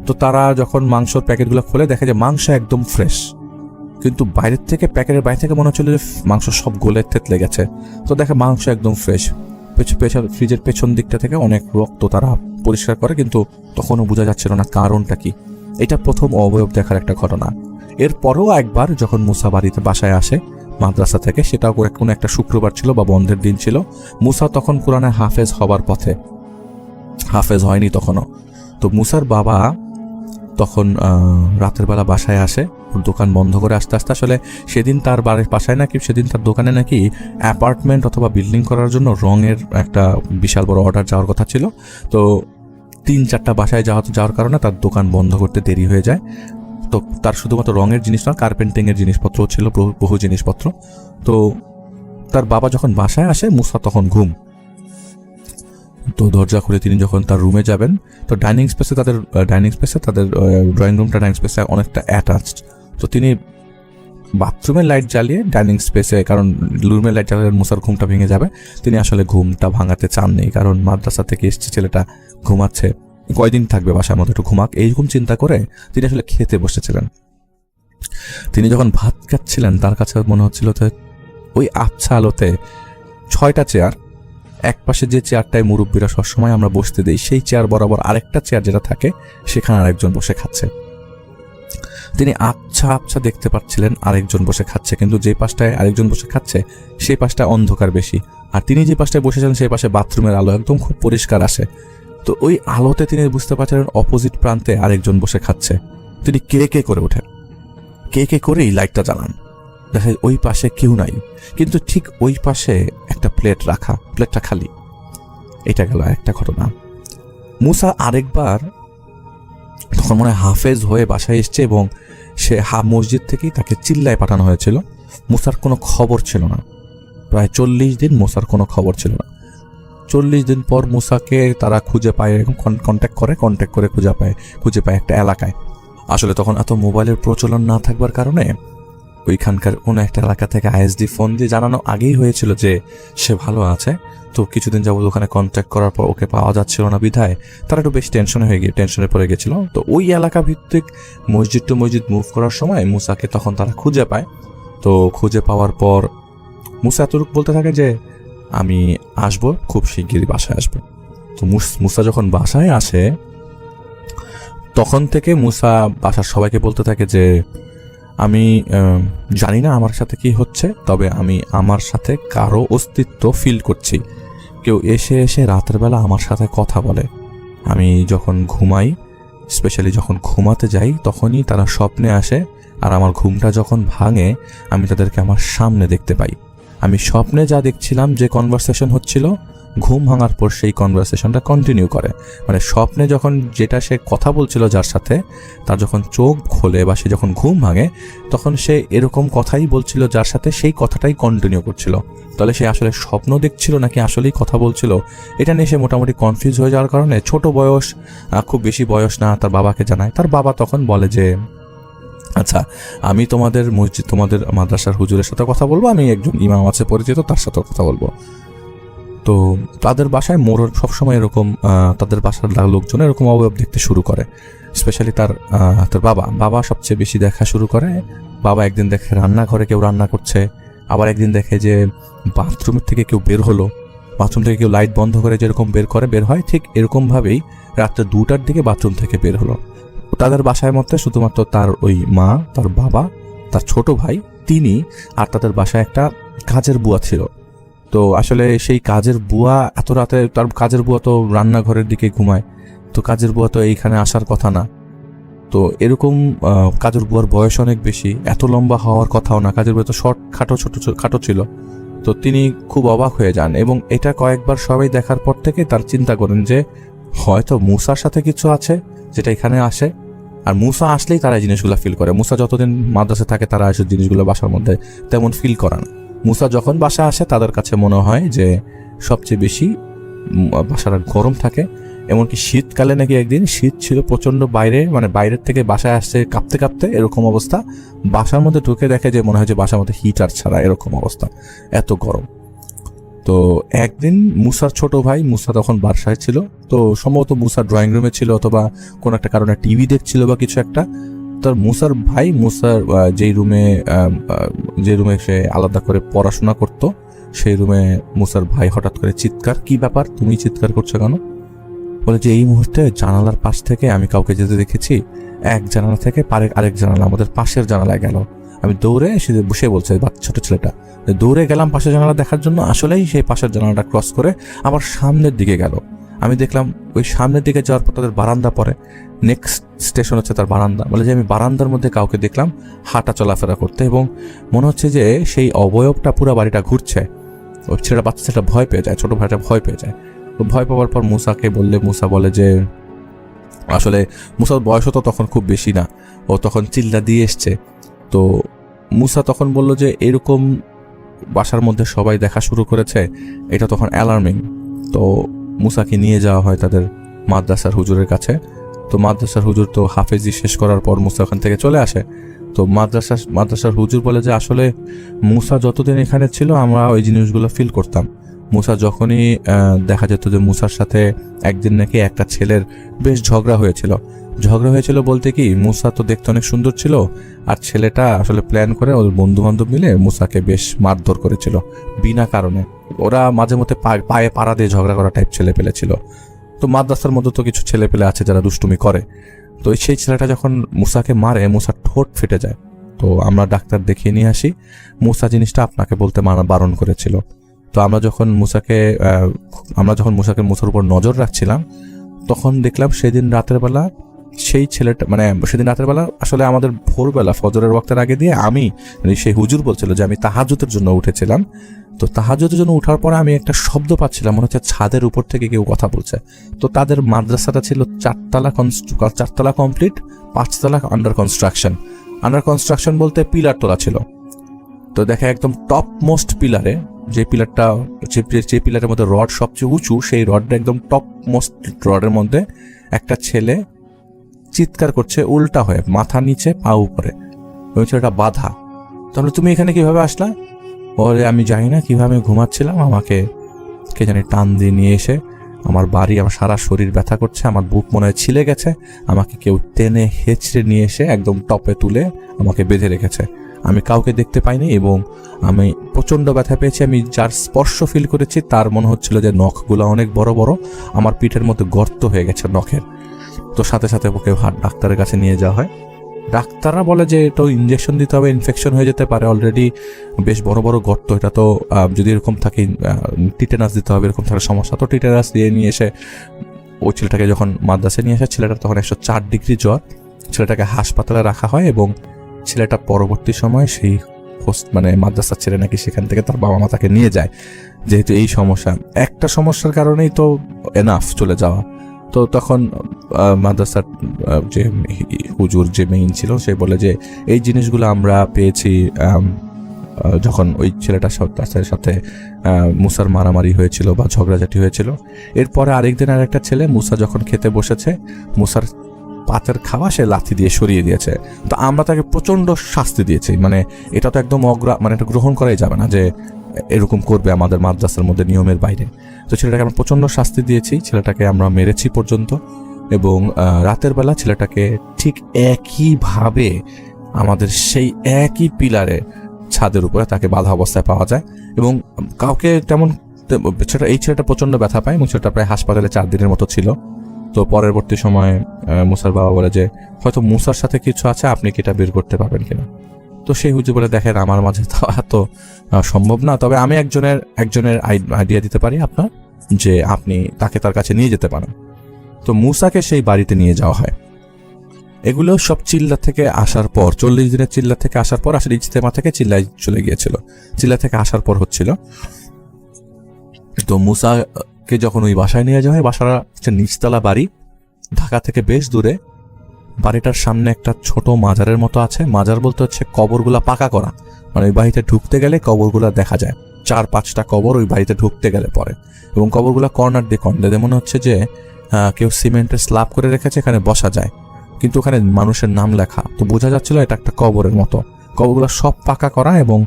তো তারা যখন মাংসর প্যাকেটগুলো খুলে দেখে যে মাংস একদম ফ্রেশ, কিন্তু প্যাকেটের বাইরে থেকে মনে হচ্ছিল যে মাংস সব গলে থেতলে গেছে। তো দেখে মাংস একদম ফ্রেশ। ফ্রিজের পেছন দিকটা থেকে অনেক রক্ত তারা পরিষ্কার করে, কিন্তু তখনও বোঝা যাচ্ছিল না কারণটা কি। এটা প্রথম অবয়ব দেখার একটা ঘটনা। এরপরও একবার যখন মুসা বাসায় আসে মাদ্রাসা থেকে, সেটাও কোনো একটা শুক্রবার ছিল বা বন্ধের দিন ছিল। মুসা তখন কোরআনে হাফেজ হবার পথে, হাফেজ হয়নি তখনও। তো মুসার বাবা তখন রাতের বেলা বাসায় আসে, দোকান বন্ধ করে আস্তে আস্তে। আসলে সেদিন তার বাসায় নাকি, সেদিন তার দোকানে নাকি অ্যাপার্টমেন্ট অথবা বিল্ডিং করার জন্য রঙের একটা বিশাল বড় অর্ডার যাওয়ার কথা ছিল। তো 3-4টা বাসায় যাওয়ার কারণে তার দোকান বন্ধ করতে দেরি হয়ে যায়। তো তার শুধুমাত্র রঙের জিনিস না, কার্পেন্টিংয়ের জিনিসপত্রও ছিল, বহু জিনিসপত্র। তো তার বাবা যখন বাসায় আসে, মুসা তখন ঘুম। তো দরজা খুলে তিনি যখন তার রুমে যাবেন, তো ডাইনিং স্পেসে তাদের ড্রয়িং রুমটা ডাইনিং স্পেসে অনেকটা অ্যাটাচড। তো তিনি বাথরুমের লাইট জ্বালিয়ে ডাইনিং স্পেসে, কারণ রুমের লাইট জ্বালিয়ে মুসার ঘুমটা ভেঙে যাবে, তিনি আসলে ঘুমটা ভাঙাতে চাননি। কারণ মাদ্রাসা থেকে এসছে, ছেলেটা ঘুমাচ্ছে, কয়দিন থাকবে বাসার মধ্যে, একটু ঘুমাক, এইরকম চিন্তা করে তিনি আসলে খেতে বসেছিলেন। তিনি যখন ভাত খাচ্ছিলেন, তার কাছে মনে হচ্ছিল যে ওই আবছা আলোতে 6টা চেয়ার, এক পাশে যে চেয়ারটায় মুরব্বীরা সবসময় আমরা বসতে দিই, সেই চেয়ার বরাবর আরেকটা চেয়ার যেটা থাকে, সেখানে আরেকজন বসে খাচ্ছে। তিনি আবছা দেখতে পাচ্ছিলেন আরেকজন বসে খাচ্ছে, কিন্তু যে পাশটায় আরেকজন বসে খাচ্ছে সেই পাশটা অন্ধকার বেশি, আর তিনি যে পাশটায় বসেছেন সেই পাশে বাথরুমের আলো একদম খুব পরিষ্কার আসে। তো ওই আলোতে তিনি বুঝতে পারছিলেন অপোজিট প্রান্তে আরেকজন বসে খাচ্ছে। তিনি কে করে ওঠেন, কে করেই লাইটটা জ্বালান। দেখা যায় ওই পাশে কেউ নাই, কিন্তু ঠিক ওই পাশে একটা প্লেট রাখা, প্লেটটা খালি। এটা গেল একটা ঘটনা। মুসা আরেকবার তখন মনে হয় হাফেজ হয়ে বাসায় এসছে, এবং সে মসজিদ থেকেই তাকে চিল্লায় পাঠানো হয়েছিল। মুসার কোনো খবর ছিল না, প্রায় 40 দিন মুসার কোনো খবর ছিল না। 40 দিন পর মুসাকে তারা খুঁজে পায়, এরকম কন্ট্যাক্ট করে খুঁজে পায় একটা এলাকায়। আসলে তখন এত মোবাইলের প্রচলন না থাকবার কারণে ওইখানকার কোনো একটা এলাকা থেকে আইএসডি ফোন দিয়ে জানানো আগেই হয়েছিল যে সে ভালো আছে। তো কিছুদিন যাবত ওখানে কন্ট্যাক্ট করার পর ওকে পাওয়া যাচ্ছিল না বিধায় তারা একটু বেশ টেনশনে পড়ে গেছিল। তো ওই এলাকা ভিত্তিক মসজিদ টু মসজিদ মুভ করার সময় মুসাকে তখন তারা খুঁজে পায়। তো খুঁজে পাওয়ার পর মুসা এতটুকু বলতে থাকে যে আমি আসবো, খুব শিগগিরই বাসায় আসবো। তো মুসা যখন বাসায় আসে, তখন থেকে মুসা বাসার সবাইকে বলতে থাকে যে আমি জানি না আমার সাথে কি হচ্ছে, তবে আমি আমার সাথে কারো অস্তিত্ব ফিল করছি। কেউ এসে রাতের বেলা আমার সাথে কথা বলে। আমি যখন ঘুমাই, স্পেশালি যখন ঘুমাতে যাই, তখনই তারা স্বপ্নে আসে, আর আমার ঘুমটা যখন ভাঙে আমি তাদেরকে আমার সামনে দেখতে পাই। আমি স্বপ্নে যা দেখছিলাম, যে কনভারসেশন হচ্ছিল, ঘুম ভাঙার পর সেই কনভারসেশনটা কন্টিনিউ করে। মানে স্বপ্নে যখন যেটা সে কথা বলছিল যার সাথে, তার যখন চোখ খোলে বা সে যখন ঘুম ভাঙে, তখন সে এরকম কথাই বলছিল যার সাথে, সেই কথাটাই কন্টিনিউ করছিল। তাহলে সে আসলে স্বপ্ন দেখছিল নাকি আসলেই কথা বলছিল, এটা নিয়ে সে মোটামুটি কনফিউজ হয়ে যাওয়ার কারণে ছোট বয়স, খুব বেশি বয়স না, তার বাবাকে জানায়। তার বাবা তখন বলে যে আচ্ছা, আমি তোমাদের মাদ্রাসার হুজুরের সাথে কথা বলবো, আমি একজন ইমাম আছে পরিচিত, তার সাথে কথা বলবো। তো তাদের বাসায় মোড়র সবসময় এরকম তাদের বাসার লোকজন এরকম অবয়ব দেখতে শুরু করে। স্পেশালি তার বাবা সবচেয়ে বেশি দেখা শুরু করে। বাবা একদিন দেখে রান্নাঘরে কেউ রান্না করছে, আবার একদিন দেখে যে বাথরুমের থেকে কেউ বের হলো, বাথরুম থেকে কেউ লাইট বন্ধ করে যেরকম বের হয়, ঠিক এরকমভাবেই রাত্রে 2টার দিকে বাথরুম থেকে বের হলো। তাদের বাসায় মধ্যে শুধুমাত্র তার ওই মা, তার বাবা, তার ছোট ভাই, তিনি আর তাদের বাসায় একটা কাজের বুয়া ছিল। তো আসলে সেই কাজের বুয়া এত রাতে, তার কাজের বুয়া তো রান্নাঘরের দিকে ঘুমায়, তো কাজের বুয়া তো এইখানে আসার কথা না। তো এরকম কাজের বুয়ার বয়স অনেক বেশি, এত লম্বা হওয়ার কথাও না, কাজের বুয়া তো খাটো ছিল। তো তিনি খুব অবাক হয়ে যান এবং এটা কয়েকবার সবাই দেখার পর থেকে তার চিন্তা করেন যে হয়তো মুসার সাথে কিছু আছে যেটা এখানে আসে। আর মুসা আসলেই তারা এই জিনিসগুলো ফিল করে। মুসা যতদিন মাদ্রাসা থাকে তারা এসব জিনিসগুলো বাসার মধ্যে তেমন ফিল করে না। মুসা যখন বাসা আসে তাদের কাছে মনে হয় যে সবচেয়ে বেশি বাসাটা গরম থাকে। এমনকি শীতকালে নাকি একদিন শীত ছিল প্রচণ্ড, বাইরের থেকে বাসায় আসছে কাঁপতে কাঁপতে, এরকম অবস্থা। বাসার মধ্যে ঢুকে দেখে যে মনে হয় যে বাসার মধ্যে হিটার ছাড়া, এরকম অবস্থা, এত গরম। তো একদিন মুসার ছোট ভাই, মুসা তখন বাসায় ছিল, তো সম্ভবত মুসা ড্রয়িং রুমে ছিল অথবা কোনো একটা কারণে টিভি দেখছিল বা কিছু একটা। তার মুসার যেই রুমে সে আলাদা করে পড়াশোনা করত, সেই রুমে মুসার ভাই হঠাৎ করে চিৎকার, কি ব্যাপার তুমি চিৎকার করছো কেন? বলে যে এই মুহূর্তে জানালার পাশ থেকে আমি কাউকে যেতে দেখেছি, এক জানালা থেকে আরেক জানালা, আমাদের পাশের জানালায় গেল। আমি দৌড়ে এসে বসে বলছে ছোট ছেলেটা, দৌড়ে গেলাম পাশের জানালা দেখার জন্য। আসলেই সেই পাশের জানালাটা ক্রস করে আবার সামনের দিকে গেল। আমি দেখলাম ওই সামনের দিকে যাওয়ার পর তাদের বারান্দা পড়ে, নেক্সট স্টেশন হচ্ছে তার বারান্দা। বলে যে আমি বারান্দার মধ্যে কাউকে দেখলাম হাঁটা চলাফেরা করতে, এবং মনে হচ্ছে যে সেই অবয়বটা পুরো বাড়িটা ঘুরছে। ওই বাচ্চা ছেলেটা ভয় পেয়ে যায়, ছোট ভাইটা ভয় পেয়ে যায়। ভয় পাওয়ার পর মুসাকে বললে, মুসা বলে যে আসলে মুসার বয়সও তো তখন খুব বেশি না, ও তখন চিল্লা দিয়ে এসছে। তো মুসা তখন বলল যে এরকম বাসার মধ্যে সবাই দেখা শুরু করেছে, এটা তখন অ্যালার্মিং। তো মুসাকে নিয়ে যাওয়া হয় তাদের মাদ্রাসার হুজুরের কাছে। তো মাদ্রাসার হুজুর তো হাফেজি শেষ করার পর মুসা ওখান থেকে চলে আসে। তো মাদ্রাসার হুজুর বলে যে আসলে মুসা যতদিন এখানে ছিল আমরা ওই জিনিসগুলো ফিল করতাম। মুসা যখনই দেখা যেত যে মুসার সাথে একদিন নাকি একটা ছেলের বেশ ঝগড়া হয়েছিল বলতে কি, মুসা তো দেখতে অনেক সুন্দর ছিল, আর ছেলেটা আসলে প্ল্যান করে ওদের বন্ধু বান্ধব মিলে মুসাকে বেশ মারধর করেছিল বিনা কারণে। ওরা মাঝে মধ্যে পায়ে পাড়া দিয়ে ঝগড়া করা টাইপ ছেলে পেলে ছিল। তো মাদ্রাসার মধ্যে তো কিছু ছেলে পেলে আছে যারা দুষ্টুমি করে। তো সেই ছেলেটা যখন মুসাকে মারে, মুসার ঠোঁট ফেটে যায়। তো আমরা ডাক্তার দেখিয়ে নিয়ে আসি, মুসা জিনিসটা আপনাকে বলতে বারণ করেছিল। তো আমরা যখন মুসার উপর নজর রাখছিলাম, তখন দেখলাম সেদিন রাতের বেলা আসলে আমাদের ভোরবেলা ফজরের ওয়াক্তের আগে দিয়ে সেই হুজুর বলছিল যে আমি তাহাজ্জুদের জন্য উঠেছিলাম। তো তাহাজ্জুদের জন্য উঠার পরে আমি একটা শব্দ পাচ্ছিলাম, মনে হচ্ছে ছাদের উপর থেকে কেউ কথা বলছে। তো তাদের মাদ্রাসাটা ছিল 4 তলা কমপ্লিট, 5 তলা আন্ডার কনস্ট্রাকশন বলতে পিলার তোলা ছিল। তো দেখে একদম টপ মোস্ট পিলারে, যে পিলারের মধ্যে রড সবচেয়ে উঁচু, সেই রডটা একদম টপ মোস্ট রডের মধ্যে একটা ছেলে চিৎকার করছে উল্টা হয়ে, মাথা নিচে পা উপরে। ওই ছেলেটা বাধা। তাহলে তুমি এখানে কিভাবে আসলা? বলে আমি জানি না কিভাবে ঘুমাচ্ছিলাম, আমাকে কে জানি টান দিয়ে নিয়ে এসে আমার সারা শরীর ব্যথা করছে, আমার বুক মনে হয় ছিলে গেছে, আমাকে কেউ টেনে হেঁচড়ে নিয়ে এসে একদম টপে তুলে আমাকে বেঁধে রেখেছে। আমি কাউকে দেখতে পাইনি এবং আমি প্রচণ্ড ব্যথা পেয়েছি। আমি যার স্পর্শ ফিল করেছি তার মনে হচ্ছিল যে নখগুলো অনেক বড় বড়, আমার পিঠের মধ্যে গর্ত হয়ে গেছে নখের। তো সাথে সাথে ওকে ডাক্তারের কাছে নিয়ে যাওয়া হয়। ডাক্তাররা বলে যে এটা ইঞ্জেকশন দিতে হবে, ইনফেকশন হয়ে যেতে পারে, অলরেডি বেশ বড় বড় গর্ত, এটা তো যদি এরকম থাকে টিটেনাস দিতে হবে, এরকম থাকার সমস্যা। তো টিটেনাস দিয়ে নিয়ে এসে ওই ছেলেটাকে যখন মাদ্রাসায় নিয়ে আসে, ছেলেটার তখন 104 ডিগ্রি জ্বর, ছেলেটাকে হাসপাতালে রাখা হয় এবং ছেলেটা পরবর্তী সময় সেই মাদ্রাসার ছেলে নাকি সেখান থেকে তার বাবা মা তাকে নিয়ে যায়, যেহেতু এই একটা সমস্যার কারণেই তো এনাফ চলে যাওয়া। তো তখন মাদ্রাসার যে হুজুর যে মেইন ছিল সে বলে যে এই জিনিসগুলো আমরা পেয়েছি যখন ওই ছেলেটার সাথে মুসার মারামারি হয়েছিল বা ঝগড়াঝাটি হয়েছিল। এরপরে আরেকদিন আরেকটা ছেলে, মুসা যখন খেতে বসেছে, মুসার পাতের খাওয়া সে লাথি দিয়ে সরিয়ে দিয়েছে। তো আমরা তাকে প্রচণ্ড শাস্তি দিয়েছি, এটা তো একদম এটা গ্রহণ করাই যাবে না যে এরকম করবে আমাদের মাদ্রাসার মধ্যে নিয়মের বাইরে। তো ছেলেটাকে আমরা প্রচণ্ড শাস্তি দিয়েছি, ছেলেটাকে আমরা মেরেছি পর্যন্ত। এবং রাতের বেলা ছেলেটাকে ঠিক একইভাবে আমাদের সেই একই পিলারে ছাদের উপরে তাকে বাঁধা অবস্থায় পাওয়া যায়। এবং কাউকে তেমন এই ছেলেটা প্রচণ্ড ব্যথা পায় এবং ছেলেটা প্রায় হাসপাতালে 4 দিনের মতো ছিল। তো পরবর্তী সময়ে মুসার বাবা বলে যে হয়তো মুসার সাথে কিছু আছে, আপনি কি এটা বের করতে পারবেন কিনা। তো সেই হুজুর বলে, দেখেন আমার মাঝে তো এত সম্ভব না, তবে আমি একজনের আইডিয়া দিতে পারি আপনার, যে আপনি তাকে তার কাছে নিয়ে যেতে পারেন। তো মুসাকে সেই বাড়িতে নিয়ে যাওয়া হয়। এগুলো সব চিল্লা থেকে আসার পর, 40 দিনের চিল্লা থেকে আসার পর, আসলে ইজতেমা থেকে চিল্লায় চলে গিয়েছিল, চিল্লা থেকে আসার পর হচ্ছিল। তো মুসাকে যখন ওই বাসায় নিয়ে যাওয়া হয়, বাসাটা হচ্ছে নিচতলা বাড়ি, ঢাকা থেকে বেশ দূরে। বাড়িটার সামনে একটা ছোট মাজারের মতো আছে। মাজার বলতে হচ্ছে কবরগুলা পাকা করা, মানে ওই বাড়িতে ঢুকতে গেলে কবরগুলা দেখা যায়, 4-5টা কবর ওই বাড়িতে ঢুকতে গেলে পরে। এবং কবরগুলা কর্নার দিয়ে কর্নার, মনে হচ্ছে যে কেউ সিমেন্টের স্ল্যাব করে রেখেছে, এখানে বসা যায়, কিন্তু ওখানে মানুষের নাম লেখা, তো বোঝা যাচ্ছিল এটা একটা কবরের মতো। কবরগুলো সব পাকা করা এবং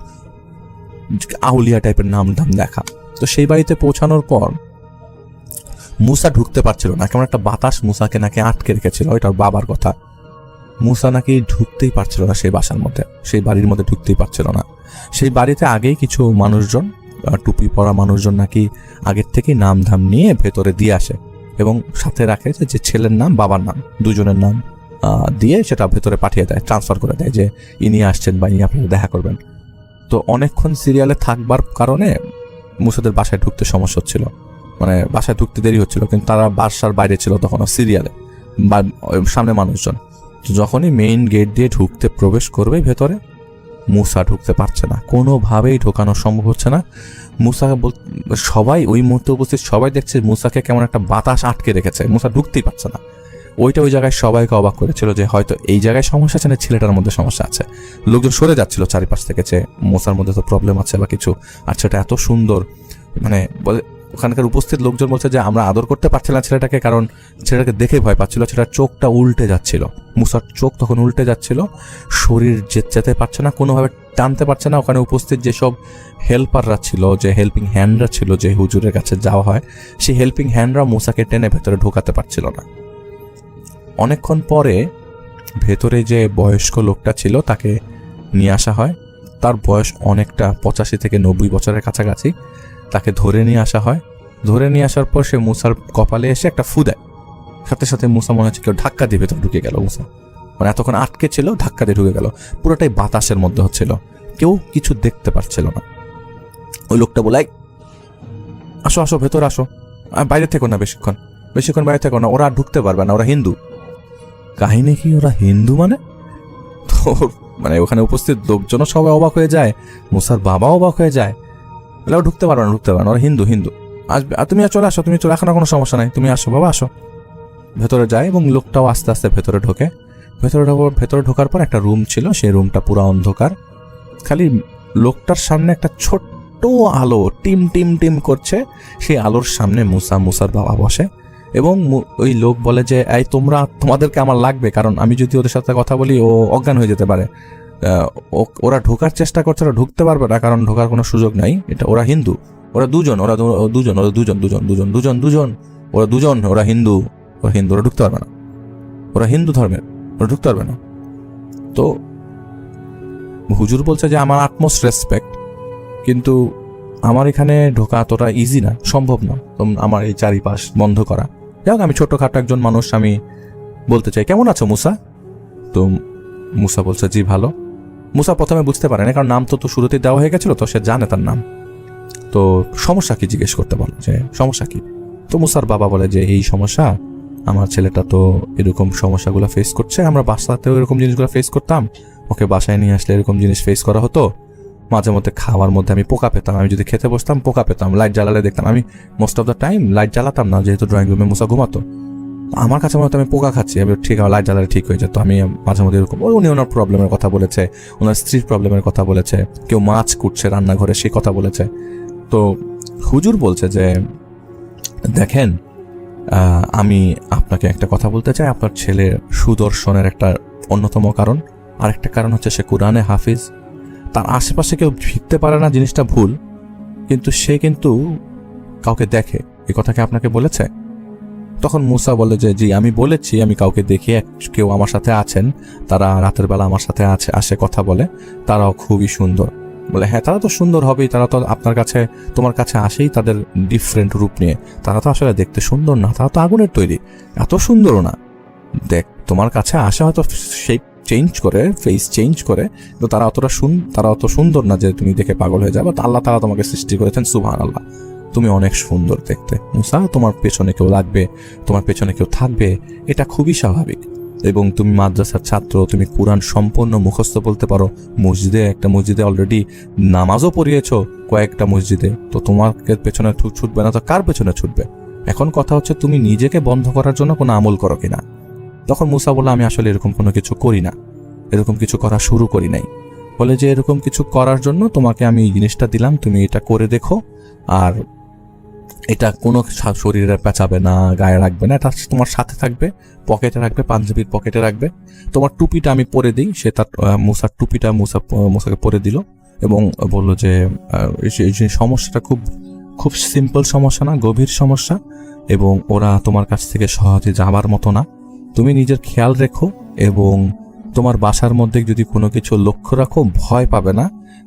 আউলিয়া টাইপের নাম লেখা। তো সেই বাড়িতে পৌঁছানোর পর মুসা ঢুকতে পারছিল না, কেমন একটা বাতাস মুসাকে নাকি আটকে রেখেছিল, এটার বাবার কথা। মুসা নাকি ঢুকতেই পারছিল না সেই বাসার মধ্যে, সেই বাড়ির মধ্যে ঢুকতেই পারছিল না। সেই বাড়িতে আগেই কিছু মানুষজন, টুপি পরা মানুষজন নাকি আগের থেকেই নাম ধাম নিয়ে ভেতরে দিয়ে আসে এবং সাথে রাখে যে ছেলের নাম বাবার নাম দুজনের নাম দিয়ে সেটা ভেতরে পাঠিয়ে দেয়, ট্রান্সফার করে দেয় যে ইনি আসছেন বা ইনি আপনারা দেখা করবেন। তো অনেকক্ষণ সিরিয়ালে থাকবার কারণে মুসাদের বাসায় ঢুকতে সমস্যা হচ্ছিল, মানে বাসায় ঢুকতে দেরি হচ্ছিল, কিন্তু তারা বাসার বাইরে ছিল তখনও সিরিয়ালে, বা সামনে মানুষজন। তো যখনই মেইন গেট দিয়ে ঢুকতে প্রবেশ করবে ভেতরে, মুসা ঢুকতে পারছে না, কোনোভাবেই ঢোকানো সম্ভব হচ্ছে না। মুসা সবাই ওই মুহূর্তে উপস্থিত সবাই দেখছে মুসাকে কেমন একটা বাতাস আটকে রেখেছে, মুসা ঢুকতেই পারছে না। ওই জায়গায় সবাইকে অবাক করেছিল যে হয়তো এই জায়গায় সমস্যা আছে না ছেলেটার মধ্যে সমস্যা আছে। লোকজন সরে যাচ্ছিল চারিপাশ থেকে যে মুসার মধ্যে তো প্রবলেম আছে বা কিছু। আর সেটা এত সুন্দর, মানে ওখানকার উপস্থিত লোকজন বলছে যে আমরা আদর করতে পারছি না ছেলেটাকে, কারণ ছেলেটাকে দেখে ভয় পাচ্ছিল, ছেলেটার চোখটা উল্টে যাচ্ছিল, মুসার চোখ তখন উল্টে যাচ্ছিল, শরীর যেতে পারছে না, কোনোভাবে টানতে পারছে না। ওখানে উপস্থিত যেসব হেল্পাররা ছিল, যে হেল্পিং হ্যান্ডরা ছিল, যে হুজুরের কাছে যাওয়া হয়, সেই হেল্পিং হ্যান্ডরা মুসাকে টেনে ভেতরে ঢোকাতে পারছিল না। অনেকক্ষণ পরে ভেতরে যে বয়স্ক লোকটা ছিল তাকে নিয়ে আসা হয়, তার বয়স অনেকটা 85 থেকে 90 বছরের কাছাকাছি। তাকে ধরে নিয়ে আসা হয়, ধরে নিয়ে আসার পর সে মুসার কপালে এসে একটা ফু দেয়, সাথে সাথে মুসা মনে হচ্ছে কেউ ধাক্কা দিয়ে ভেতরে ঢুকে গেল। মুসা মানে এতক্ষণ আটকে ছিল, ধাক্কা দিয়ে ঢুকে গেল, পুরোটাই বাতাসের মধ্যে হচ্ছিল, কেউ কিছু দেখতে পারছিল না। ওই লোকটা বলে, আসো আসো ভেতরে আসো, বাইরে থেকো না, বেশিক্ষণ বাইরে থেকো না, ওরা ঢুকতে পারবে না, ওরা হিন্দু। কাহিনী কি ওরা হিন্দু মানে? তো মানে ওখানে উপস্থিত লোকজনও সবাই অবাক হয়ে যায়, মুসার বাবা অবাক হয়ে যায়, ওরা ঢুকতে পারবে না, ওরা হিন্দু আসবে। আর তুমি চলে আসো, তুমি চলে, এখন কোনো সমস্যা নাই, তুমি আসো বাবা আসো। ভেতরে যায় এবং লোকটাও আস্তে আস্তে ভেতরে ঢোকে। ভেতরে ঢোকার পর একটা রুম ছিল, সেই রুমটা পুরো অন্ধকার, খালি লোকটার সামনে একটা ছোট্ট আলো টিম টিম টিম করছে, সেই আলোর সামনে মুসার বাবা বসে এবং ওই লোক বলে যে এই তোমাদেরকে আমার লাগবে, কারণ আমি যদি ওদের সাথে কথা বলি ও অজ্ঞান হয়ে যেতে পারে, ওরা ঢোকার চেষ্টা করছে, ওরা ঢুকতে পারবে না, কারণ ঢোকার কোনো সুযোগ নাই, এটা ওরা হিন্দু, ওরা দুজন ওরা হিন্দু, ওরা ঢুকতে পারবে না, ওরা হিন্দু ধর্মের, ওরা ঢুকতে পারবে না। তো হুজুর বলছে যে আমার আটমোস্ট রেসপেক্ট, কিন্তু আমার এখানে ঢোকা এতটা ইজি না, সম্ভব না, আমার এই চারিপাশ বন্ধ করা। যাক, আমি ছোটখাটো একজন মানুষ, আমি বলতে চাই কেমন আছো মুসা? তো মুসা বলছে জি ভালো। মুসা প্রথমে বুঝতে পারে না, কারণ নাম তো শুরুতেই দেওয়া হয়ে গেছিল, তো সে জানে তার নাম। তো সমস্যা কি জিজ্ঞেস করতে বলে, যে সমস্যা কি? তো মুসার বাবা বলে যে এই সমস্যা, আমার ছেলেটা তো এরকম সমস্যাগুলো ফেস করছে, আমরা বাসাতেও এরকম জিনিসগুলো ফেস করতাম, ওকে বাসায় নিয়ে আসলে এরকম জিনিস ফেস করা হতো, মাঝে মধ্যে খাওয়ার মধ্যে আমি পোকা পেতাম, আমি যদি খেতে বসতাম পোকা পেতাম, লাইট জ্বালালে দেখতাম, আমি most of the time light জ্বালাতাম না, যেহেতু ড্রয়িং রুমে মুসা ঘুমাতো, আমার কাছে মনে হতো আমি পোকা খাচ্ছি, আমি ঠিক লাইট জ্বালালে ঠিক হয়ে যেত। আমি মাঝে মধ্যে এরকম, উনি ওনার প্রবলেমের কথা বলেছে, ওনার স্ত্রীর প্রবলেমের কথা বলেছে, কেউ মাছ কুটছে রান্নাঘরে সেই কথা বলেছে। তো হুজুর বলছে যে দেখেন, আমি আপনাকে একটা কথা বলতে চাই, আপনার ছেলের সুদর্শনের একটা অন্যতম কারণ, আরেকটা কারণ হচ্ছে সে কোরআনে হাফিজ, তার আশেপাশে কেউ ফিরতে পারে না, জিনিসটা ভুল, কিন্তু সে কিন্তু কাউকে দেখে, এই কথাকে আপনাকে বলেছে? তখন মুসা বলে যে জি আমি বলেছি, আমি কাউকে দেখি, কেউ আমার সাথে আছেন, তারা রাতের বেলা আমার সাথে আসে কথা বলে, তারাও খুবই সুন্দর। বলে হ্যাঁ তারা তো সুন্দর হবেই, তারা তো আপনার কাছে তোমার কাছে আসেই তাদের ডিফারেন্ট রূপ নিয়ে, তারা তো আসলে দেখতে সুন্দর না, তারা তো আগুনের তৈরি, এত সুন্দরও না। দেখ তোমার কাছে আসে হয়তো শেপ চেঞ্জ করে, ফেস চেঞ্জ করে, তো তারা অত সুন্দর না যে তুমি দেখে পাগল হয়ে যাবে। আল্লাহ তাআলা তোমাকে সৃষ্টি করেছেন, সুবহানাল্লাহ, তুমি অনেক সুন্দর দেখতে। মুসা তোমার পেছনে কেউ লাগবে, তোমার পেছনে কেউ থাকবে, এটা খুবই স্বাভাবিক। এবং তুমি মাদ্রাসার ছাত্র, তুমি কুরআন সম্পূর্ণ মুখস্থ বলতে পারো, একটা মসজিদে অলরেডি নামাজও পড়িয়েছো কয়েকটা মসজিদে, তো তোমাকে পেছনে ছুটবে না তো কার পেছনে ছুটবে? এখন কথা হচ্ছে তুমি নিজেকে বন্ধ করার জন্য কোনো আমল করো কিনা। তখন মুসা বলল আমি আসলে এরকম কোনো কিছু করি না, এরকম কিছু করা শুরু করি নাই। বলে যে এরকম কিছু করার জন্য তোমাকে আমি এই জিনিসটা দিলাম, তুমি এটা করে দেখো, আর এটা কোনো শরীরে পেঁচাবে না, গায়ে রাখবে না, এটা তোমার সাথে থাকবে, পকেটে রাখবে, পাঞ্জাবির পকেটে রাখবে। তোমার টুপিটা আমি পরে দিই। সে তার মুসার টুপিটা মুসাকে পরে দিল এবং বলল যে এই সমস্যাটা খুব সিম্পল সমস্যা না, গভীর সমস্যা, এবং ওরা তোমার কাছ থেকে সহজে যাবার মতো না। তুমি নিজের খেয়াল রেখো এবং তোমার বাসার মধ্যে যদি কোনো কিছু লক্ষ্য রাখো, ভয় পাবে না,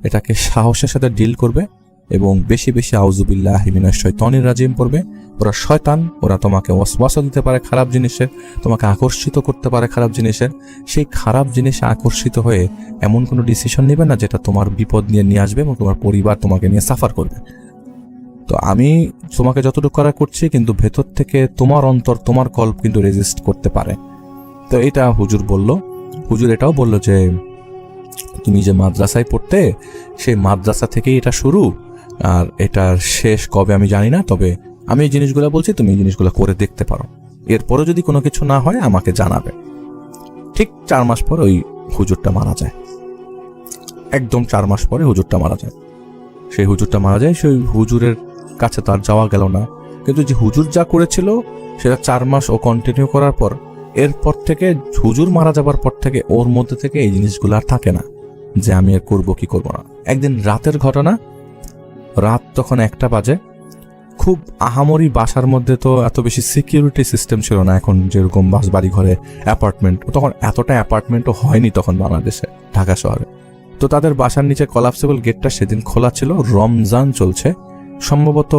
এটাকে সাহসের সাথে ডিল করবে এবং বেশি বেশি আউযুবিল্লাহি মিনাশ শাইতানির রাজিম পড়বে। ওরা শয়তান, ওরা তোমাকে ওয়াসওয়াসা দিতে পারে খারাপ জিনিসের, তোমাকে আকর্ষিত করতে পারে খারাপ জিনিসের। সেই খারাপ জিনিসে আকর্ষিত হয়ে এমন কোনো ডিসিশন নেবে না যেটা তোমার বিপদ নিয়ে আসবে এবং তোমার পরিবার তোমাকে নিয়ে সাফার করবে। তো আমি তোমাকে যতটুকু করা করছি, কিন্তু ভেতর থেকে তোমার অন্তর, তোমার কল্প কিন্তু রেজিস্ট করতে পারে। তো এটা হুজুর বলল। হুজুর এটাও বলল যে তুমি যে মাদ্রাসায় পড়তে, সেই মাদ্রাসা থেকেই এটা শুরু, আর এটার শেষ কবে আমি জানি না, তবে আমি এই জিনিসগুলো বলছি, তুমি এই জিনিসগুলো করে দেখতে পারো, এরপরে যদি কোনো কিছু না হয় আমাকে জানাবে। ঠিক 4 মাস পর ওই হুজুরটা মারা যায়। একদম 4 মাস পরে হুজুরটা মারা যায়। সেই হুজুরটা মারা যায়, সেই হুজুরের কাছে তার যাওয়া গেল না, কিন্তু যে হুজুর যা করেছিল সেটা 4 মাস ও কন্টিনিউ করার পর, এরপর থেকে হুজুর মারা যাবার পর থেকে ওর মধ্যে থেকে এই জিনিসগুলো আর থাকে না যে আমি আর করবো কি করবো না। একদিন রাতের ঘটনা, রাত তখন 1টা বাজে। খুব আহামরি বাসার মধ্যে তো এত বেশি সিকিউরিটি সিস্টেম ছিল না এখন যেরকম বাড়ি ঘরে অ্যাপার্টমেন্ট, তখন এতটা অ্যাপার্টমেন্টও হয়নি তখন বাংলাদেশে, ঢাকা শহরে। তো তাদের বাসার নিচে কলাপসেবল গেটটা সেদিন খোলা ছিল। রমজান চলছে, সম্ভবত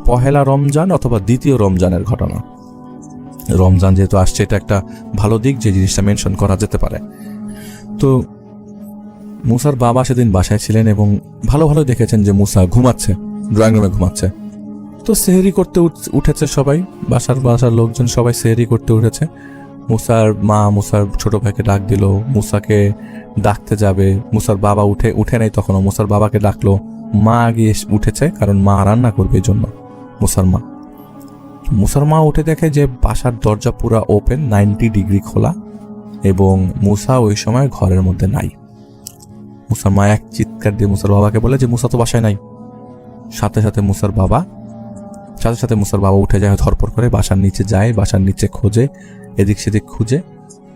পহেলা রমজান অথবা দ্বিতীয় রমজানের ঘটনা। রমজান যেহেতু আসছে, এটা একটা ভালো দিক যে জিনিসটা মেনশন করা যেতে পারে। তো মুসার বাবা সেদিন বাসায় ছিলেন এবং ভালো ভালো দেখেছেন যে মুসা ঘুমাচ্ছে, ড্রয়িং রুমে ঘুমাচ্ছে। তো সেহরি করতে উঠেছে সবাই, বাসার লোকজন সবাই সেহরি করতে উঠেছে। মুসার মা মুসার ছোট ভাইকে ডাক দিল, মুসাকে ডাকতে যাবে। মুসার বাবা উঠে নাই তখনও, মুসার বাবাকে ডাকলো। মা গিয়ে উঠেছে, কারণ মা রান্না করবে এই জন্য। মুসার মা উঠে দেখে যে বাসার দরজা পুরা ওপেন, 90 ডিগ্রি খোলা, এবং মুসা ওই সময় ঘরের মধ্যে নাই। মুসার মা এক চিৎকার দিয়ে মুসার বাবাকে বলে যে মুসা তো বাসায় নাই। সাথে সাথে মুসার বাবা উঠে যায়, ধরপড় করে বাসার নিচে যায়, বাসার নিচে খোঁজে, এদিক সেদিক খুঁজে,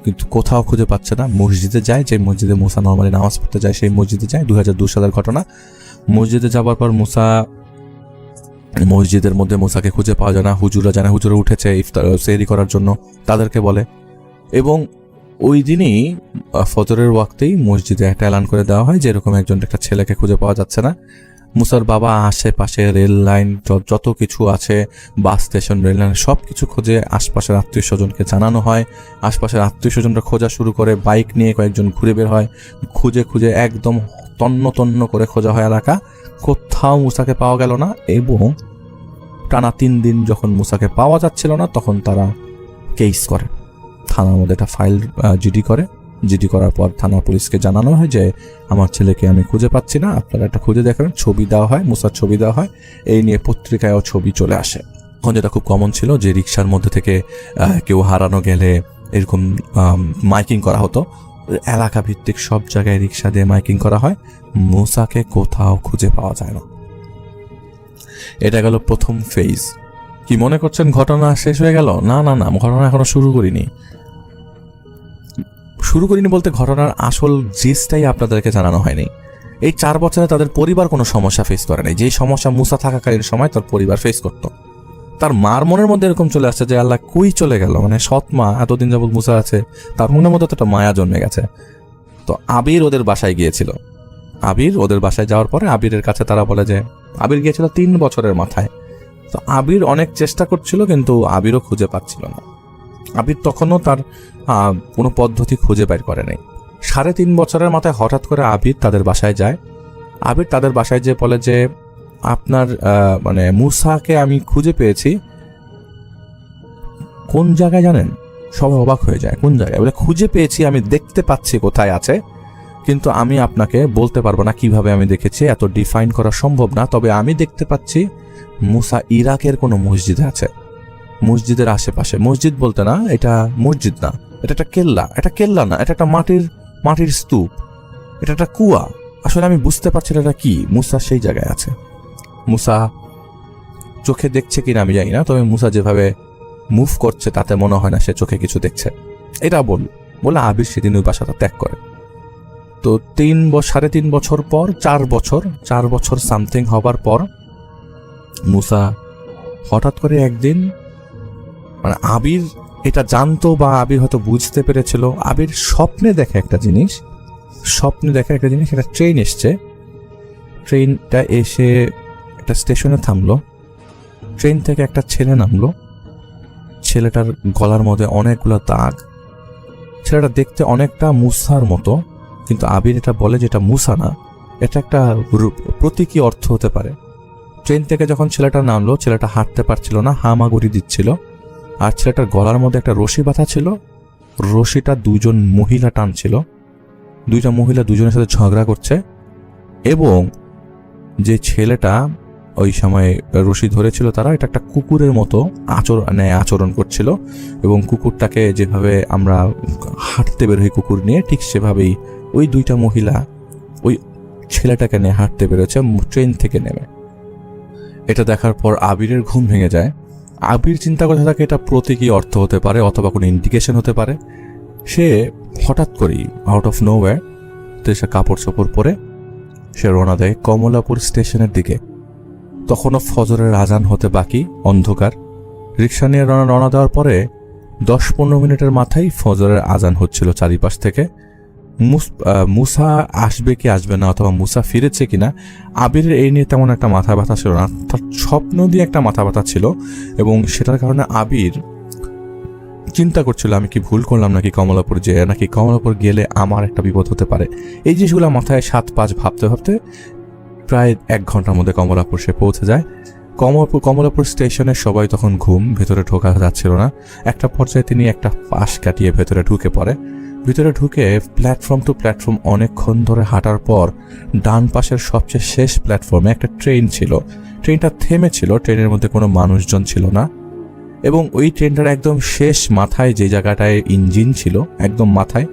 কিন্তু কোথাও খুঁজে পাচ্ছে না। মসজিদে যায়, যে মসজিদে মুসা নর্মালি নামাজ পড়তে যায় সেই মসজিদে যায়। 2002 সালের ঘটনা। মসজিদে যাবার পর মসজিদের মধ্যে মুসাকে খুঁজে পাওয়া যায় না। হুজুরা জানে, হুজুরা উঠেছে ইফতার সেহরি করার জন্য, তাদেরকে বলে। এবং ওই দিনই ফজরের ওয়াক্তেই মসজিদে একটা এলান করে দেওয়া হয় যে এরকম একটা ছেলেকে খুঁজে পাওয়া যাচ্ছে না। মুসার বাবা আশেপাশে রেল লাইন যত কিছু আছে, বাস স্টেশন, রেল লাইন, সব কিছু খুঁজে আশপাশের আত্মীয় স্বজনকে জানানো হয়। আশপাশের আত্মীয় স্বজনরা খোঁজা শুরু করে, বাইক নিয়ে কয়েকজন ঘুরে বের হয়। খুঁজে একদম তন্ন করে খোঁজা হয় এলাকা, কোথাও মুসাকে পাওয়া গেল না। এবং টানা 3 দিন যখন মুসাকে পাওয়া যাচ্ছিল না, তখন তারা কেস করে, থানার মধ্যে একটা ফাইল জিডি করার পর থানা পুলিশকে জানানো হয় যে আমার ছেলেকে আমি খুঁজে পাচ্ছি না, আপনারা একটা খুঁজে দেখেন। ছবি দেওয়া হয়, মুসার ছবি দেওয়া হয়। এই নিয়ে পত্রিকায়ও ছবি চলে আসে। এখন যেটা খুব কমন ছিল যে রিক্সার মধ্যে থেকে কেউ হারানো গেলে এরকম মাইকিং করা হতো। এলাকা ভিত্তিক সব জায়গায় রিক্সা দিয়ে মাইকিং করা হয়। মুসাকে কোথাও খুঁজে পাওয়া যায় না। এটা গেল প্রথম ফেজ। কি মনে করছেন ঘটনা শেষ হয়ে গেল? না, ঘটনা এখনো শুরু করিনি বলতে ঘটনার আসল জিসটাই আপনাদেরকে জানানো হয়নি। এই 4 বছরে তাদের পরিবার কোনো সমস্যা ফেস করে নাই, যেই সমস্যা মুসা থাকাকালীন সময় তার পরিবার ফেস করতো। তার মার মনের মধ্যে এরকম চলে আসছে যে আল্লাহ কই চলে গেল, মানে সৎ মা এতদিন যাবত মুসা আছে, তার মনের মধ্যে তো একটা মায়া জন্মে গেছে। তো আবির ওদের বাসায় গিয়েছিল। আবির ওদের বাসায় যাওয়ার পরে আবিরের কাছে তারা বলে যে, আবির গিয়েছিল 3 বছরের মাথায়। তো আবির অনেক চেষ্টা করছিল কিন্তু আবিরও খুঁজে পাচ্ছিল না। আবির তখনও তার কোনো পদ্ধতি খুঁজে বের করে নাই। 3.5 বছরের মাথায় হঠাৎ করে আবির তাদের বাসায় যায়। আবির তাদের বাসায় যেয়ে বলে যে, আপনার মানে মুসাকে আমি খুঁজে পেয়েছি। কোন জায়গায় জানেন? সবাই অবাক হয়ে যায়, কোন জায়গায়? বলে খুঁজে পেয়েছি, আমি দেখতে পাচ্ছি কোথায় আছে, কিন্তু আমি আপনাকে বলতে পারবো না কিভাবে আমি দেখেছি, এত ডিফাইন করা সম্ভব না। তবে আমি দেখতে পাচ্ছি মুসা ইরাকের কোনো মসজিদে আছে, মসজিদের আশেপাশে। মসজিদ বলতে না, এটা মসজিদ না, এটা একটা কেল্লা। এটা কেল্লা না, এটা একটা মাটির স্তূপ, এটা একটা কুয়া। আসলে আমি বুঝতে পারছি না এটা কি। মুসা সেই জায়গায় আছে। মুসা চোখে দেখছে কিনা আমি জানি না, তবে মুসা যেভাবে মুভ করছে তাতে মনে হয় না সে চোখে কিছু দেখছে। এটা বলে আবির সেদিন ওই বাসাটা ত্যাগ করে। তো 3.5 বছর পর, 4 বছর সামথিং হবার পর মুসা হঠাৎ করে একদিন, মানে আবির এটা জানতো বা আবির হয়তো বুঝতে পেরেছিল, আবির স্বপ্নে দেখে একটা জিনিস, একটা ট্রেন এসছে। ট্রেনটা এসে একটা স্টেশনে থামলো। ট্রেন থেকে একটা ছেলে নামলো। ছেলেটার গলার মধ্যে অনেকগুলো দাগ। ছেলেটা দেখতে অনেকটা মুসার মতো, কিন্তু আবির এটা বলে যে এটা মুসা না, এটা একটা প্রতীকী অর্থ হতে পারে। ট্রেন থেকে যখন ছেলেটা নামলো, ছেলেটা হাঁটতে পারছিল না, হামাগুড়ি দিচ্ছিল। আর ছেলেটার গলার মধ্যে একটা রশি বাঁধা ছিল। রশিটা 2জন মহিলা টানছিল। 2টা মহিলা দুজনের সাথে ঝগড়া করছে, এবং যে ছেলেটা ওই সময় রশি ধরেছিল তারা, এটা একটা কুকুরের মতো আচরণ করছিল। এবং কুকুরটাকে যেভাবে আমরা হাঁটতে বের হই কুকুর নিয়ে, ঠিক সেভাবেই ওই 2টা মহিলা ওই ছেলেটাকে নিয়ে হাঁটতে বেরোচ্ছে ট্রেন থেকে নেমে। এটা দেখার পর আবিরের ঘুম ভেঙে যায়। আবির চিন্তা করতে থাকে এটা প্রতীকী অর্থ হতে পারে অথবা কোনো ইন্ডিকেশন হতে পারে। সে হঠাৎ করেই আউট অফ নোওয়্যার সে কাপড় চোপড় পরে সে রওনা দেয় কমলাপুর স্টেশনের দিকে। তখনও ফজরের আজান হতে বাকি, অন্ধকার। রিক্সা নিয়ে রওনা দেওয়ার পরে 10-15 মিনিটের মাথায় ফজরের আজান হচ্ছিল চারিপাশ থেকে। মুসা আসবে কি আসবে না, অথবা মুসা ফিরেছে কিনা, আবিরের এই নিয়ে তেমন একটা মাথা ব্যথা ছিল না। তার স্বপ্ন দিয়ে একটা মাথা ব্যথা ছিল, এবং সেটার কারণে আবির চিন্তা করছিল আমি কি ভুল করলাম নাকি কমলাপুর গেলে আমার একটা বিপদ হতে পারে। এই জিনিসগুলো মাথায় 7-5 ভাবতে ভাবতে প্রায় 1 ঘন্টার মধ্যে কমলাপুর সে পৌঁছে যায়। কমলাপুর স্টেশনে সবাই তখন ঘুম, ভেতরে ঢোকা যাচ্ছিল না। একটা পর্যায়ে তিনি একটা পাশ কাটিয়ে ভেতরে ঢুকে পড়ে। ভিতরে ঢুকে প্ল্যাটফর্ম টু প্ল্যাটফর্ম অনেকক্ষণ ধরে হাঁটার পর ডান পাশের সবচেয়ে শেষ প্ল্যাটফর্মে একটা ট্রেন ছিল। ট্রেনটা থেমেছিল, ট্রেনের মধ্যে কোনো মানুষজন ছিল না। এবং ওই ট্রেনটার একদম শেষ মাথায় যে জায়গাটায় ইঞ্জিন ছিল, একদম মাথায়,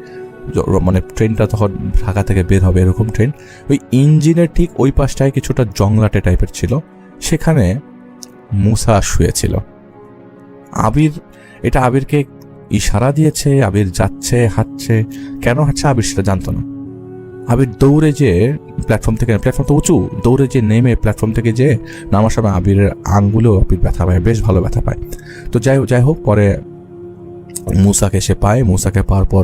মানে ট্রেনটা তখন ঢাকা থেকে বের হবে এরকম ট্রেন, ওই ইঞ্জিনের ঠিক ওই পাশটায় কিছুটা জংলাটে টাইপের ছিল। সেখানে মুসা শুয়েছিল। আবিরকে ইশারা দিয়েছে, আবির যাচ্ছে, হাঁটছে। কেন হাঁটছে আবির সেটা জানতো না। আবির দৌড়ে যে প্ল্যাটফর্ম তো উঁচু, দৌড়ে যে নেমে প্ল্যাটফর্ম থেকে যে নামার সময় আবিরের আঙ্গুলেও আবির ব্যথা পায়, বেশ ভালো ব্যথা পায়। তো যাই হোক পরে মুসাকে সে পায়। মুসাকে পাওয়ার পর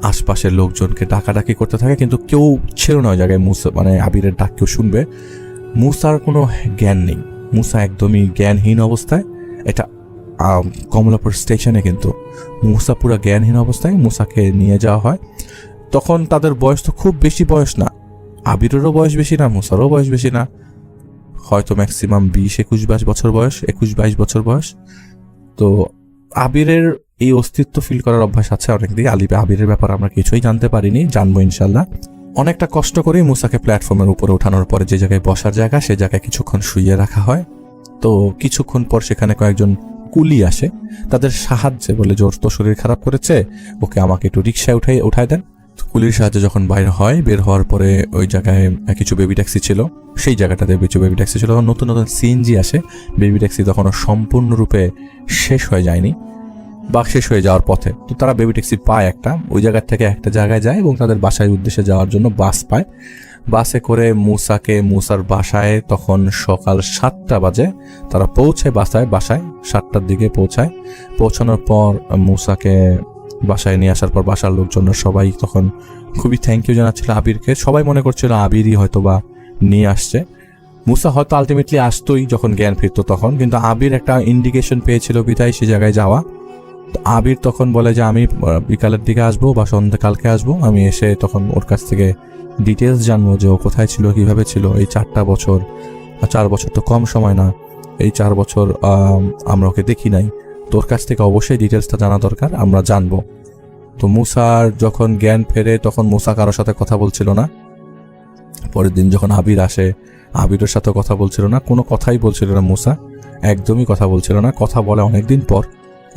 আশপাশের লোকজনকে ডাকাডাকি করতে থাকে, কিন্তু কেউ ছিল না ওই জায়গায় মুসা, মানে আবিরের ডাক কেউ শুনবে। মুসার কোনো জ্ঞান নেই, মুসা একদমই জ্ঞানহীন অবস্থায়। এটা কমলাপুর স্টেশনে, কিন্তু মুসা পুরো জ্ঞানহীন অবস্থায় মুসাকে নিয়ে যাওয়া হয়। তখন তাদের বয়স তো খুব বেশি বয়স না, আবিরেরও বয়স বেশি না, মুসারও বয়স বেশি না, হয়তো ম্যাক্সিমাম 20-21 বছর বয়স, 21-22 বছর বয়স। তো আবিরের এই অস্তিত্ব ফিল করার অভ্যাস আছে অনেকদিন। আবিরের ব্যাপারে আমরা কিছুই জানতে পারিনি, জানবো ইনশাল্লাহ। অনেকটা কষ্ট করে মুসাকে প্ল্যাটফর্মের উপরে ওঠানোর পরে যে জায়গায় বসার জায়গা, সে জায়গায় কিছুক্ষণ শুইয়ে রাখা হয়। তো কিছুক্ষণ পর সেখানে কয়েকজন কুলি আসে, তাদের সাহায্যে বলে যে ওর তো শরীর খারাপ করেছে, ওকে আমাকে একটু রিক্সায় উঠায় দেন। কুলির সাহায্যে যখন বের হওয়ার পরে ওই জায়গায় কিছু বেবি ট্যাক্সি ছিল, সেই জায়গাটাতে কিছু বেবি ট্যাক্সি ছিল। নতুন নতুন সিএনজি আসে, বেবি ট্যাক্সি তখনও সম্পূর্ণরূপে শেষ হয়ে যায়নি। বা শেষ হয়ে যাওয়ার পথে। তো তারা বেবি ট্যাক্সি পায় একটা, ওই জায়গা থেকে একটা জায়গায় যায় এবং তাদের বাসায় উদ্দেশ্যে যাওয়ার জন্য বাস পায়। বাসে করে মুসার বাসায় তখন সকাল 7টা বাজে তারা পৌঁছায়। বাসায় 7টার দিকে পৌঁছানোর পর মুসাকে বাসায় নিয়ে আসার পর বাসার লোকজন সবাই তখন খুবই থ্যাংক ইউ জানাচ্ছিল আবিরকে। সবাই মনে করছিল আবিরই হয়তো বা নিয়ে আসছে। মুসা হয়তো আলটিমেটলি আসতোই যখন জ্ঞান ফিরতো তখন, কিন্তু আবির একটা ইন্ডিকেশন পেয়েছিল বিধায় সে জায়গায় যাওয়া। তো আবির তখন বলে যে আমি বিকালের দিকে আসবো বা সন্ধ্যাকালকে আসবো, আমি এসে তখন ওর কাছ থেকে ডিটেলস জানবো যে ও কোথায় ছিল, কিভাবে ছিল এই 4টা বছর। 4 বছর তো কম সময় না, এই 4 বছর আমরা ওকে দেখি নাই। তোর কাছ থেকে অবশ্যই ডিটেলসটা জানা দরকার, আমরা জানবো। তো মুসার যখন জ্ঞান ফেরে তখন মুসা কারোর সাথে কথা বলছিল না। পরের দিন যখন আবির আসে, আবিরের সাথে কথা বলছিল না, কোনো কথাই বলছিল না মুসা, একদমই কথা বলছিল না। কথা বলে অনেকদিন পর,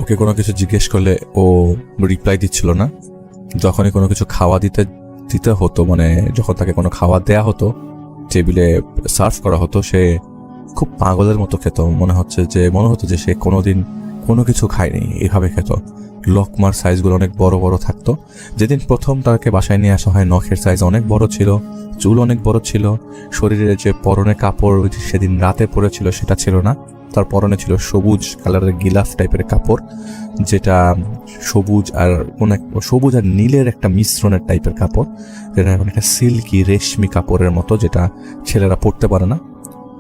ওকে কোনো কিছু জিজ্ঞেস করলে ও রিপ্লাই দিচ্ছিল না। যখনই কোনো কিছু খাওয়া দিতে হতো, মানে যখন তাকে কোনো খাওয়া দেয়া হতো, টেবিলে সার্ভ করা হতো, সে খুব পাগলের মতো খেত। মনে হতো যে সে কোনোদিন কোনো কিছু খায়নি, এইভাবে খেত। লকমার সাইজগুলো অনেক বড় বড় থাকতো। যেদিন প্রথম তাকে বাসায় নিয়ে আসা হয়, নখের সাইজ অনেক বড় ছিল, চুল অনেক বড় ছিল, শরীরের যে পরনে কাপড় সেদিন রাতে পরেছিল সেটা ছিল না, তার পরনে ছিল সবুজ কালারের গিলাফ টাইপের কাপড়, যেটা সবুজ আর নীলের একটা মিশ্রণের টাইপের কাপড়, যেটা এখন একটা সিল্কি রেশমি কাপড়ের মতো, যেটা ছেলেরা পরতে পারে না।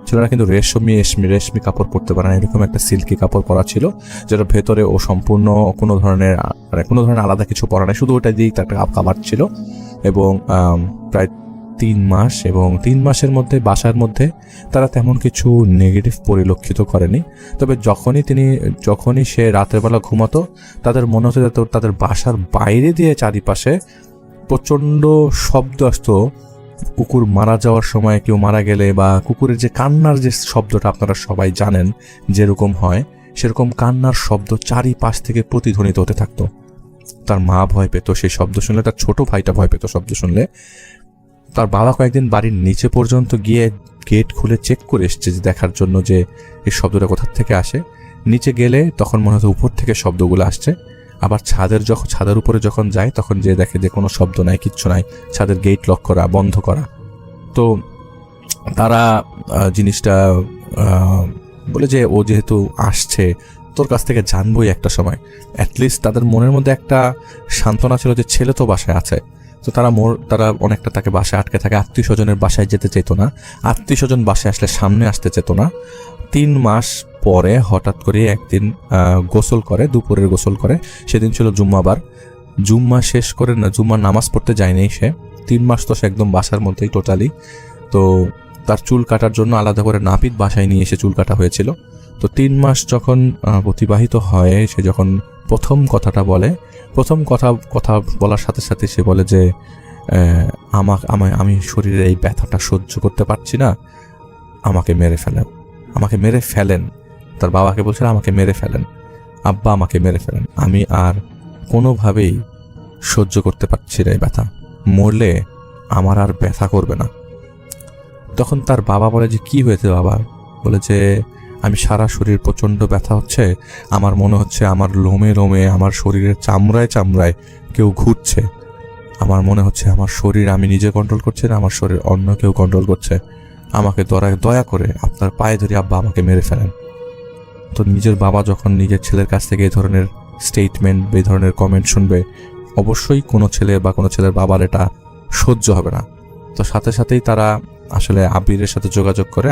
ছেলেরা কিন্তু রেশমি কাপড় পরতে পারে না, এরকম একটা সিল্কি কাপড় পরা ছিল, যেটা ভেতরে ও সম্পূর্ণ কোনো ধরনের আলাদা কিছু পরা নাই, শুধু ওটা দিয়েই তার কাভার ছিল। এবং প্রায় 3 মাস, এবং 3 মাসের মধ্যে বাসার মধ্যে তারা তেমন কিছু নেগেটিভ পরিলক্ষিত করেনি। তবে যখনই সে রাতের বেলা ঘুমাতো, তাদের মনে হতো যে তাদের বাসার বাইরে দিয়ে চারিপাশে প্রচণ্ড শব্দ আসতো। কুকুর মারা যাওয়ার সময়, কেউ মারা গেলে, বা কুকুরের যে কান্নার যে শব্দটা আপনারা সবাই জানেন যেরকম হয়, সেরকম কান্নার শব্দ চারিপাশ থেকে প্রতিধ্বনিত হতে থাকতো। তার মা ভয় পেত সেই শব্দ শুনলে, তার ছোট ভাইটা ভয় পেত শব্দ শুনলে। তার বাবা কয়েকদিন বাড়ির নিচে পর্যন্ত গিয়ে গেট খুলে চেক করে এসছে, যে দেখার জন্য যে এই শব্দটা কোথা থেকে আসে। নিচে গেলে তখন মনে হতো উপর থেকে শব্দগুলো আসছে। আবার ছাদের উপরে যখন যায় তখন যে দেখে যে কোনো শব্দ নাই, কিচ্ছু নাই, ছাদের গেট লক করা, বন্ধ করা। তো তারা জিনিসটা বলে যে ও যেহেতু আসছে, তোর কাছ থেকে জানবোই একটা সময়। অ্যাটলিস্ট তাদের মনের মধ্যে একটা সান্ত্বনা ছিল যে ছেলে তো বাসায় আছে। তো তারা অনেকটা তাকে বাসায় আটকে থাকে, আত্মীয় স্বজনের বাসায় যেতে চেত না, আত্মীয় স্বজন বাসায় আসলে সামনে আসতে চেত না। 3 মাস পরে হঠাৎ করে একদিন গোসল করে, দুপুরের গোসল করে, সেদিন ছিল জুম্মাবার। জুম্মার নামাজ পড়তে যায়নি সে। 3 মাস তো সে একদম বাসার মধ্যেই টোটালি। তো তার চুল কাটার জন্য আলাদা করে নাপিত বাসায় নিয়ে এসে চুল কাটা হয়েছিল। তো 3 মাস যখন অতিবাহিত হয়, সে যখন প্রথম কথাটা বলে, প্রথম কথা বলার সাথে সাথে সে বলে যে আমি শরীরে এই ব্যথাটা সহ্য করতে পারছি না, আমাকে মেরে ফেলেন। তার বাবাকে বলছিল আমাকে মেরে ফেলেন, আব্বা আমাকে মেরে ফেলেন, আমি আর কোনোভাবেই সহ্য করতে পারছি না এই ব্যথা, মরলে আমার আর ব্যথা করবে না। তখন তার বাবা বলে যে কি হয়েছে বাবা? বলে যে আমি সারা শরীর প্রচণ্ড ব্যথা হচ্ছে, আমার মনে হচ্ছে আমার লোমে আমার শরীরের চামড়ায় কেউ ঘুরছে, আমার মনে হচ্ছে আমার শরীর আমি নিজে কন্ট্রোল করছি না, আমার শরীর অন্য কেউ কন্ট্রোল করছে, আমাকে দয়া করে আপনার পায়ে ধরে আব্বা আমাকে মেরে ফেলেন। তো নিজের বাবা যখন নিজের ছেলের কাছ থেকে এই ধরনের স্টেটমেন্ট, এই ধরনের কমেন্ট শুনবে, অবশ্যই কোনো ছেলে বা কোনো ছেলের বাবার এটা সহ্য হবে না। তো সাথে সাথেই তারা আসলে আবিরের সাথে যোগাযোগ করে,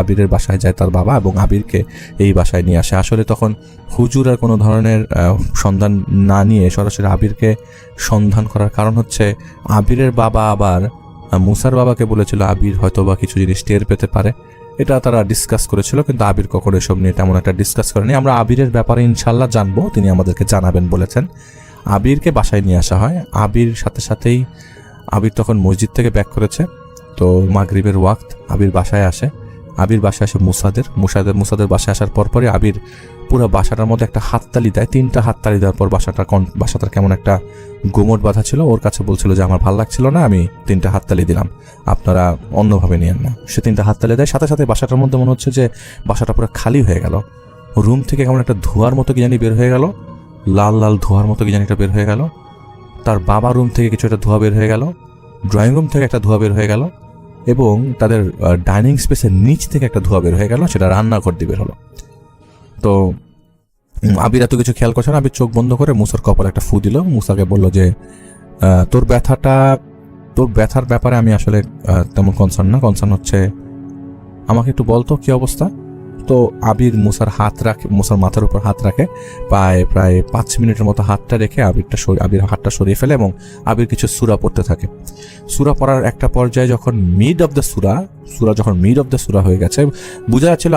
আবিরের বাসায় যায় তার বাবা, এবং আবিরকে এই বাসায় নিয়ে আসে। আসলে তখন হুজুর আর কোনো ধরনের সন্ধান না নিয়ে সরাসরি আবিরকে সন্ধান করার কারণ হচ্ছে, আবিরের বাবা আবার মুসার বাবাকে বলেছিল আবির হয়তো বা কিছু জিনিস টের পেতে পারে। এটা তারা ডিসকাস করেছিল, কিন্তু আবির কখনো এসব নিয়ে তেমন একটা ডিসকাস করেনি। আমরা আবিরের ব্যাপারে ইনশাল্লাহ জানবো, তিনি আমাদেরকে জানাবেন বলেছেন। আবিরকে বাসায় নিয়ে আসা হয়। আবির তখন মসজিদ থেকে ব্যাক করেছে। তো মাগরিবের ওয়াক্ত আবির বাসায় আসে। মুসাদের বাসায় আসার পরপরই আবির পুরো বাসাটার মধ্যে একটা হাততালি দেয়। 3টা হাততালি দেওয়ার পর বাসাটার কেমন একটা গোমট বাঁধা ছিল। ওর কাছে বলছিল যে আমার ভালো লাগছিল না, আমি 3টা হাততালি দিলাম, আপনারা অন্যভাবে নিয়েন না। সে 3টা হাততালি দেয়, সাথে সাথে বাসাটার মধ্যে মনে হচ্ছে যে বাসাটা পুরো খালি হয়ে গেল। রুম থেকে কেমন একটা ধোঁয়ার মতো কি জানি বের হয়ে গেল, লাল লাল ধোঁয়ার মতো কি জানি একটা বের হয়ে গেল। তার বাবা রুম থেকে কিছু একটা ধোঁয়া বের হয়ে গেল, ড্রয়িং রুম থেকে একটা ধোঁয়া বের হয়ে গেল, এবং তাদের ডাইনিং স্পেসের নিচ থেকে একটা ধোঁয়া বের হয়ে গেল, সেটা রান্নাঘর দিয়ে বের হলো। তো আবির এত কিছু খেয়াল করছে না। আবির চোখ বন্ধ করে মুসার কপালে একটা ফু দিল। মুসাকে বলল যে তোর ব্যথার ব্যাপারে আমি আসলে তেমন কনসার্ন না, কনসার্ন হচ্ছে আমাকে একটু বলতো কি অবস্থা। তো আবির মুসার মাথার উপর হাত রাখে, প্রায় 5 মিনিটের মতো হাতটা রেখে আবির হাতটা সরিয়ে ফেলে এবং আবির কিছু সূরা পড়তে থাকে। সূরা পড়ার একটা পর্যায়ে যখন মিড অফ দ্য সূরা হয়ে গেছে, বোঝা যাচ্ছিল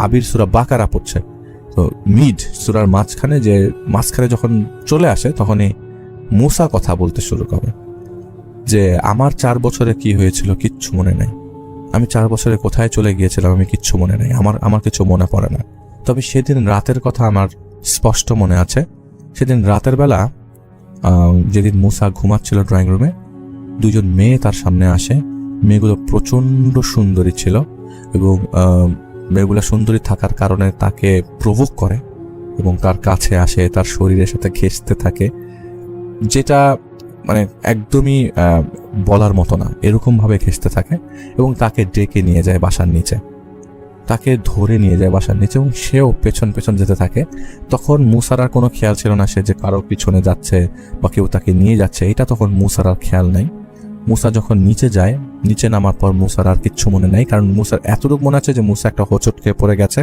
আবির সূরা বাকারা পড়ছে। তো মিড সূরার মাঝখানে যখন চলে আসে, তখনই মুসা কথা বলতে শুরু করে যে আমার 4 বছরে কি হয়েছিল কিচ্ছু মনে নেই, আমি 4 বছরে কোথায় চলে গিয়েছিলাম আমি কিচ্ছু মনে নেই, আমার কিছু মনে পড়ে না। তবে সেদিন রাতের কথা আমার স্পষ্ট মনে আছে। সেদিন রাতের বেলা যেদিন মুসা ঘুমাচ্ছিল ড্রয়িং রুমে, 2জন মেয়ে তার সামনে আসে। মেয়েগুলো প্রচণ্ড সুন্দরী ছিল এবং মেয়েগুলো সুন্দরী থাকার কারণে তাকে প্রভোক করে এবং তার কাছে আসে, তার শরীরের সাথে ঘেঁষতে থাকে, যেটা মানে একদমই বলার মতো না, এরকমভাবে ঘেঁষতে থাকে এবং তাকে ডেকে নিয়ে যায় বাসার নিচে, তাকে ধরে নিয়ে যায় বাসার নিচে এবং সেও পেছন পেছন যেতে থাকে। তখন মুসার আর কোনো খেয়াল ছিল না সে যে কারো পিছনে যাচ্ছে বা কেউ তাকে নিয়ে যাচ্ছে, এটা তখন মুসার আর খেয়াল নাই। মুসা যখন নিচে যায়, নিচে নামার পর মুসার আর কিচ্ছু মনে নাই, কারণ মুসার এতটুকু মনে আছে যে মুসা একটা হোঁচট খেয়ে পড়ে গেছে,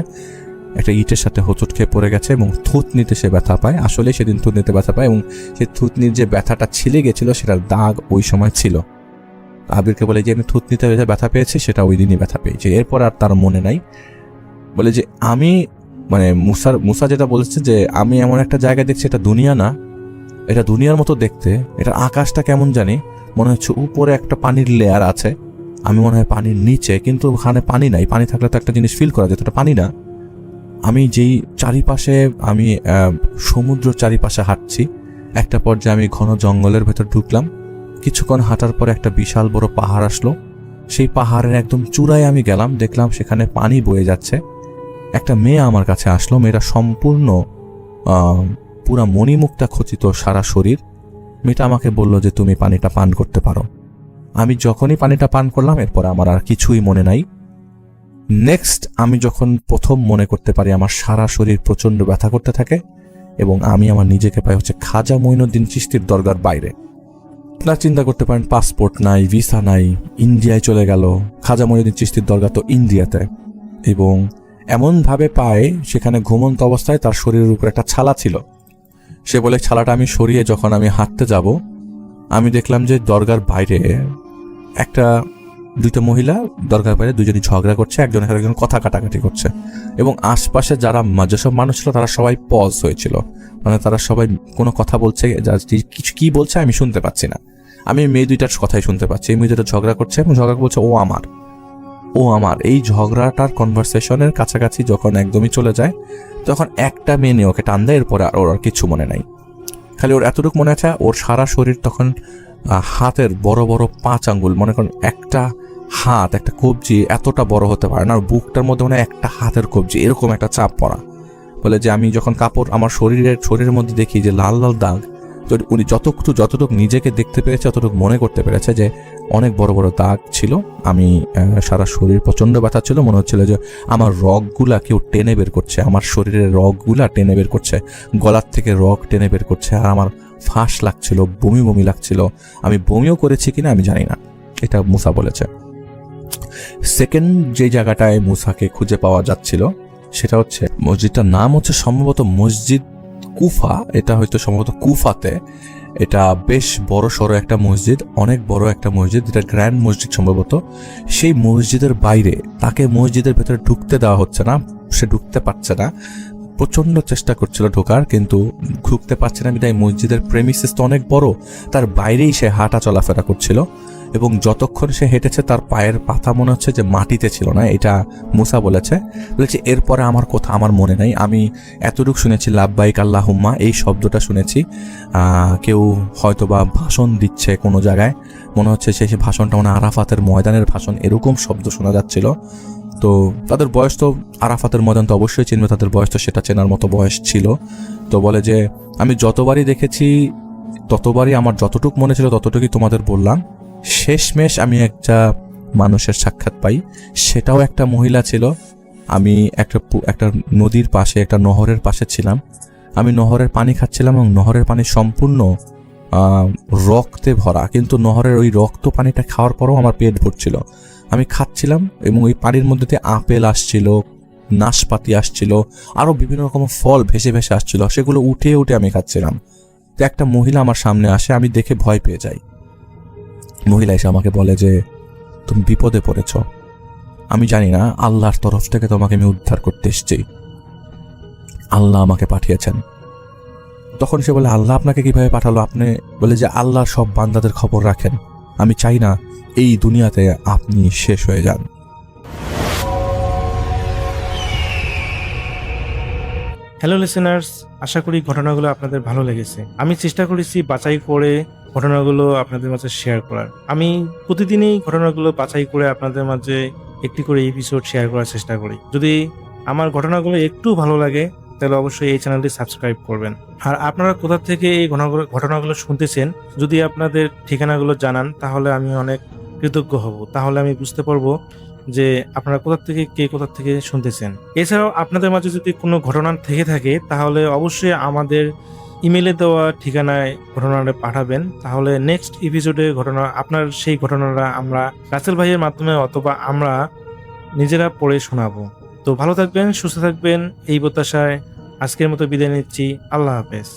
একটা ইটের সাথে হোঁচট খেয়ে পড়ে গেছে এবং থুতনিতে সে ব্যথা পায়। আসলে সেদিন থুতনিতে ব্যথা পায় এবং সেই থুতনির যে ব্যথাটা ছিলে গেছিল সেটার দাগ ওই সময় ছিল। আবিরকে বলে যে আমি থুতনিতে ব্যথা পেয়েছি, সেটা ওই দিনই ব্যথা পেয়েছি। এরপর আর তার মনে নাই। বলে যে আমি মানে মুসা যেটা বলেছে যে আমি এমন একটা জায়গায় দেখছি, এটা দুনিয়া না, এটা দুনিয়ার মতো দেখতে, এটা আকাশটা কেমন জানি মনে হচ্ছে উপরে একটা পানির লেয়ার আছে, আমি মনে হয় পানির নিচে, কিন্তু ওখানে পানি নাই। পানি থাকলে তো একটা জিনিস ফিল করা যেত, এটা পানি না। আমি যেই চারিপাশে আমি সমুদ্র চারিপাশে হাঁটছি, একটা পর্যায়ে আমি ঘন জঙ্গলের ভেতর ঢুকলাম। কিছুক্ষণ হাঁটার পর একটা বিশাল বড় পাহাড় আসলো। সেই পাহাড়ের একদম চূড়ায় আমি গেলাম, দেখলাম সেখানে পানি বয়ে যাচ্ছে। একটা মেয়ে আমার কাছে আসলো, মেয়েটা সম্পূর্ণ পুরা মণিমুক্তা খচিত সারা শরীর। মেয়েটা আমাকে বলল যে তুমি পানিটা পান করতে পারো। আমি যখনই পানিটা পান করলাম, এরপর আমার আর কিছুই মনে নাই। নেক্সট আমি যখন প্রথম মনে করতে পারি, আমার সারা শরীর প্রচন্ড ব্যথা করতে থাকে এবং আমি আমার নিজেকে পাই হচ্ছে খাজা মঈনুদ্দিন চিশতির দরগার বাইরে। আপনারা চিন্তা করতে পারেন, পাসপোর্ট নাই, ভিসা নাই, ইন্ডিয়ায় চলে গেল। খাজা মঈনুদ্দিন চিশতির দরগা তো ইন্ডিয়াতে, এবং এমনভাবে পায় সেখানে ঘুমন্ত অবস্থায় তার শরীরের উপর একটা ছালা ছিল। সে বলে ছালাটা আমি সরিয়ে যখন আমি হাঁটতে যাব, আমি দেখলাম যে দরগার বাইরে দুইটা মহিলা দরগার বাইরে দুজনই ঝগড়া করছে, একজন একজন কথা কাটাকাটি করছে এবং আশপাশে যেসব মানুষ ছিল তারা সবাই পজ হয়েছিল, মানে তারা সবাই কোনো কথা বলছে, কিছু কি বলছে আমি শুনতে পাচ্ছি না। আমি মেয়ে দুইটার কথাই শুনতে পাচ্ছি। এই মেয়ে দুটো ঝগড়া করছে এবং ঝগড়া বলছে ও আমার। এই ঝগড়াটার কনভারসেশনের কাছাকাছি যখন একদমই চলে যায়, তখন একটা মেয়ে নিয়ে ওকে টান দেয়। এরপরে ওর আর কিছু মনে নাই, খালি ওর এতটুকু মনে আছে ওর সারা শরীর তখন হাতের বড় বড় 5 আঙ্গুল, মনে করেন একটা হাত, একটা কবজি এতটা বড় হতে পারে না, আর বুকটার মধ্যে মানে একটা হাতের কবজি, এরকম একটা চাপ পড়া। বলে যে আমি যখন কাপড় আমার শরীরের মধ্যে দেখি যে লাল লাল দাগ, তো উনি যতটুকু নিজেকে দেখতে পেরেছে ততটুকু মনে করতে পেরেছে যে অনেক বড় বড় দাগ ছিল। আমি সারা শরীর প্রচন্ড ব্যথা ছিল, মনে হচ্ছিল যে আমার রগগুলা কেউ টেনে বের করছে, আমার শরীরের রগগুলা টেনে বের করছে, গলার থেকে রগ টেনে বের করছে, আর আমার ফাঁস লাগছিল, বমি বমি লাগছিল। আমি বমিও করেছি কিনা আমি জানি না, এটা মুসা বলেছে। সেকেন্ড যে জায়গাটায় মুসাকে খুঁজে পাওয়া যাচ্ছিল সেটা হচ্ছে মসজিদটার নাম হচ্ছে সম্ভবত মসজিদ কুফা। এটা হয়তো সম্ভবত কুফাতে। এটা বেশ বড় সড়ো একটা মসজিদ, অনেক বড় একটা মসজিদ, এটা গ্র্যান্ড মসজিদ সম্ভবত। সেই মসজিদের বাইরে তাকে মসজিদের ভেতরে ঢুকতে দেওয়া হচ্ছে না, সে ঢুকতে পারছে না। প্রচন্ড চেষ্টা করছিল ঢোকার, কিন্তু ঢুকতে পারছে না। বিধায় মসজিদের প্রেমিসিস তো অনেক বড়, তার বাইরেই সে হাঁটা চলাফেরা করছিল এবং যতক্ষণ সে হেঁটেছে তার পায়ের পাতা মনে হচ্ছে যে মাটিতে ছিল না, এটা মুসা বলেছে। এরপরে আমার কথা আমার মনে নাই। আমি এতটুকু শুনেছি লাব্বাইক আল্লাহুম্মা এই শব্দটা শুনেছি। কেউ হয়তো বা ভাষণ দিচ্ছে কোনো জায়গায়, মনে হচ্ছে সেই ভাষণটা মানে আরাফাতের ময়দানের ভাষণ, এরকম শব্দ শোনা যাচ্ছিল। তো তাদের বয়স তো আরাফাতের ময়দান তো অবশ্যই চিনবে, তাদের বয়স তো সেটা চেনার মতো বয়স ছিল। তো বলে যে আমি যতবারই দেখেছি ততবারই আমার যতটুক মনে ছিল ততটুকুই তোমাদের বললাম। শেষমেশ আমি একটা মানুষের সাক্ষাৎ পাই, সেটাও একটা মহিলা ছিল। আমি একটা নদীর পাশে, একটা নহরের পাশে ছিলাম। আমি নহরের পানি খাচ্ছিলাম এবং নহরের পানি সম্পূর্ণ রক্তে ভরা, কিন্তু নহরের ওই রক্ত পানিটা খাওয়ার পরও আমার পেট ভরছিল। আমি খাচ্ছিলাম এবং ওই পানির মধ্যে দিয়ে আপেল আসছিল, নাশপাতি আসছিল, আরও বিভিন্ন রকম ফল ভেসে ভেসে আসছিল, সেগুলো উঠে উঠে আমি খাচ্ছিলাম। তো একটা মহিলা আমার সামনে আসে, আমি দেখে ভয় পেয়ে যাই। মহিলা এসে আমাকে বলে যে তুমি বিপদে পড়েছ, আমি জানি না, আল্লাহর তরফ থেকে তোমাকে আমি উদ্ধার করতে এসেছি, আল্লাহ আমাকে পাঠিয়েছেন। তখন সে বলে আল্লাহ আপনাকে কিভাবে পাঠালো? আপনি বলে যে আল্লাহর সব বান্দাদের খবর রাখেন, আমি চাই না এই দুনিয়াতে আপনি শেষ হয়ে যান। হ্যালো লিসেনার্স, আশা করি ঘটনাগুলো আপনাদের ভালো লেগেছে। আমি চেষ্টা করেছি বাছাই করে ঘটনাগুলো আপনাদের মাঝে শেয়ার করার। আমি প্রতিদিনই ঘটনাগুলো বাছাই করে আপনাদের মাঝে একটি করে এপিসোড শেয়ার করার চেষ্টা করি। যদি আমার ঘটনাগুলো একটু ভালো লাগে তাহলে অবশ্যই এই চ্যানেলটি সাবস্ক্রাইব করবেন। আর আপনারা কোথা থেকে এই ঘটনাগুলো শুনতেছেন যদি আপনাদের ঠিকানাগুলো জানান তাহলে আমি অনেক কৃতজ্ঞ হব। তাহলে আমি বুঝতে পারবো যে আপনারা কোথা থেকে শুনতেছেন। এছাড়াও আপনাদের মাঝে যদি কোনো ঘটনা থেকে থাকে তাহলে অবশ্যই আমাদের ইমেলে দেওয়া ঠিকানায় ঘটনাটা পাঠাবেন। তাহলে নেক্সট এপিসোডে আপনার সেই ঘটনাটা আমরা রাসেল ভাইয়ের মাধ্যমে অথবা আমরা নিজেরা পড়ে শোনাবো। তো ভালো থাকবেন, সুস্থ থাকবেন, এই প্রত্যাশায় আজকের মতো বিদায় নিচ্ছি। আল্লাহ হাফেজ।